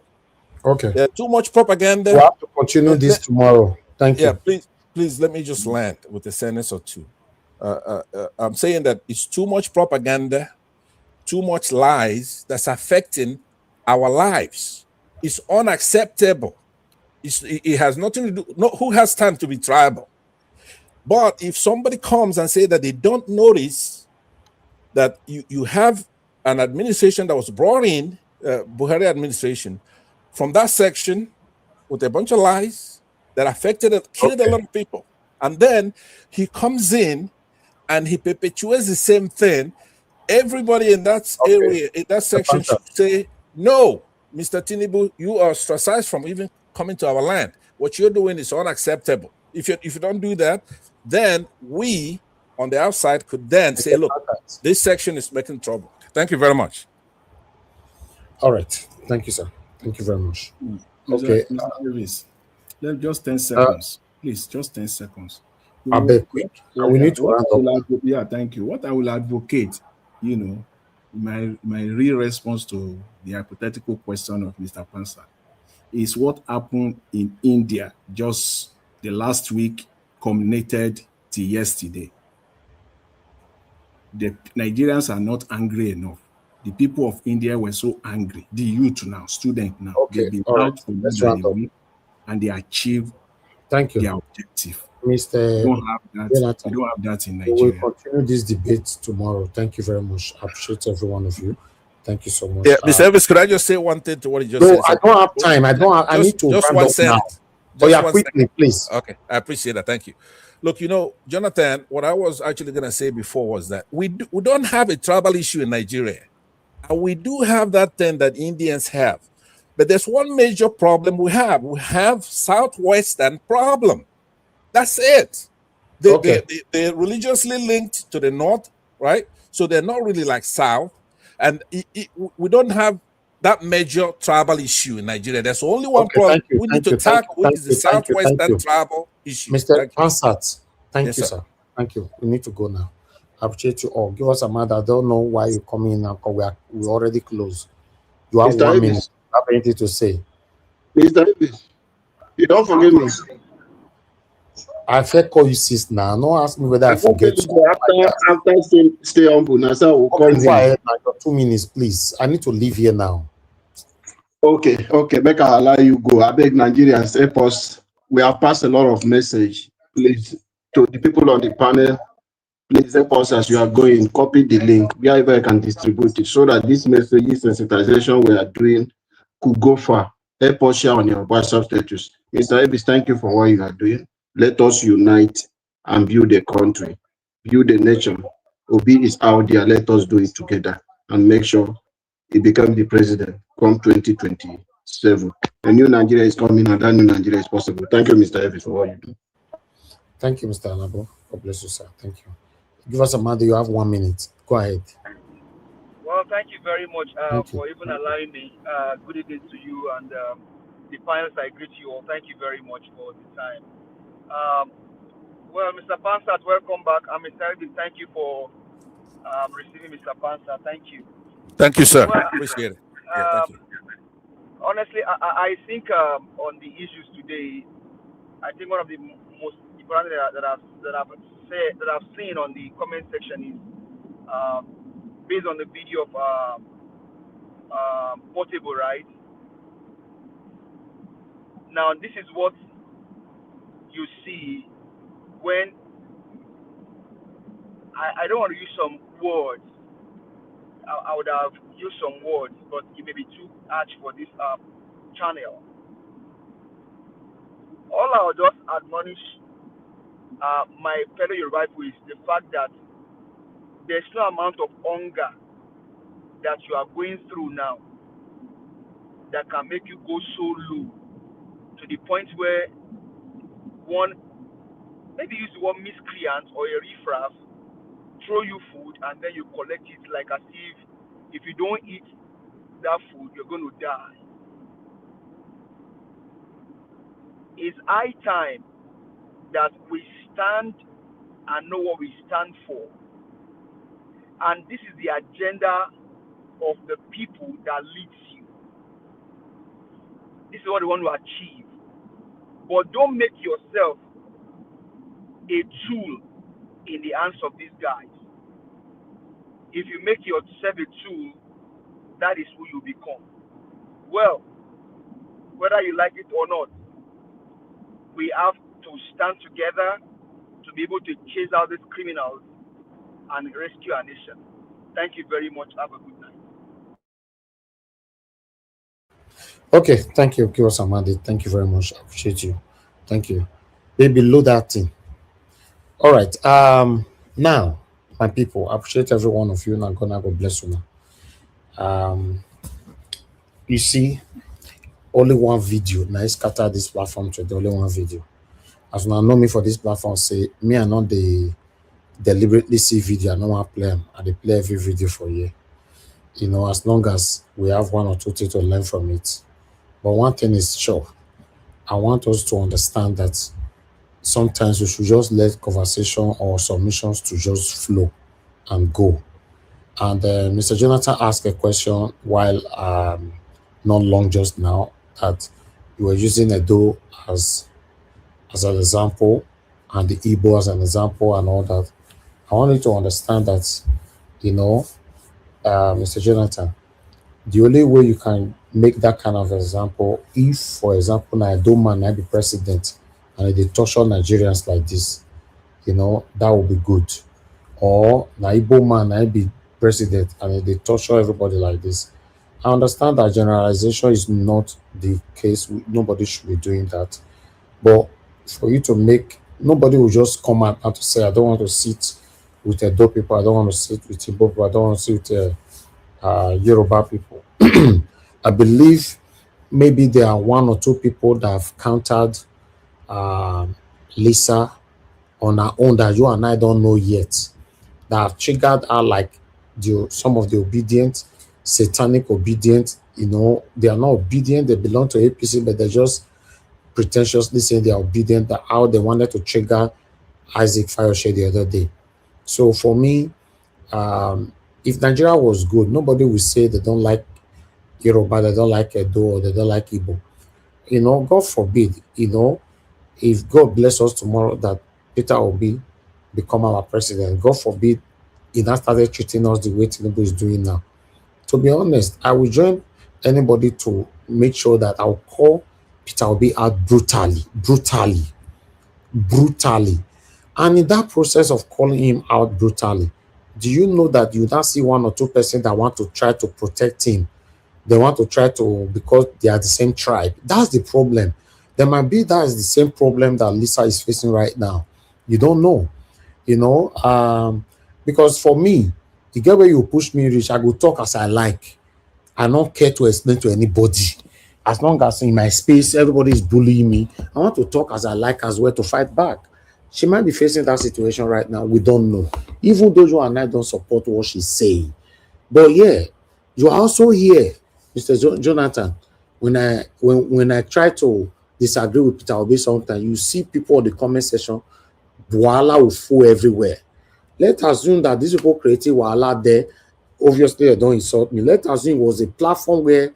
Okay. There's too much propaganda. We'll have to continue this tomorrow. Thank you. Yeah, please let me just land with a sentence or two. I'm saying that it's too much propaganda, too much lies that's affecting our lives. is unacceptable. It has nothing to do. No, who has time to be tribal? But if somebody comes and say that they don't notice that you have an administration that was brought in, Buhari administration, from that section with a bunch of lies that affected and killed a lot of people, and then he comes in and he perpetuates the same thing, everybody in that area, in that section, should say, no, Mr. Tinubu, you are ostracized from even coming to our land. What you're doing is unacceptable. If you don't do that, then we on the outside could then say, look, this section is making trouble. Thank you very much. All right. Thank you, sir. Thank you very much. Okay. Mr. Davis, just 10 seconds. Please, just 10 seconds. I beg quick. We need to round up. Yeah, thank you. What I will advocate, my real response to the hypothetical question of Mr. Pansa is what happened in India just the last week culminated till yesterday. The Nigerians are not angry enough. The people of India were so angry. The youth now, students now, they've been out for more than a week and they achieved their objective. Mr. We don't have that in Nigeria. We will continue this debate tomorrow. Thank you very much. I appreciate every one of you. Thank you so much. Yeah, Mr. Evans, could I just say one thing to what he just said? No, I don't have time. I need to just round one up sentence. now. Yeah, quickly, please. Okay, I appreciate that. Thank you. Look, Jonathan, what I was actually going to say before was that we don't have a tribal issue in Nigeria. And we do have that thing that Indians have. But there's one major problem we have. We have Southwestern problem. That's it. They're religiously linked to the North, right? So they're not really like South. And we don't have that major tribal issue in Nigeria. There's only one problem we need to tackle, which is the Southwestern tribal issue. Mr. Ansat, thank Yes, you, sir. Thank you. We need to go now. I appreciate you all. Give us a minute. I don't know why you're coming now because we're already closed. You have Mr. 1 Davis. minute. I have anything to say. Mr. Davis, you don't forgive me. I said call you sis now. No, ask me whether I forget you. After stay humble, now sir will call Go ahead, man. Your 2 minutes, please. I need to leave here now. Okay, make I allow you go. I beg Nigerians, help us. We have passed a lot of message. Please, to the people on the panel, please help us as you are going. Copy the link wherever I can distribute it so that this message, this sensitization we are doing could go far. Help us share on your WhatsApp status. Mr. Ebis, thank you for what you are doing. Let us unite and build a country, build a nation. Obi is out there. Let us do it together and make sure he becomes the president come 2027. A new Nigeria is coming and that new Nigeria is possible. Thank you, Mr. Evie, for what you do. Thank you, Mr. Alabo. God bless you, sir. Thank you. Give us a minute. You have 1 minute. Go ahead. Well, thank you very much for even allowing me. Good evening to you and the panelists. I greet you all. Thank you very much for the time. Well, Mr. Pansat, welcome back. I'm Mr. Evie. Thank you for receiving Mr. Pansat. Thank you. Thank you, sir. Well, Appreciate it. Yeah, thank you. Honestly, I think on the issues today, I think one of the most important that I've seen on the comment section is based on the video of Portable, right? Now, this is what you see when I don't want to use some words. I would have used some words, but it may be too harsh for this channel. All I would just admonish my fellow Yoruba people is the fact that there's no amount of hunger that you are going through now that can make you go so low to the point where one, maybe use the word miscreant or a riffraff, throw you food and then you collect it like as if you don't eat that food, you're going to die. It's high time that we stand and know what we stand for. And this is the agenda of the people that leads you. This is what they want to achieve. But don't make yourself a tool in the hands of these guys. If you make yourself a tool, that is who you become. Well, whether you like it or not. We have to stand together to be able to chase out these criminals and rescue our nation. Thank you very much. Have a good night. Okay, thank you, Kiro Samadi. Thank you very much. I appreciate you. Thank you. Baby, load that thing. All right. Now, my people, I appreciate every one of you. Now, God bless you now. You see, only one video. Now, I scatter this platform today. Only one video. As you know me for this platform, say me and not the deliberately see video. I don't want to play them. I dey play every video for you. You know, as long as we have one or two things to learn from it. But one thing is sure, I want us to understand that sometimes we should just let conversation or submissions to just flow and go. And Mr. Jonathan asked a question while not long just now that you were using Edo as an example and the Igbo as an example and all that. I want you to understand that, you know, Mr. Jonathan, the only way you can make that kind of example, if, for example, now Edo man I be president and they torture Nigerians like this, you know, that would be good. Or na Igbo man I be president and they torture everybody like this. I understand that generalization is not the case. Nobody should be doing that. But for you to make, nobody will just come out and to say, I don't want to sit with Edo people, I don't want to sit with Igbo people, I don't want to sit with Yoruba people. I believe maybe there are one or two people that have countered Lisa on her own that you and I don't know yet, that have triggered her like some of the obedient, satanic obedient, you know, they are not obedient, they belong to APC, but they're just pretentiously saying they are obedient, that how they wanted to trigger Isaac Fayoshe the other day. So for me, if Nigeria was good, nobody would say they don't like Yoruba, they don't like Edo, or they don't like Igbo. You know, God forbid, you know, if God bless us tomorrow that Peter Obi become our president, God forbid he now started treating us the way Tinubu is doing now. To be honest, I will join anybody to make sure that I'll call Peter Obi out brutally. And in that process of calling him out brutally, do you know that you now see one or two persons that want to try to protect him? They want to try to, because they are the same tribe. That's the problem. There might be that is the same problem that Lisa is facing right now. You don't know, you know, because for me, the get where you push me reach, I go talk as I like. I don't care to explain to anybody. As long as in my space, everybody is bullying me, I want to talk as I like as well to fight back. She might be facing that situation right now. We don't know. Even though you and I don't support what she's saying. But yeah, you are also here, Mr. Jonathan. When I try to disagree with Peter Obi sometimes, you see people in the comment section, Wahala will fall everywhere. Let's assume that these people created Wahala there. Obviously, they don't insult me. Let's assume it was a platform where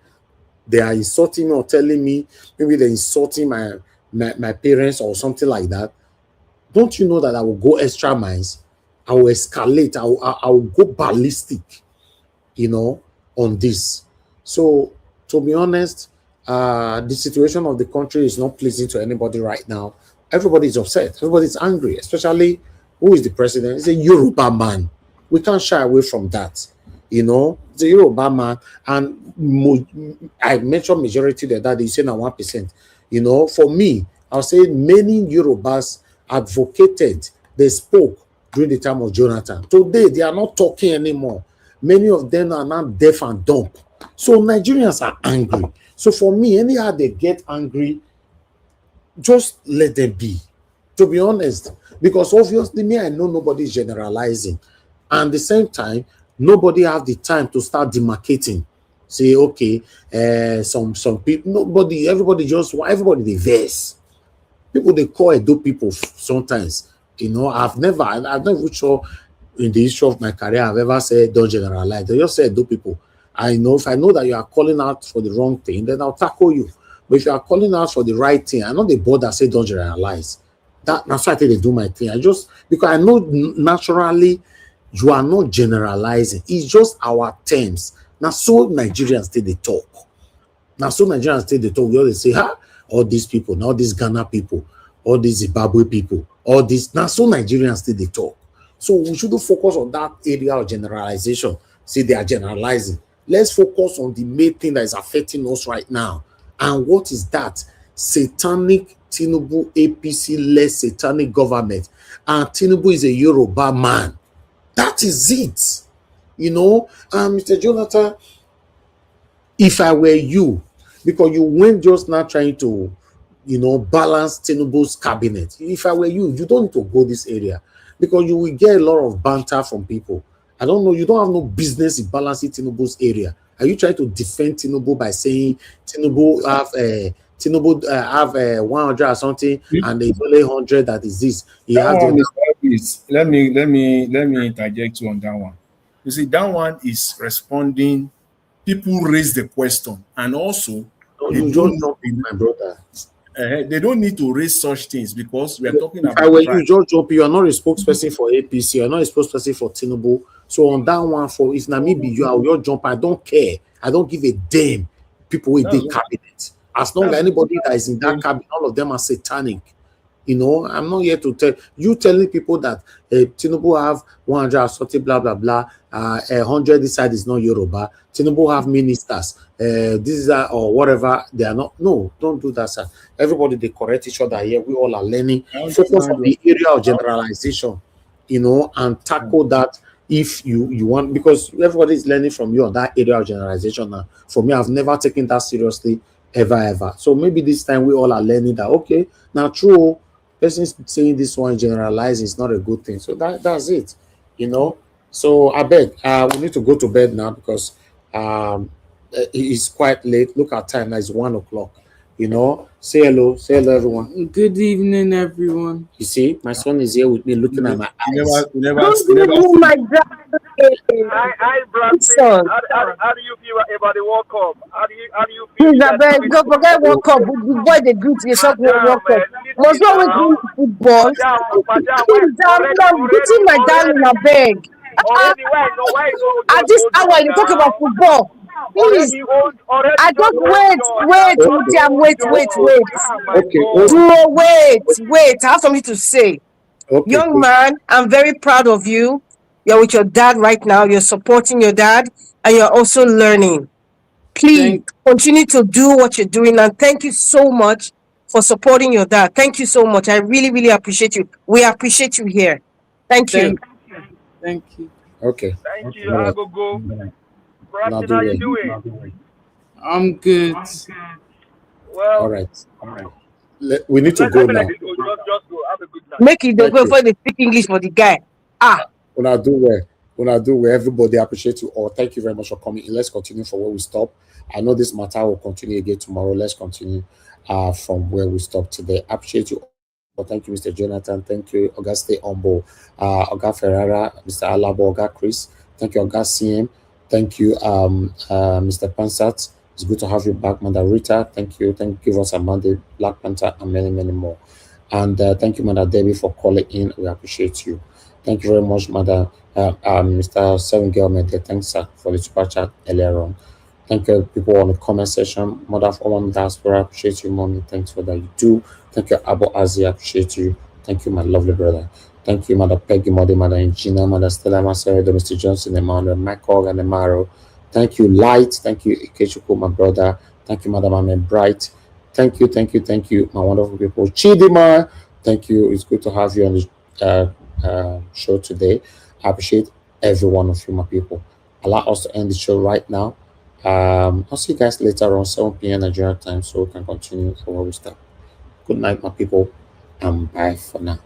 they are insulting me or telling me, maybe they're insulting my parents or something like that. Don't you know that I will go extra miles? I will escalate. I will go ballistic, you know, on this. So, to be honest, the situation of the country is not pleasing to anybody right now. Everybody is upset. Everybody is angry, especially who is the president. It's a Yoruba man. We can't shy away from that. You know, it's a Yoruba man. And I mentioned majority that they say now 1%. You know, for me, I'll say many Yorubas advocated, they spoke during the time of Jonathan. Today, they are not talking anymore. Many of them are now deaf and dumb. So Nigerians are angry. So for me, anyhow they get angry, just let them be. To be honest, because obviously me, I know nobody is generalizing. And at the same time, nobody have the time to start demarcating. Say, okay, some people, everybody they verse. People they call Edo people sometimes. You know, I'm never sure in the history of my career I've ever said don't generalize. They just say Edo people. I know if I know that you are calling out for the wrong thing, then I'll tackle you. But if you are calling out for the right thing, I know the board that say don't generalize. That's why I think they do my thing. Because I know naturally you are not generalizing. It's just our terms. Now, so Nigerians they talk. Now, so Nigerians take the talk, they say, ha, all these people, now these Ghana people, all these Zimbabwe people, all these, now so Nigerians take the talk. So we shouldn't focus on that area of generalization. See, they are generalizing. Let's focus on the main thing that is affecting us right now. And what is that? Satanic Tinubu APC-led satanic government. And Tinubu is a Yoruba man. That is it. You know, Mr. Jonathan, if I were you, because you went just now trying to, you know, balance Tinubu's cabinet. If I were you, you don't need to go this area because you will get a lot of banter from people. I don't know. You don't have no business in balancing Tinubu's area. Are you trying to defend Tinubu by saying Tinubu have 100 or something and it's only 100 that is this? Let me interject you on that one. You see, that one is responding. People raise the question, and also you don't jump in, my brother. They don't need to raise such things because we are talking about. You just jump. You are not a spokesperson for APC. You are not a spokesperson for Tinubu. So on that one, for if Namibia, you are your jump. I don't care. I don't give a damn. People in the cabinet. As long as anybody that is in that cabinet, all of them are satanic. You know, I'm not here to tell you telling people that Tinubu have 100 or something, blah blah blah. 100 this side is not Yoruba. Tinubu have ministers. This is or whatever. They are not. No, don't do that, sir. Everybody they correct each other here. We all are learning. Focus on the area of generalization, you know, and tackle that if you want, because everybody is learning from you on that area of generalization. Now, for me, I've never taken that seriously ever. So maybe this time we all are learning that. Okay, now true. Person saying this one generalizing is not a good thing. So that's it, you know. So I beg, we need to go to bed now because it's quite late. Look at time now, it's 1 o'clock. You know, say hello everyone. Good evening, everyone. You see, my son is here with me looking at my eyes. Good evening, my brother. Hi, Brandon. How do you feel about the World Cup? How do you feel? Please, don't forget World Cup. The boy they greet you shop World Cup. Must always win football. Please, I'm greeting my darling, I beg. At this hour, you talk about football. Please, I just wait. I have something to say. Okay, young man, I'm very proud of you. You're with your dad right now. You're supporting your dad, and you're also learning. Please continue to do what you're doing, and thank you so much for supporting your dad. Thank you so much. I really, really appreciate you. We appreciate you here. Thank you. Thank you. Okay. Thank you. I go. Brandon, how you doing? I'm good. Well, all right. We need to go now. Just go. Have a good night. Make it go before they speak English for the guy. When I do well, everybody appreciate you all. Thank you very much for coming in. Let's continue from where we stop. I know this matter will continue again tomorrow. Let's continue from where we stopped today. Appreciate you all. Well, thank you, Mr. Jonathan. Thank you, Auguste Ombo, Oga Ferrara, Mr. Alabo, Oga Chris. Thank you, Oga CM. Thank you, Mr. Pansat. It's good to have you back, Mother Rita. Thank you. Give us a Monday, Black Panther, and many, many more. And thank you, Mother Debbie, for calling in. We appreciate you. Thank you very much, Mother Mr. Seven Girl Mete. Thanks, sir, for the super chat earlier on. Thank you, people on the comment section. Mother of Mom Diaspora, appreciate you, Mommy. Thanks for that you do. Thank you, Abu Azi, appreciate you. Thank you, my lovely brother. Thank you, Mother Peggy, Mother Ingina, Mother Stella Macedo, Mr. Johnson, Emmanuel, Michael, and Emaro. Thank you, Light. Thank you, Ikechuku, my brother. Thank you, Madam Amen Bright. Thank you, my wonderful people. Chidima, thank you. It's good to have you on the show today. I appreciate every one of you, my people. Allow us to end the show right now. I'll see you guys later on 7 p.m. Nigeria time so we can continue from where we start. Good night, my people, and bye for now.